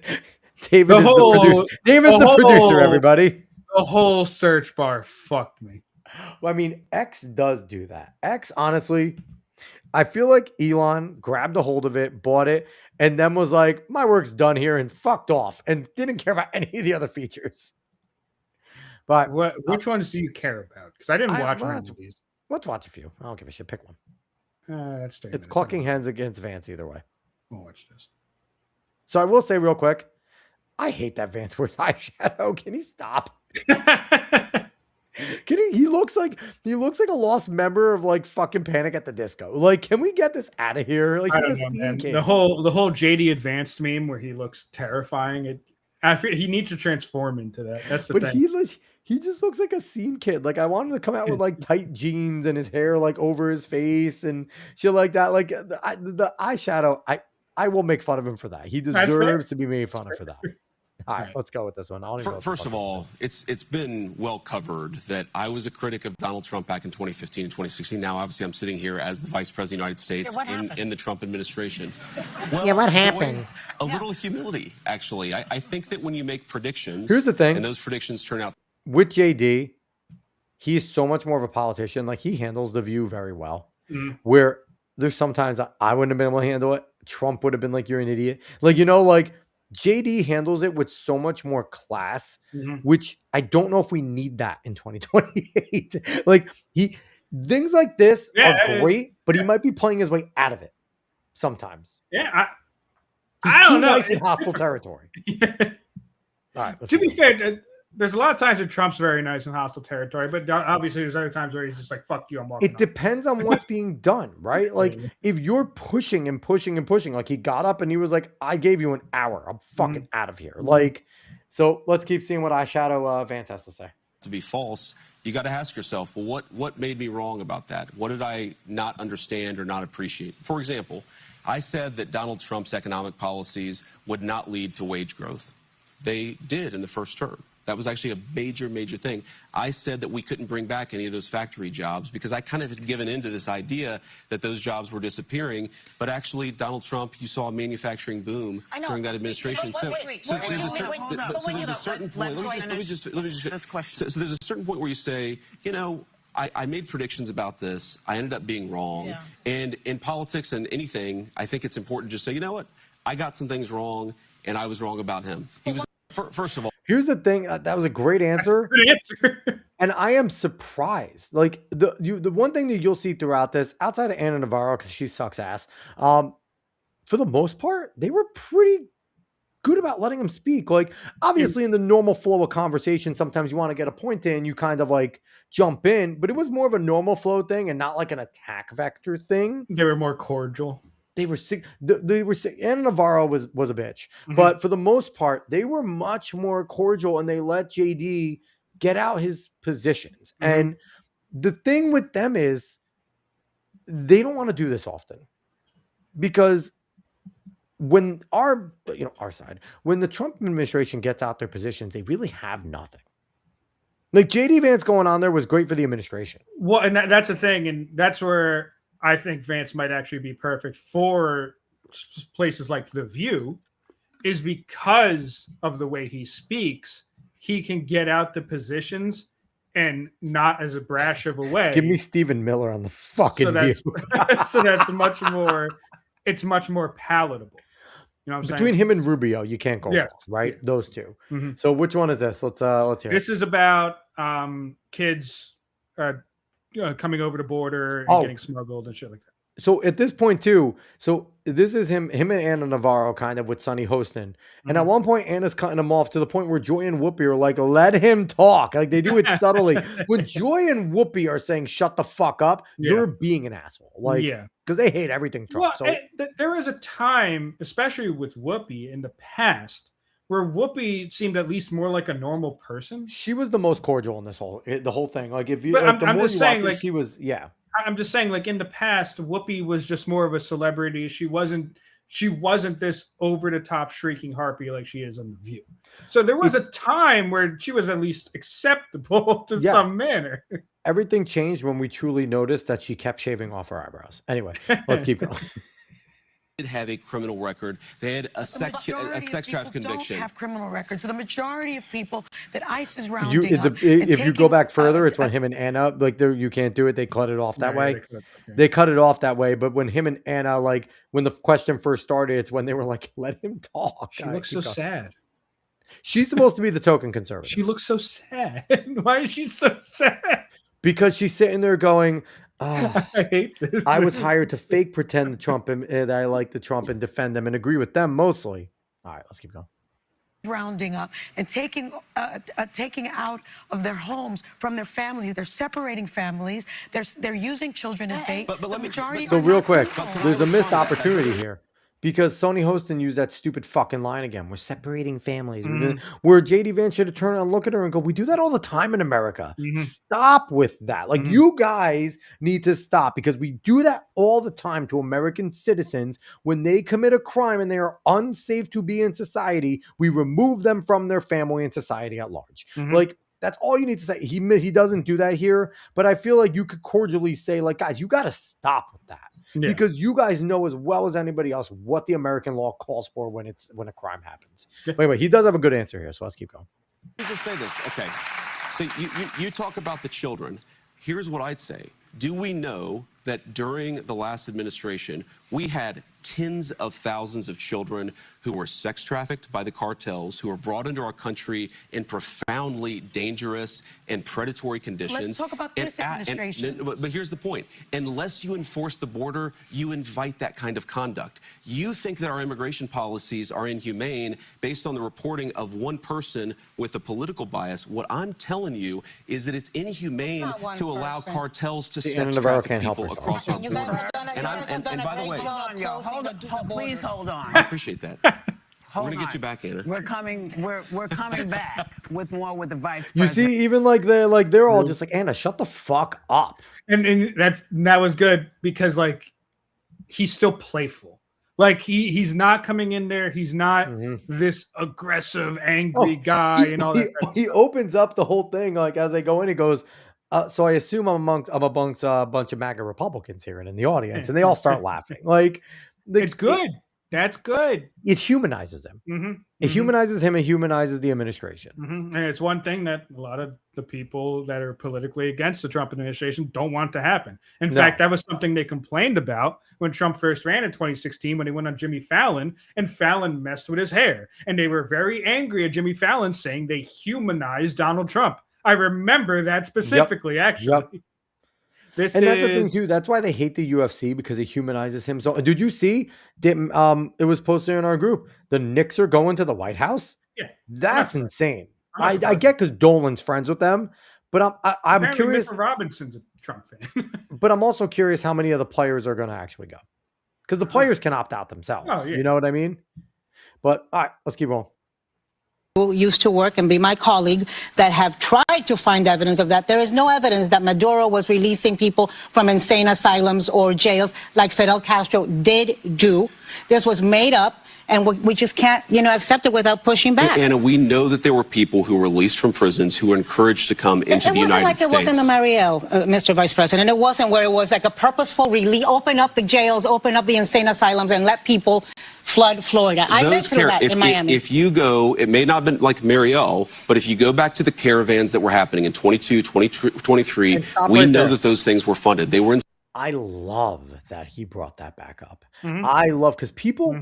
the producer. David's the producer, everybody. The whole search bar fucked me. Well, I mean, X does do that. X, honestly, I feel like Elon grabbed a hold of it, bought it, and then was like, my work's done here, and fucked off, and didn't care about any of the other features. But which ones do you care about? Because I didn't watch one of these. Let's watch a few. I don't give a shit. Pick one. That's it's clucking hens against Vance either way. I'll watch this. So I will say real quick, I hate that Vance wears eyeshadow. Can he stop? He looks like a lost member of like fucking Panic at the Disco. Like, can we get this out of here? Like, he's a scene kid. The whole JD Advanced meme where he looks terrifying. He needs to transform into that. That's the thing. But he just looks like a scene kid. Like, I want him to come out with like tight jeans and his hair like over his face and shit like that. Like the eyeshadow, I will make fun of him for that. He deserves to be made fun of for that. All right, let's go with this one. I don't even know what the First fuck of all, it's been well covered that I was a critic of Donald Trump back in 2015 and 2016. Now, obviously, I'm sitting here as the Vice President of the United States in the Trump administration. Well, Yeah, what Joy, happened? a little humility, actually. I think that when you make predictions, Here's the thing. and those predictions turn out with JD, he's so much more of a politician. Like, he handles The View very well. Where there's sometimes I wouldn't have been able to handle it. Trump would have been like, you're an idiot. Like, like JD handles it with so much more class, which I don't know if we need that in 2028. Like, things like this are great, but he might be playing his way out of it sometimes. Yeah, He's I don't too know. nice in hostile territory. All right. To be fair, there's a lot of times that Trump's very nice in hostile territory, but obviously there's other times where he's just like, fuck you, I'm walking. It depends on what's being done, right? Like, if you're pushing and pushing and pushing, like he got up and he was like, I gave you an hour. I'm fucking out of here. Like, so let's keep seeing what Eyeshadow Vance has to say. to be false, you got to ask yourself, well, what made me wrong about that? What did I not understand or not appreciate? For example, I said that Donald Trump's economic policies would not lead to wage growth. They did in the first term. That was actually a major, major thing. I said that we couldn't bring back any of those factory jobs because I kind of had given into this idea that those jobs were disappearing. But actually, Donald Trump, you saw a manufacturing boom during that administration. So there's a certain point. Let me just. So there's a certain point where you say, you know, I made predictions about this. I ended up being wrong. Yeah. And in politics and anything, I think it's important to just say, you know what? I got some things wrong, and I was wrong about him. He was, first of all. Here's the thing. That was a great answer. And I am surprised. Like the one thing that you'll see throughout this, outside of Anna Navarro, because she sucks ass, for the most part, they were pretty good about letting him speak. Like, obviously in the normal flow of conversation, sometimes you want to get a point in, you kind of like jump in, but it was more of a normal flow thing and not like an attack vector thing. They were more cordial. They were sick. They were sick. Anna Navarro was a bitch, but for the most part, they were much more cordial and they let JD get out his positions. And the thing with them is they don't want to do this often because when our side, when the Trump administration gets out their positions, they really have nothing. Like JD Vance going on there was great for the administration. Well, and that's the thing. And that's where I think Vance might actually be perfect for places like The View, is because of the way he speaks, he can get out the positions and not as a brash of a way. Give me Stephen Miller on the fucking View. So that's it's much more palatable. You know what I'm saying? Between him and Rubio, you can't go wrong, right? Yeah. Those two. So which one is this? Let's hear This is about kids coming over the border and getting smuggled and shit like that. So at this point too, so this is him and Anna Navarro kind of with Sonny hosting. And at one point, Anna's cutting him off to the point where Joy and Whoopi are like, let him talk. Like they do it subtly. When Joy and Whoopi are saying, shut the fuck up, you're being an asshole. Like, because they hate everything Trump. Well, there was a time, especially with Whoopi in the past, where Whoopi seemed at least more like a normal person. She was the most cordial in the whole thing. Like if you, but like, I'm just saying, like she was, I'm just saying, like in the past, Whoopi was just more of a celebrity. She wasn't this over the top shrieking harpy like she is on The View. So there was a time where she was at least acceptable to some manner. Everything changed when we truly noticed that she kept shaving off her eyebrows. Anyway, let's keep going. Did have a criminal record. They had a sex trafficking conviction. Don't have criminal records. So the majority of people that ICE is rounding up. If you go back further, it's when him and Anna, like you can't do it. They cut it off that way. They cut it off that way. But when him and Anna, like when the question first started, it's when they were like, let him talk. She looks so sad. She's supposed to be the token conservative. She looks so sad. Why is she so sad? Because she's sitting there going, I hate this. I was hired to fake pretend the Trump and that I like the Trump and defend them and agree with them mostly. All right, let's keep going. Rounding up and taking out of their homes from their families. They're separating families. They're using children as bait. But let me. So real quick, there's a missed opportunity here because Sony Hostin used that stupid fucking line again. We're separating families. Mhm. Where JD Vance should have turned around and look at her and go, we do that all the time in America. Mhm. Stop with that. Like, Mhm. you guys need to stop, because we do that all the time to American citizens. When they commit a crime and they are unsafe to be in society, we remove them from their family and society at large. Mhm. Like, that's all you need to say. He doesn't do that here, but I feel like you could cordially say, like, guys, you got to stop with that. Yeah. Because you guys know as well as anybody else what the American law calls for when a crime happens. Yeah. But anyway, he does have a good answer here, so let's keep going. Let me just say this. Okay. So you talk about the children. Here's what I'd say. Do we know that during the last administration, we had tens of thousands of children who were sex trafficked by the cartels, who were brought into our country in profoundly dangerous and predatory conditions? Let's talk about this administration. But here's the point. Unless you enforce the border, you invite that kind of conduct. You think that our immigration policies are inhumane based on the reporting of one person with a political bias. What I'm telling you is that it's inhumane to allow cartels to sex traffic people across our border. And by the way, Please hold on. I appreciate that. We're Hold gonna get on. you back, Anna. We're coming back with more with the vice You president. see, even like they're all just like, Anna, shut the fuck up. And that was good, because like he's still playful. Like he's not coming in there. He's not this aggressive, angry guy and all that. He opens up the whole thing like as they go in. He goes, so I assume I'm amongst a bunch of MAGA Republicans here and in the audience, and they all start laughing. Like, It's good. That's good. It humanizes him. It humanizes him. It humanizes the administration. And it's one thing that a lot of the people that are politically against the Trump administration don't want to happen. In fact, that was something they complained about when Trump first ran in 2016, when he went on Jimmy Fallon, and Fallon messed with his hair. And they were very angry at Jimmy Fallon, saying they humanized Donald Trump. I remember that specifically, actually. That's the thing too. That's why they hate the UFC, because it humanizes him. So, did you see? It was posted in our group. The Knicks are going to the White House. Yeah, that's insane. I get, because Dolan's friends with them, but I'm Apparently curious. Mr. Robinson's a Trump fan. But I'm also curious how many of the players are going to actually go, because the players can opt out themselves. Oh, yeah. You know what I mean? But all right, let's keep going. Who used to work and be my colleague that have tried to find evidence of that. There is no evidence that Maduro was releasing people from insane asylums or jails like Fidel Castro did do. This was made up, and we just can't, accept it without pushing back. Anna, we know that there were people who were released from prisons who were encouraged to come into the United States. It wasn't like it wasn't a Mariel, Mr. Vice President. It wasn't where it was like a purposeful release, open up the jails, open up the insane asylums, and let people flood Florida. I've been through that in Miami. If you go, it may not have been like Mariel, but if you go back to the caravans that were happening in 22, 23, we know that those things were funded. They were in. I love that he brought that back up. I love, because people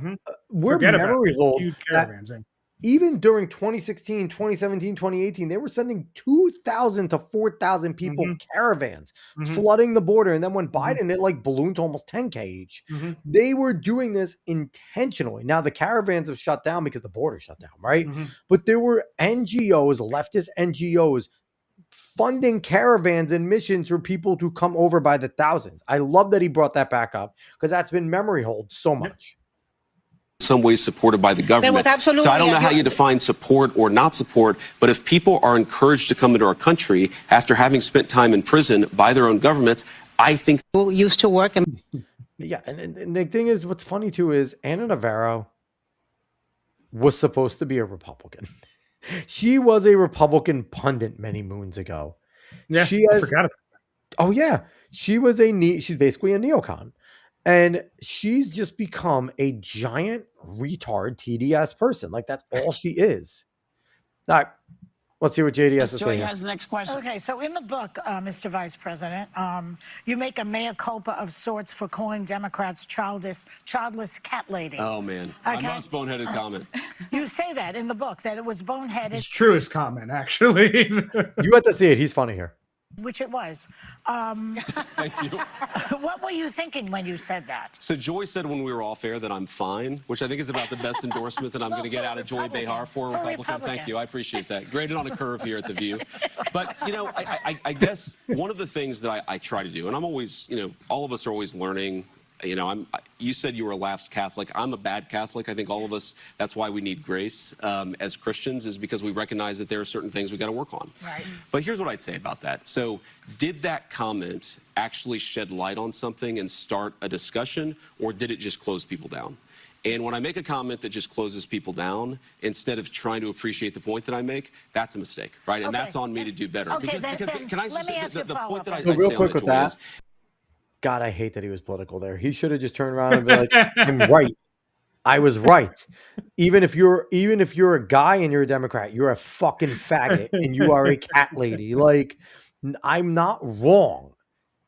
we're memory hold that even during 2016, 2017, 2018, they were sending 2,000 to 4,000 people caravans flooding the border. And then when Biden, it like ballooned to almost 10K each. They were doing this intentionally. Now the caravans have shut down because the border shut down, right? But there were NGOs, leftist NGOs, funding caravans and missions for people to come over by the thousands. I love that he brought that back up, because that's been memory hold so much. Some ways supported by the government. So I don't know how you define support or not support, but if people are encouraged to come into our country after having spent time in prison by their own governments, I think. Who used to work and. Yeah, and the thing is, what's funny too is Anna Navarro was supposed to be a Republican. She was a Republican pundit many moons ago. Yeah, I forgot about that. Oh yeah, she's basically a neocon, and she's just become a giant retard TDS person. Like, that's all she is. All right, let's see what JD has to say. Joy Here. has the next question. Okay, so in the book, Mr. Vice President, you make a mea culpa of sorts for calling Democrats childless cat ladies. Oh man, my most boneheaded comment. You say that in the book, that it was boneheaded. His truest comment, actually. You have to see it. He's funny here. Which it was. Thank you. What were you thinking when you said that? So Joy said when we were off air that I'm fine, which I think is about the best endorsement that I'm going to get out of Joy Behar for a Republican. Thank you. I appreciate that. Graded on a curve here at The View. But, I guess one of the things that I try to do, and I'm always, all of us are always learning You said you were a lapsed Catholic. I'm a bad Catholic. I think all of us, that's why we need grace as Christians, is because we recognize that there are certain things we got to work on. Right. But here's what I'd say about that. So did that comment actually shed light on something and start a discussion, or did it just close people down? And when I make a comment that just closes people down, instead of trying to appreciate the point that I make, that's a mistake, right? And that's on me to do better. Okay, Because can I let me ask just, you a the point that follow-up. I'd So like to real say quick on with that, Joy, that, is God, I hate that he was political there. He should have just turned around and been like, I'm right. I was right. Even if you're a guy and you're a Democrat, you're a fucking faggot and you are a cat lady. Like, I'm not wrong.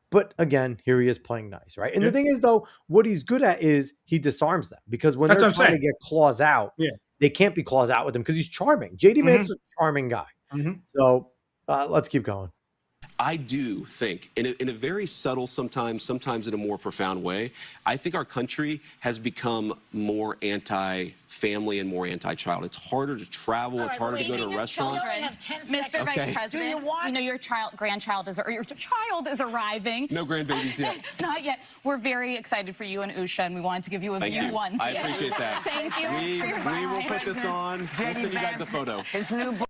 But again, here he is playing nice, right? And the thing is, though, what he's good at is he disarms them, because when That's they're what I'm trying to saying. get claws out, they can't be claws out with him because he's charming. JD Vance is a charming guy. So let's keep going. I do think, in a very subtle, sometimes in a more profound way, I think our country has become more anti-family and more anti-child. It's harder to travel. It's harder to go to a restaurant. Mr. Vice President, your grandchild is, or your child is arriving. No grandbabies yet. Not yet. We're very excited for you and Usha, and we wanted to give you a view once. I appreciate that. Thank you. We will put this on. We'll send you guys a photo. His new book.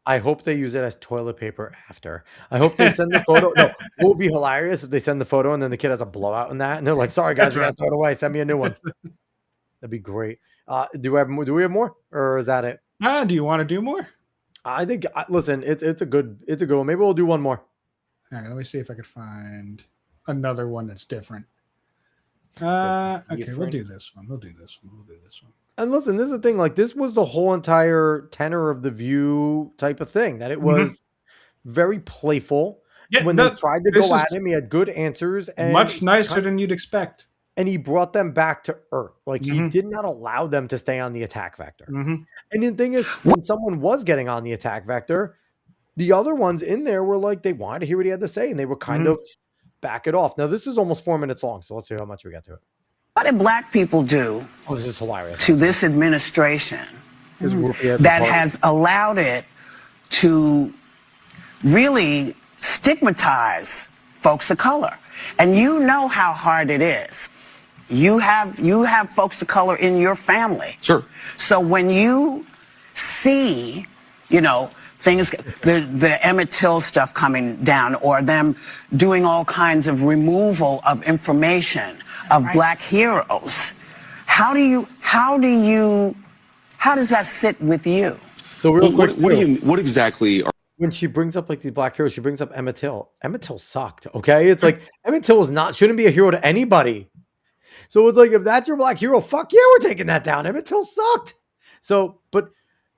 I hope they use it as toilet paper after. I hope they send the photo. No, it would be hilarious if they send the photo and then the kid has a blowout in that, and they're like, "Sorry guys, we gotta throw it away. Send me a new one." That'd be great. Do we have more? Do we have more, or is that it? Do you want to do more? I think. Listen, it's a good one. Maybe we'll do one more. All right, let me see if I could find another one that's different. Okay, we'll do this one. And listen, this is the thing. Like, this was the whole entire tenor of the View type of thing. That it was very playful. Yeah, when they tried to go at him, he had good answers and much nicer than you'd expect. And he brought them back to earth. Like, he did not allow them to stay on the attack vector. And the thing is, when someone was getting on the attack vector, the other ones in there were like, they wanted to hear what he had to say, and they were kind of back it off. Now, this is almost 4 minutes long, so let's see how much we got to it. What did black people do this is hilarious. to this administration that has allowed it to really stigmatize folks of color? And you know how hard it is. You have folks of color in your family. Sure. So when you see, things, the Emmett Till stuff coming down, or them doing all kinds of removal of information of black heroes, how does that sit with you? So real quick, what exactly are when she brings up like these black heroes, she brings up Emmett Till. Emmett Till sucked. Okay. It's like Emmett Till shouldn't be a hero to anybody. So it's like, if that's your black hero, fuck yeah, we're taking that down. Emmett Till sucked. So,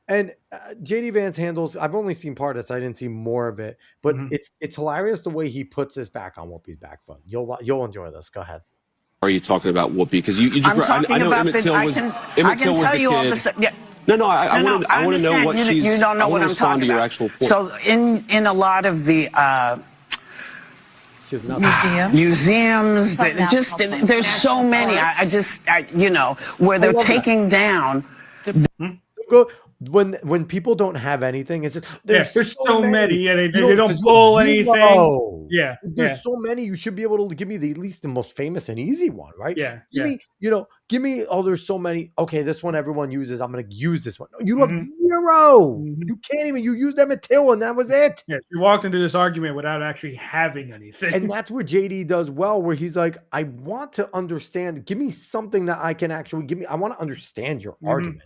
JD Vance handles, I've only seen part of this. I didn't see more of it, but it's hilarious the way he puts this back on Whoopi's back foot. You'll enjoy this. Go ahead. Are you talking about Whoopi? Because you just, I know Emmett Till was the kid. No, I want to know what she's. You don't know what I'm respond talking to your about. actual point. So in a lot of the museums, there's so many. Where they're taking down. When people don't have anything, it's just there's so many. Yeah, they don't pull anything. Yeah, there's so many. You should be able to give me at least the most famous and easy one, right? Yeah, give me. Oh, there's so many. Okay, this one everyone uses. I'm going to use this one. You have zero. You can't even. You used Emmett Till, and that was it. Yeah, you walked into this argument without actually having anything, and that's where JD does well. Where he's like, I want to understand. Give me something that I can actually give me. I want to understand your argument.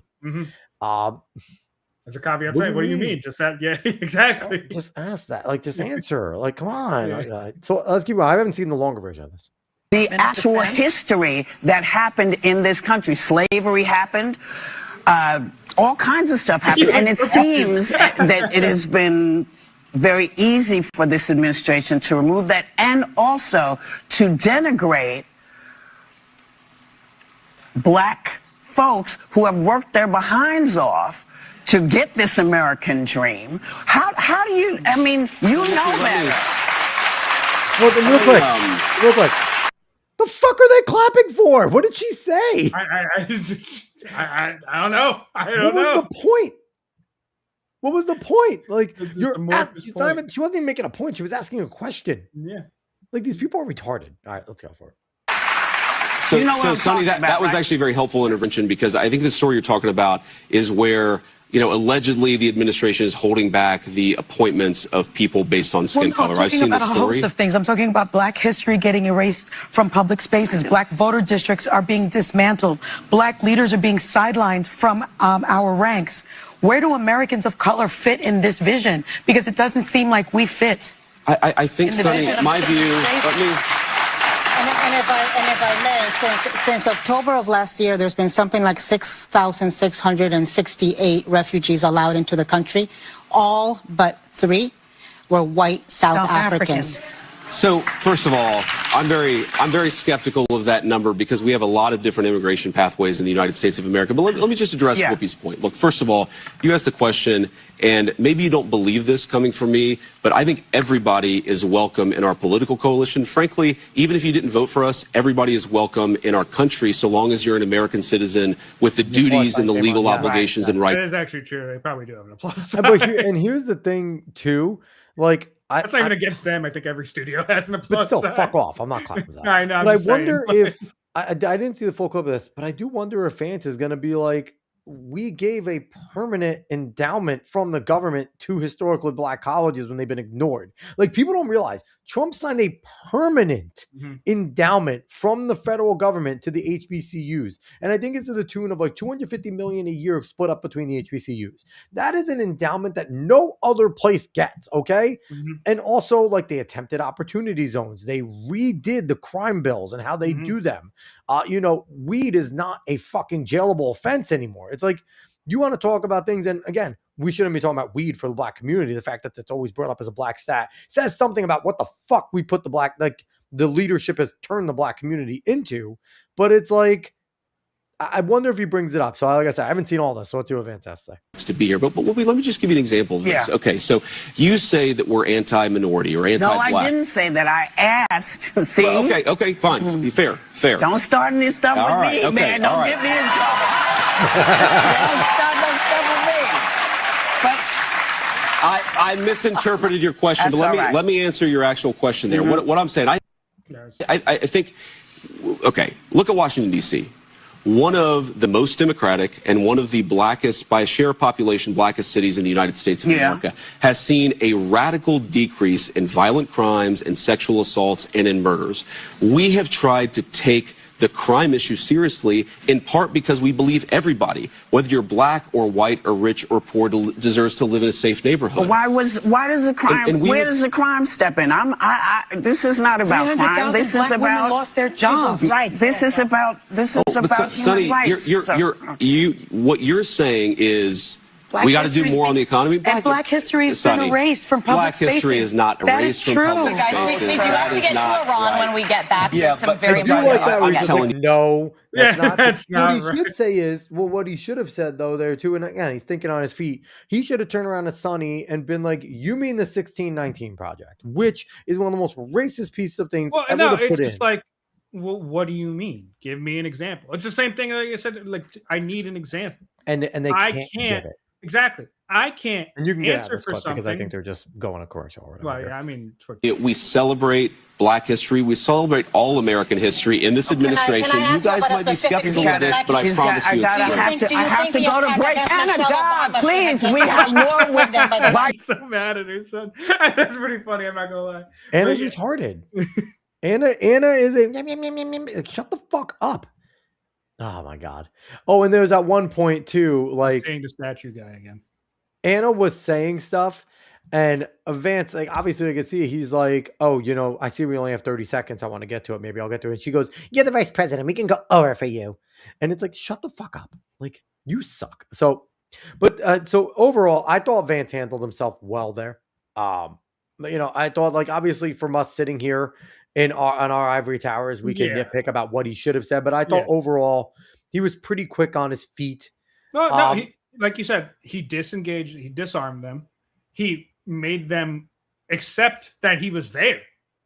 As a caveat, saying, what do you mean? Just that? Yeah, exactly. Just ask that. Like, just answer. Like, come on. So let's keep going. I haven't seen the longer version of this. The actual history that happened in this country. Slavery happened. All kinds of stuff happened. And it seems that it has been very easy for this administration to remove that, and also to denigrate black folks who have worked their behinds off to get this American dream. How do you, you know better. Well, then real quick. The fuck are they clapping for? What did she say? I don't know. What was the point? What was the point? Like, she wasn't even making a point. She was asking a question. Yeah. Like, these people are retarded. All right, let's go for it. You know what I'm Sonny, talking about, that was right? actually a very helpful intervention, because I think the story you're talking about is where, allegedly the administration is holding back the appointments of people based on skin color. I'm I've talking seen about this a story. host of things. I'm talking about Black history getting erased from public spaces. Black voter districts are being dismantled. Black leaders are being sidelined from our ranks. Where do Americans of color fit in this vision? Because it doesn't seem like we fit. I think, In the Sonny, vision of my the view, States. let me... And if I may, since October of last year, there's been something like 6,668 refugees allowed into the country. All but 3 were white South Africans. So, first of all, I'm very skeptical of that number, because we have a lot of different immigration pathways in the United States of America. But let me just address Whoopi's point. Look, first of all, you asked the question, and maybe you don't believe this coming from me, but I think everybody is welcome in our political coalition. Frankly, even if you didn't vote for us, everybody is welcome in our country, so long as you're an American citizen with the duties and the legal obligations and rights. That is actually true. They probably do have an applause. And here's the thing too, like That's not even against them. I think every studio has an applause. but still, sign. fuck off. I'm not clapping for that. I know. But I I'm just saying, wonder but- if I didn't see the full clip of this, but I do wonder if Vance is going to be like, we gave a permanent endowment from the government to historically Black colleges when they've been ignored. Like, people don't realize Trump signed a permanent endowment from the federal government to the HBCUs. And I think it's to the tune of like $250 million a year split up between the HBCUs. That is an endowment that no other place gets. Okay. And also, like, they attempted opportunity zones. They redid the crime bills and how they do them. Weed is not a fucking jailable offense anymore. It's like, you want to talk about things, and again, we shouldn't be talking about weed for the Black community. The fact that it's always brought up as a Black stat says something about what the fuck we put the leadership has turned the Black community into. But it's like, I wonder if he brings it up. So like I said, I haven't seen all this, so let's see what Vance has to say. To be here, but let me just give you an example of this. Yeah. Okay, so you say that we're anti-minority or No, anti-Black. I didn't say that. I asked. See? Well, okay, fine. Fair. Don't start any stuff with All right, me, okay, man. Don't all right. get me in trouble. Don't start no stuff with me. But I misinterpreted your question, That's but all right. let me answer your actual question there. What I'm saying, I think, okay, look at Washington, D.C. One of the most democratic and one of the blackest, by a share of population, blackest cities in the United States of America, has seen a radical decrease in violent crimes and sexual assaults and in murders. We have tried to take the crime issue seriously, in part because we believe everybody, whether you're Black or white or rich or poor, deserves to live in a safe neighborhood. why does the crime? Where does the crime step in? This is not about crime. This is Black women about lost their jobs. rights. This is about Sonny, human rights. what you're saying is Black we got to do history's more on the economy. And Black history has been Sonny, erased from public Black spaces. history is not That erased is from true. public You guys, spaces. we do have to get to Iran when we get back. Yeah, There's some but very I do like important that where things. he's just like, no, that's Yeah, not. that's not What he right. should say is, well, what he should have said though there too, and again, he's thinking on his feet. He should have turned around to Sonny and been like, "You mean the 1619 Project, which is one of the most racist pieces of things Well, ever no, to it's put just in." like, well, what do you mean? Give me an example. It's the same thing like I said. Like, I need an example. And they I can't, can't give it. Exactly. I can't And you can get out of answer this for clip something. because I think they're just going a commercial or whatever. Well, here. yeah, I mean, for, We celebrate Black history. We celebrate all American history in this administration. can I You ask you guys about a might be specific skeptical piece of of this, Black but I history? promise you it's I true. have to go to break. Anna, God, please, we have more with I'm Vice. so mad at her son. That's pretty funny. I'm not gonna lie. Anna's But yeah. retarded. Anna is a like, shut the fuck up. Oh my god. Oh, and there's at one point too, like Saying the statue guy again. Anna was saying stuff, and Vance, like obviously I could see he's like, oh, I see we only have 30 seconds. I want to get to it. Maybe I'll get to it. And she goes, "You're the vice president. We can go over for you." And it's like, shut the fuck up. Like, you suck. So overall, I thought Vance handled himself well there. I thought, like, obviously from us sitting here on our ivory towers, we can nitpick about what he should have said, but I thought overall he was pretty quick on his feet. No, like you said, he disengaged, he disarmed them. He made them accept that he was there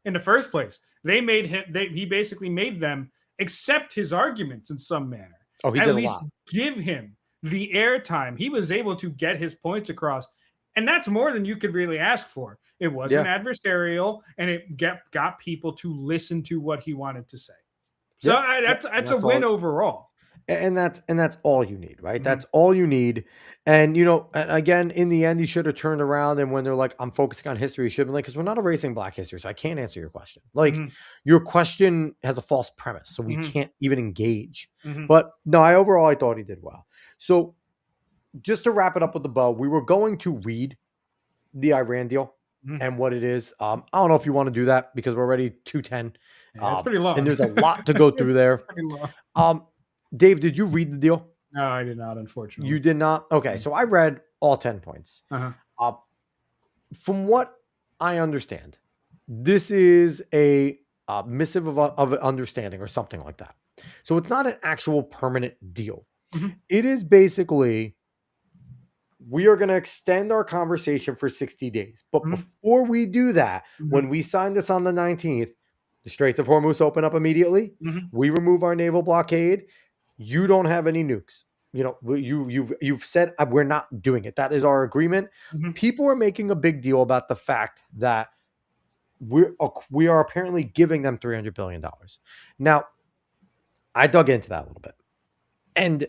in the first place. He basically made them accept his arguments in some manner. Oh, he At did a least lot. give him the airtime. He was able to get his points across. And that's more than you could really ask for. It wasn't adversarial, and it got people to listen to what he wanted to say. So Yep, that's a win overall. and that's all you need, right? Mhm. That's all you need. And you know, and again, in the end, he should have turned around. And when they're like, "I'm focusing on history," he should have been like, "Because we're not erasing Black history, so I can't answer your question. Like, Mhm. your question has a false premise, so we Mhm. can't even engage." Mhm. But no, I thought he did well. So just to wrap it up with the bow, we were going to read the Iran deal Mhm. and what it is. I don't know if you want to do that because we're already 2:10, Yeah, it's pretty long. and there's a lot to go through there. Pretty long. Dave, did you read the deal? No, I did not, unfortunately. You did not? Okay, so I read all 10 points. Uh-huh. From what I understand, this is a missive of understanding or something like that. So it's not an actual permanent deal. Mhm. It is basically, we are going to extend our conversation for 60 days. But Mhm. before we do that, when we sign this on the 19th, the Straits of Hormuz open up immediately. Mhm. We remove our naval blockade. You don't have any nukes. You know, you've said we're not doing it. That is our agreement. Mhm. People are making a big deal about the fact that we are apparently giving them $300 billion. Now, I dug into that a little bit. And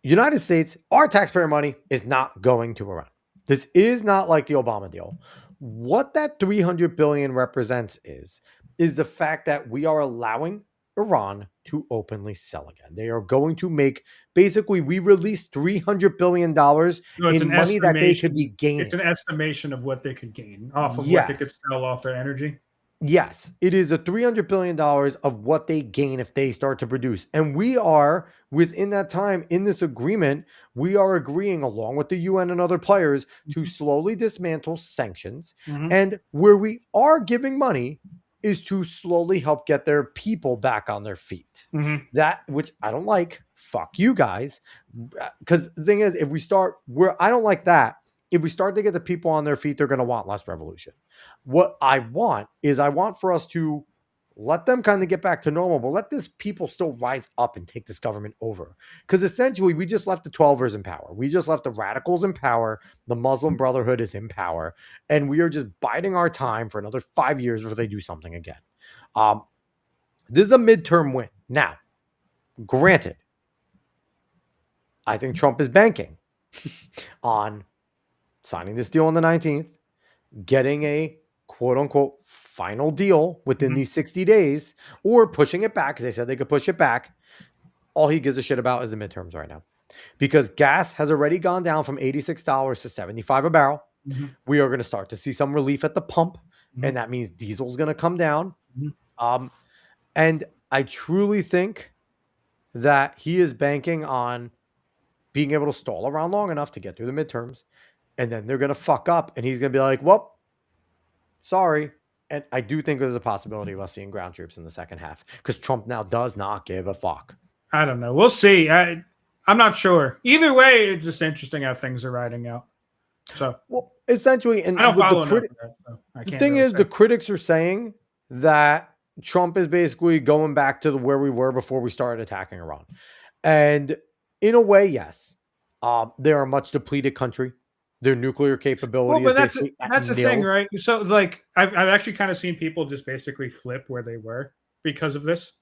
United States, our taxpayer money is not going to Iran. This is not like the Obama deal. What that 300 billion represents is the fact that we are allowing Iran to openly sell again. They are going to make, basically, we released $300 billion in money that they could be gaining. It's an estimation of what they could gain off of what Yes. they could sell off their energy. Yes, it is a $300 billion of what they gain if they start to produce. And we are, within that time, in this agreement, we are agreeing, along with the UN and other players, to slowly dismantle sanctions. Mhm. And where we are giving money is to slowly help get their people back on their feet. Mhm. That, which I don't like. Fuck you guys. Because the thing is, if we start where I don't like that, if we start to get the people on their feet, they're going to want less revolution. What I want for us to let them kind of get back to normal, but let this people still rise up and take this government over. Because essentially, we just left the 12ers in power. We just left the radicals in power. The Muslim Brotherhood is in power. And we are just biding our time for another 5 years before they do something again. This is a midterm win. Now, granted, I think Trump is banking on signing this deal on the 19th, getting a quote unquote final deal within these 60 days, or pushing it back because they said they could push it back. All he gives a shit about is the midterms right now, because gas has already gone down from $86 to $75 a barrel. Mhm. We are going to start to see some relief at the pump, and that means diesel's going to come down. And I truly think that he is banking on being able to stall around long enough to get through the midterms, and then they're going to fuck up, and he's going to be like, well, sorry. And I do think there's a possibility of us seeing ground troops in the second half, because Trump now does not give a fuck. I don't know. We'll see. I'm not sure. Either way, it's just interesting how things are riding out. So, well, essentially, and I don't follow enough that, so I the can't thing really is, say. the critics are saying that Trump is basically going back to where we were before we started attacking Iran. And in a way, yes, they're a much depleted country. Their nuclear capability Well, but is that's the nil. thing, right? So, like, I've actually kind of seen people just basically flip where they were because of this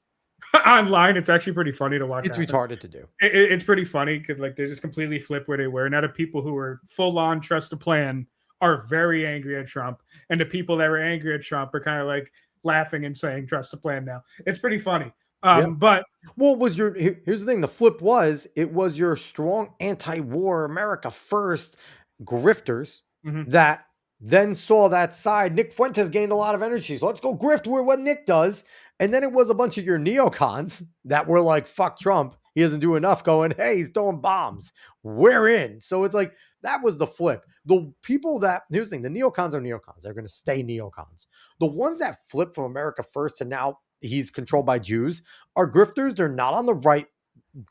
online. It's actually pretty funny to watch. It's retarded to do. It's pretty funny because, like, they just completely flip where they were. Now, the people who were full on trust the plan are very angry at Trump, and the people that were angry at Trump are kind of like laughing and saying trust the plan now. It's pretty funny. But what was here's the thing, the flip was, it was your strong anti-war America first grifters that then saw that side. Nick Fuentes gained a lot of energy, so let's go grift where what Nick does. And then it was a bunch of your neocons that were like, fuck Trump, he doesn't do enough, going, hey, he's throwing bombs, we're in. So it's like, that was the flip. The people that, here's the thing, the neocons are neocons. They're going to stay neocons. The ones that flip from America first to now he's controlled by Jews are grifters. They're not on the right.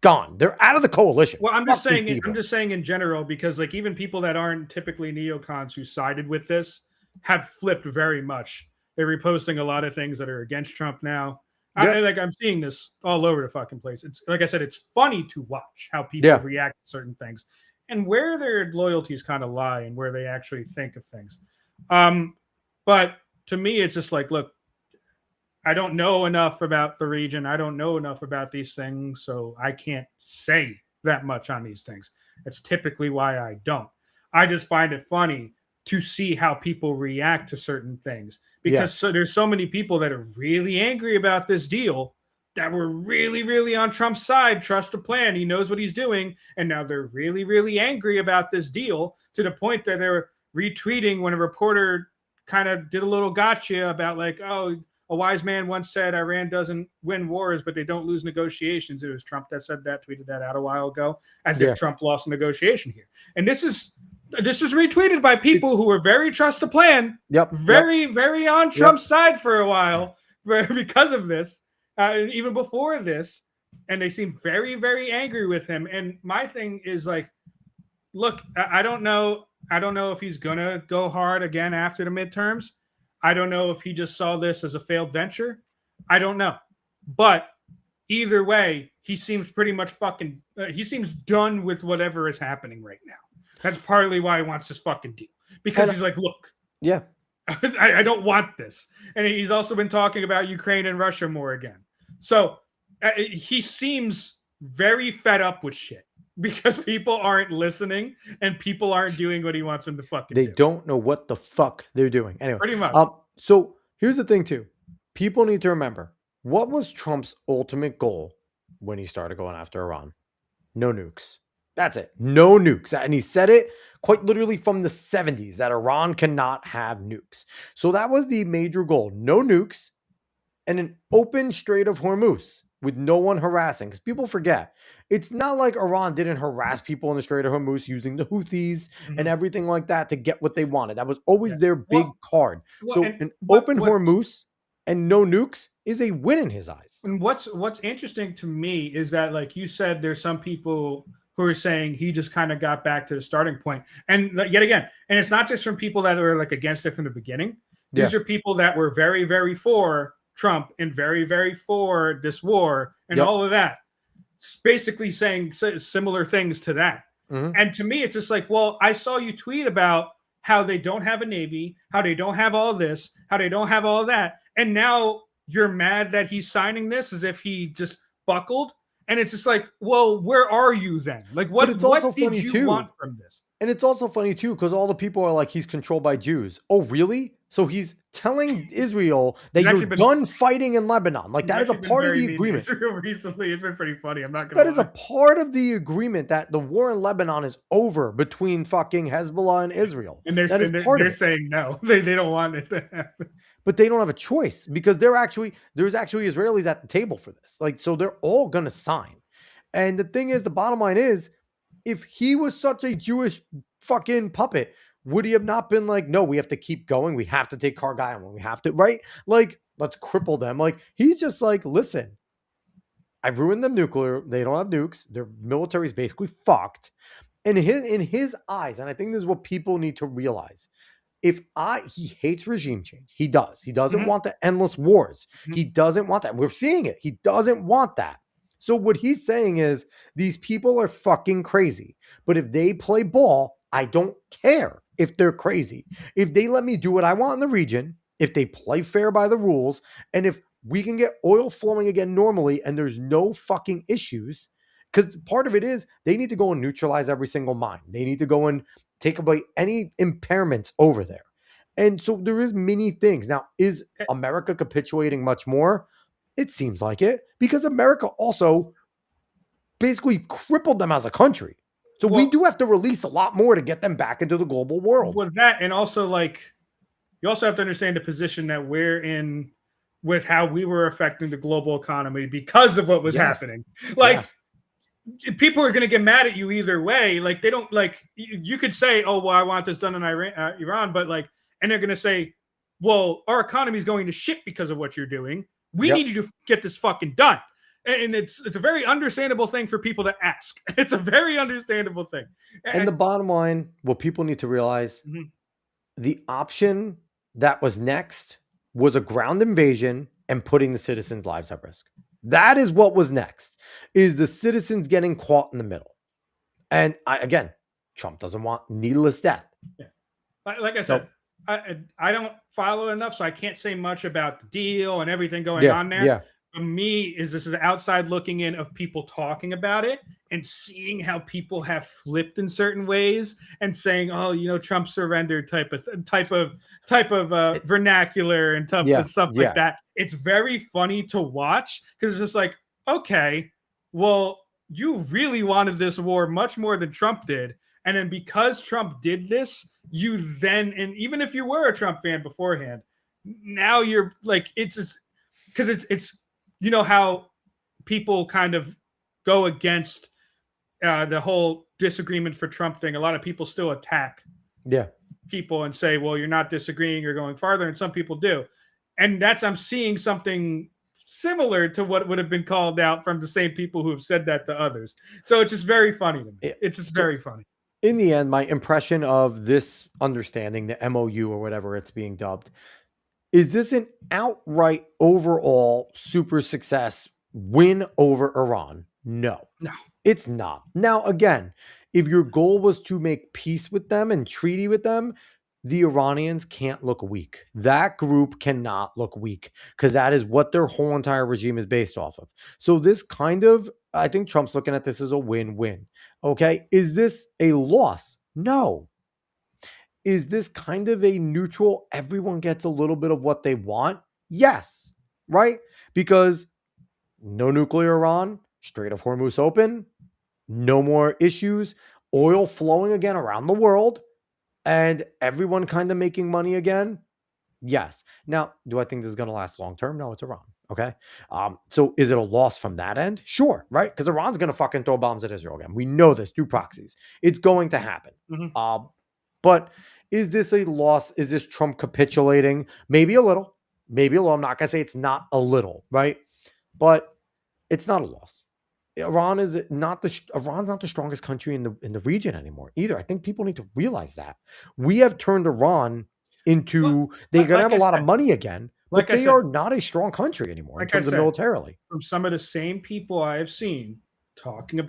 Gone. They're out of the coalition. Well, I'm just saying in general, because like even people that aren't typically neocons who sided with this have flipped very much. They're reposting a lot of things that are against Trump now. Yep. I'm seeing this all over the fucking place. It's like I said, it's funny to watch how people react to certain things and where their loyalties kind of lie and where they actually think of things. But to me, it's just like, look, I don't know enough about the region. I don't know enough about these things, so I can't say that much on these things. That's typically why I don't. I just find it funny to see how people react to certain things because there's so many people that are really angry about this deal that were really, really on Trump's side. Trust the plan. He knows what he's doing. And now they're really, really angry about this deal to the point that they're retweeting when a reporter kind of did a little gotcha about like, oh, a wise man once said Iran doesn't win wars, but they don't lose negotiations. It was Trump that said that, tweeted that out a while ago, as if Trump lost a negotiation here. And this is retweeted by people who were very trust the plan, very on Trump's side for a while because of this, even before this. And they seem very, very angry with him. And my thing is like, look, I don't know if he's going to go hard again after the midterms. I don't know if he just saw this as a failed venture. I don't know. But either way, he seems pretty much he seems done with whatever is happening right now. That's partly why he wants this fucking deal. Because he's like, look. Yeah. I don't want this. And he's also been talking about Ukraine and Russia more again. So he seems very fed up with shit. Because people aren't listening and people aren't doing what he wants them to fucking do. They don't know what the fuck they're doing. Anyway, pretty much. So here's the thing too. People need to remember, what was Trump's ultimate goal when he started going after Iran? No nukes. That's it. No nukes. And he said it quite literally from the 70s that Iran cannot have nukes. So that was the major goal. No nukes and an open Strait of Hormuz with no one harassing. Because people forget, it's not like Iran didn't harass people in the Strait of Hormuz using the Houthis and everything like that to get what they wanted. That was always their big card. So an open Hormuz and no nukes is a win in his eyes. And what's interesting to me is that, like you said, there's some people who are saying he just kind of got back to the starting point. And yet again, and it's not just from people that are like against it from the beginning. These are people that were very, very for Trump and very, very for this war and all of that. Basically saying similar things to that. And to me, it's just like, well, I saw you tweet about how they don't have a Navy, how they don't have all this, how they don't have all that. And now you're mad that he's signing this as if he just buckled. And it's just like, well, where are you then? Like, what did you want from this? And it's also funny too, because all the people are like, he's controlled by Jews. Oh, really? So he's telling Israel that you're done fighting in Lebanon. Like that is a part of the agreement. Recently, it's been pretty funny. I'm not gonna. That is a part of the agreement that the war in Lebanon is over between fucking Hezbollah and Israel. And they're saying no. They don't want it to happen. But they don't have a choice because there's actually Israelis at the table for this. Like, so they're all gonna sign. And the thing is, the bottom line is, if he was such a Jewish fucking puppet, would he have not been like, no, we have to keep going. We have to take Cargill Island. We have to, right? Like, let's cripple them. Like, he's just like, listen, I've ruined them nuclear. They don't have nukes. Their military is basically fucked. And in his eyes, and I think this is what people need to realize, he hates regime change. He does. He doesn't want the endless wars. He doesn't want that. We're seeing it. He doesn't want that. So what he's saying is these people are fucking crazy. But if they play ball, I don't care if they're crazy. If they let me do what I want in the region, if they play fair by the rules, and if we can get oil flowing again normally and there's no fucking issues, because part of it is they need to go and neutralize every single mine. They need to go and take away any impairments over there. And so there is many things. Now, is America capitulating much more? It seems like it, because America also basically crippled them as a country. So we do have to release a lot more to get them back into the global world. With that, and also like, you also have to understand the position that we're in with how we were affecting the global economy because of what was happening. Like, people are going to get mad at you either way. Like, they don't, like, you could say, oh, well, I want this done in Iran, but like, and they're going to say, well, our economy is going to shit because of what you're doing. We need you to get this fucking done. And it's a very understandable thing for people to ask. It's a very understandable thing. And the bottom line, what people need to realize, the option that was next was a ground invasion and putting the citizens' lives at risk. That is what was next, is the citizens getting caught in the middle. And again, Trump doesn't want needless death. Yeah. Like I said, I don't follow it enough, so I can't say much about the deal and everything going on there. Yeah. For me, this is outside looking in of people talking about it and seeing how people have flipped in certain ways and saying, "Oh, Trump surrendered," type of vernacular and stuff like that. It's very funny to watch because it's just like, okay, well, you really wanted this war much more than Trump did, and then because Trump did this, and even if you were a Trump fan beforehand, now you're like, it's because it's how people kind of go against the whole disagreement for Trump thing. A lot of people still attack people and say, well, you're not disagreeing, you're going farther. And some people do. And I'm seeing something similar to what would have been called out from the same people who have said that to others. So it's just very funny to me. It's just very funny. In the end, my impression of this understanding, the MOU or whatever it's being dubbed, is this an outright overall super success win over Iran? No, it's not. Now, again, if your goal was to make peace with them and treaty with them, the Iranians can't look weak. That group cannot look weak because that is what their whole entire regime is based off of. So this I think Trump's looking at this as a win-win. Okay. Is this a loss? No. Is this kind of a neutral, everyone gets a little bit of what they want? Yes. Right? Because no nuclear Iran, Strait of Hormuz open, no more issues, oil flowing again around the world, and everyone kind of making money again. Yes. Now, do I think this is going to last long term? No, it's Iran. Okay. So is it a loss from that end? Sure. Right. Because Iran's going to fucking throw bombs at Israel again. We know this through proxies. It's going to happen. Mm-hmm. But is this a loss? Is this Trump capitulating? Maybe a little. Maybe a little. I'm not going to say it's not a little, right? But it's not a loss. Iran's not the strongest country in the region anymore either. I think people need to realize that. We have turned Iran into, they're going to have a lot of money again, but they are not a strong country anymore in terms of militarily. From some of the same people I have seen talking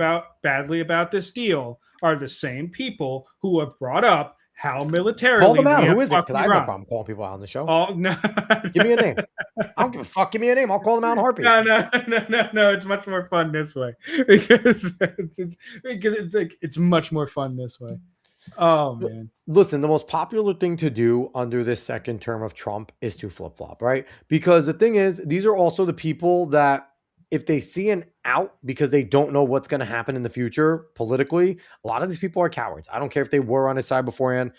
badly about this deal are the same people who have brought up how militarily. Call them out. Who is it? Because I have no problem calling people out on the show. Oh, no. Give me a name. I don't give a fuck. Give me a name. I'll call them out in a heartbeat. No. It's much more fun this way because it's much more fun this way. Oh, man. Listen, the most popular thing to do under this second term of Trump is to flip-flop, right? Because the thing is, these are also the people that if they see an out because they don't know what's going to happen in the future politically, a lot of these people are cowards. I don't care if they were on his side beforehand.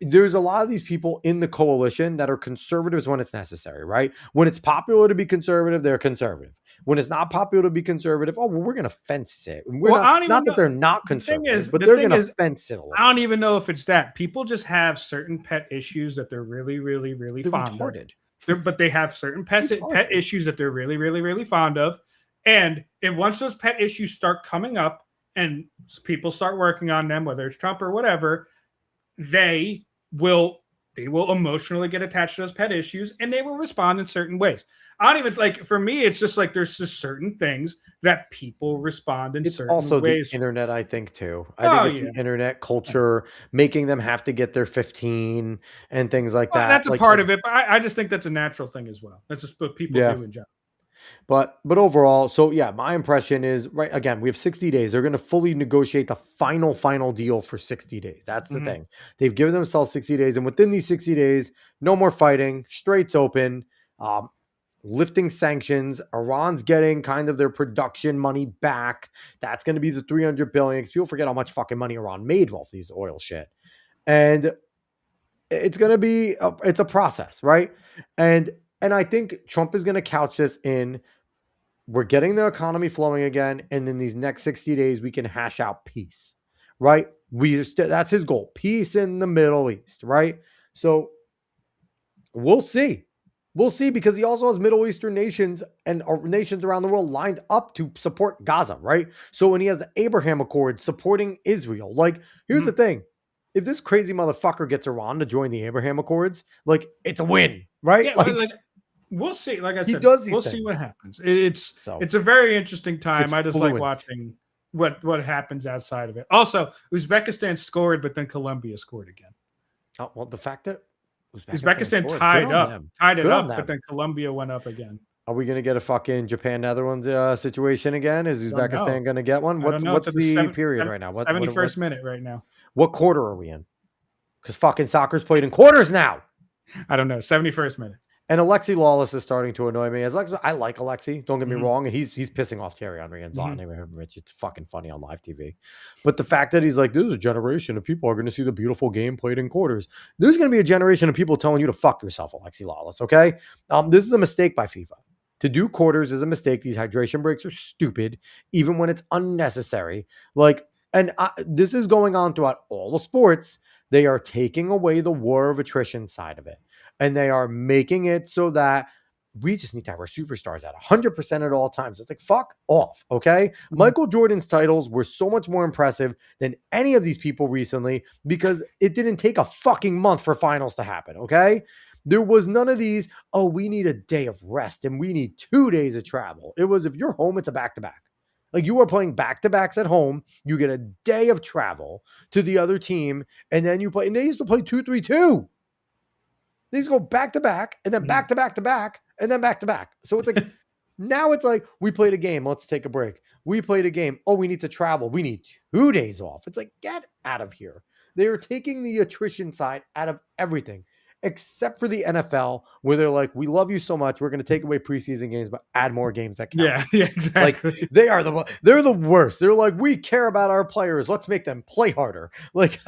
There's a lot of these people in the coalition that are conservatives when it's necessary, right? When it's popular to be conservative, they're conservative. When it's not popular to be conservative, we're going to fence it. Not that they're not conservative, but they're going to fence it a little. I don't even know if it's that. People just have certain pet issues that they're really, really, really fond of. But they have certain pet issues that they're really, really, really fond of. And once those pet issues start coming up and people start working on them, whether it's Trump or whatever, they will emotionally get attached to those pet issues and they will respond in certain ways. I don't even for me, it's just like there's just certain things that people respond in certain ways. It's also the internet, I think, too. I think it's the internet culture making them have to get their 15 and things like that. That's a part of it, but I just think that's a natural thing as well. That's just what people do in general. But overall, so yeah, my impression is, right, again, we have 60 days. They're going to fully negotiate the final deal for 60 days. That's the thing. They've given themselves 60 days. And within these 60 days, no more fighting, straits open, lifting sanctions. Iran's getting kind of their production money back. That's going to be the $300 billion. Because people forget how much fucking money Iran made off these oil shit. And it's going to be, it's a process, right? And I think Trump is going to couch this in, we're getting the economy flowing again. And in these next 60 days, we can hash out peace, right? That's his goal. Peace in the Middle East, right? So we'll see. We'll see, because he also has Middle Eastern nations and nations around the world lined up to support Gaza, right? So when he has the Abraham Accord supporting Israel, here's the thing. If this crazy motherfucker gets Iran to join the Abraham Accords, it's a win, right? Yeah, we'll see. Like I said, we'll see what happens. It's a very interesting time. I just like watching what happens outside of it. Also, Uzbekistan scored, but then Colombia scored again. Oh, well, the fact that Uzbekistan scored. tied Good on up, them. tied it Good on up, but them. then Colombia went up again. Are we gonna get a fucking Japan-Netherlands situation again? Is Don't know. Uzbekistan gonna get one? I don't know. What's It's the period right now? 71st minute right now. What quarter are we in? Because fucking soccer's played in quarters now. I don't know. 71st minute. And Alexi Lawless is starting to annoy me. I like Alexi, don't get me Mhm. wrong, and he's pissing off Thierry Henry and Zlatan Ibrahimovic. It's fucking funny on live TV. But the fact that he's like, this is a generation of people are going to see the beautiful game played in quarters. There's going to be a generation of people telling you to fuck yourself, Alexi Lawless, okay? This is a mistake by FIFA. To do quarters is a mistake. These hydration breaks are stupid, even when it's unnecessary. This is going on throughout all the sports. They are taking away the war of attrition side of it. And they are making it so that we just need to have our superstars at 100% at all times. It's like, fuck off, okay? Michael Jordan's titles were so much more impressive than any of these people recently because it didn't take a fucking month for finals to happen, okay? There was none of these, oh, we need a day of rest and we need 2 days of travel. It was, if you're home, it's a back-to-back. Like, you are playing back-to-backs at home. You get a day of travel to the other team, and then you play. And they used to play 2-3-2. They used to go back-to-back, and then back-to-back-to-back, and then back-to-back. So it's like, now it's like, we played a game. Let's take a break. We played a game. Oh, we need to travel. We need 2 days off. It's like, get out of here. They are taking the attrition side out of everything, except for the NFL, where they're like, we love you so much, we're going to take away preseason games, but add more games that count. Yeah, exactly. Like, they're the worst. They're like, we care about our players. Let's make them play harder. Like,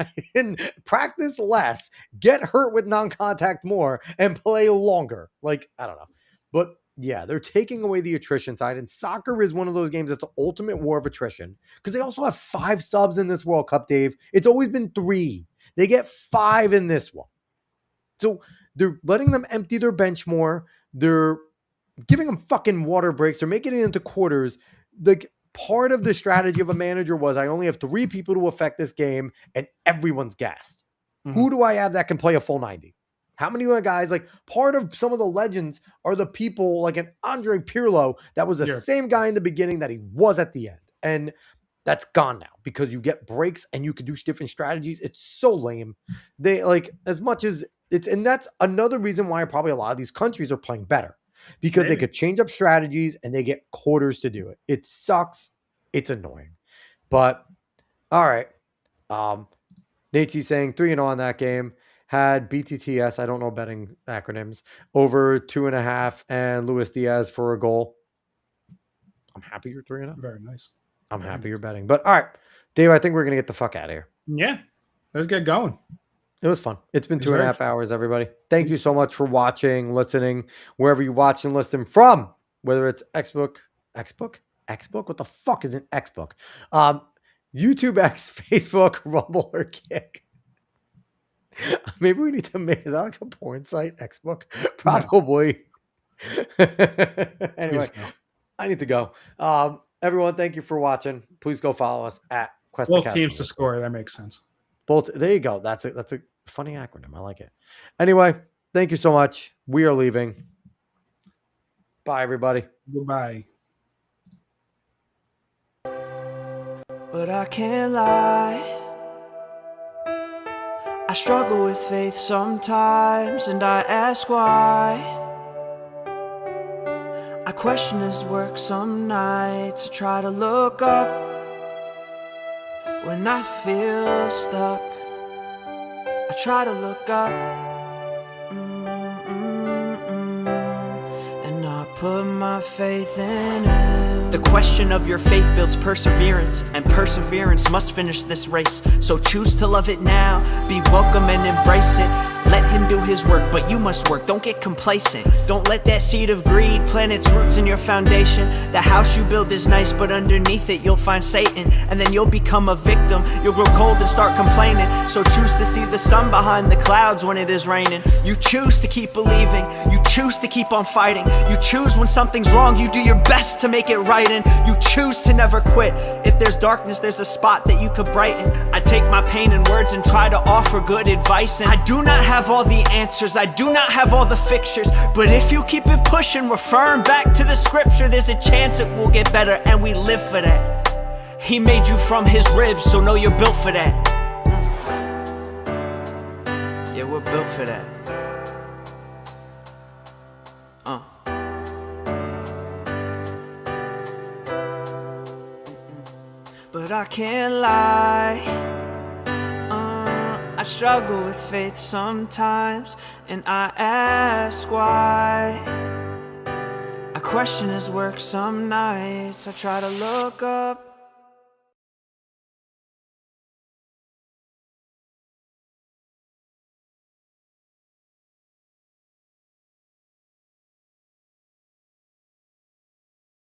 practice less, get hurt with non-contact more, and play longer. Like, I don't know. But yeah, they're taking away the attrition side, and soccer is one of those games that's the ultimate war of attrition, because they also have 5 subs in this World Cup, Dave. It's always been 3. They get 5 in this one. So they're letting them empty their bench more. They're giving them fucking water breaks. They're making it into quarters. Like, part of the strategy of a manager was, I only have 3 people to affect this game, and everyone's gassed. Who do I have that can play a full 90? How many guys, like, part of some of the legends are the people like an Andre Pirlo that was the same guy in the beginning that he was at the end. And that's gone now because you get breaks and you can do different strategies. It's so lame. They, like, as much as it's, and that's another reason why probably a lot of these countries are playing better, because they could change up strategies and they get quarters to do it. It sucks. It's annoying. But all right. Nate's saying 3-0 on that game. Had BTTS, I don't know betting acronyms, over 2.5, and Luis Diaz for a goal. I'm happy you're 3-0. Very nice. I'm happy you're betting. But all right, Dave, I think we're going to get the fuck out of here. Yeah, let's get going. It was fun. It's been 2.5 hours, everybody. Thank you so much for watching, listening, wherever you watch and listen from, whether it's Xbook? What the fuck is an Xbook? YouTube, X, Facebook, Rumble, or Kick. Maybe we need to make, is that like a porn site? Xbook? Probably. No. Anyway, I need to go. Everyone, thank you for watching. Please go follow us at Cuestacast. Both teams to score. That makes sense. Both. There you go. That's a funny acronym. I like it. Anyway, thank you so much. We are leaving. Bye, everybody. Goodbye. But I can't lie, I struggle with faith sometimes, and I ask why. I question his work some nights, I try to look up when I feel stuck. I try to look up, and I put my faith in him. The question of your faith builds perseverance, and perseverance must finish this race. So choose to love it now, be welcome and embrace it. Let him do his work, but you must work, don't get complacent. Don't let that seed of greed plant its roots in your foundation. The house you build is nice, but underneath it you'll find Satan, and then you'll become a victim. You'll grow cold and start complaining. So choose to see the sun behind the clouds when it is raining. You choose to keep believing, you choose to keep on fighting. You choose when something's wrong, you do your best to make it right, and you choose to never quit. If there's darkness, there's a spot that you could brighten. I take my pain in words and try to offer good advice, and I do not have all the answers, I do not have all the fixtures, but if you keep it pushing, referring back to the scripture, there's a chance it will get better, and we live for that. He made you from his ribs, so know you're built for that. Yeah, we're built for that. can't lie. I struggle with faith sometimes, and I ask why. I question his work some nights. I try to look up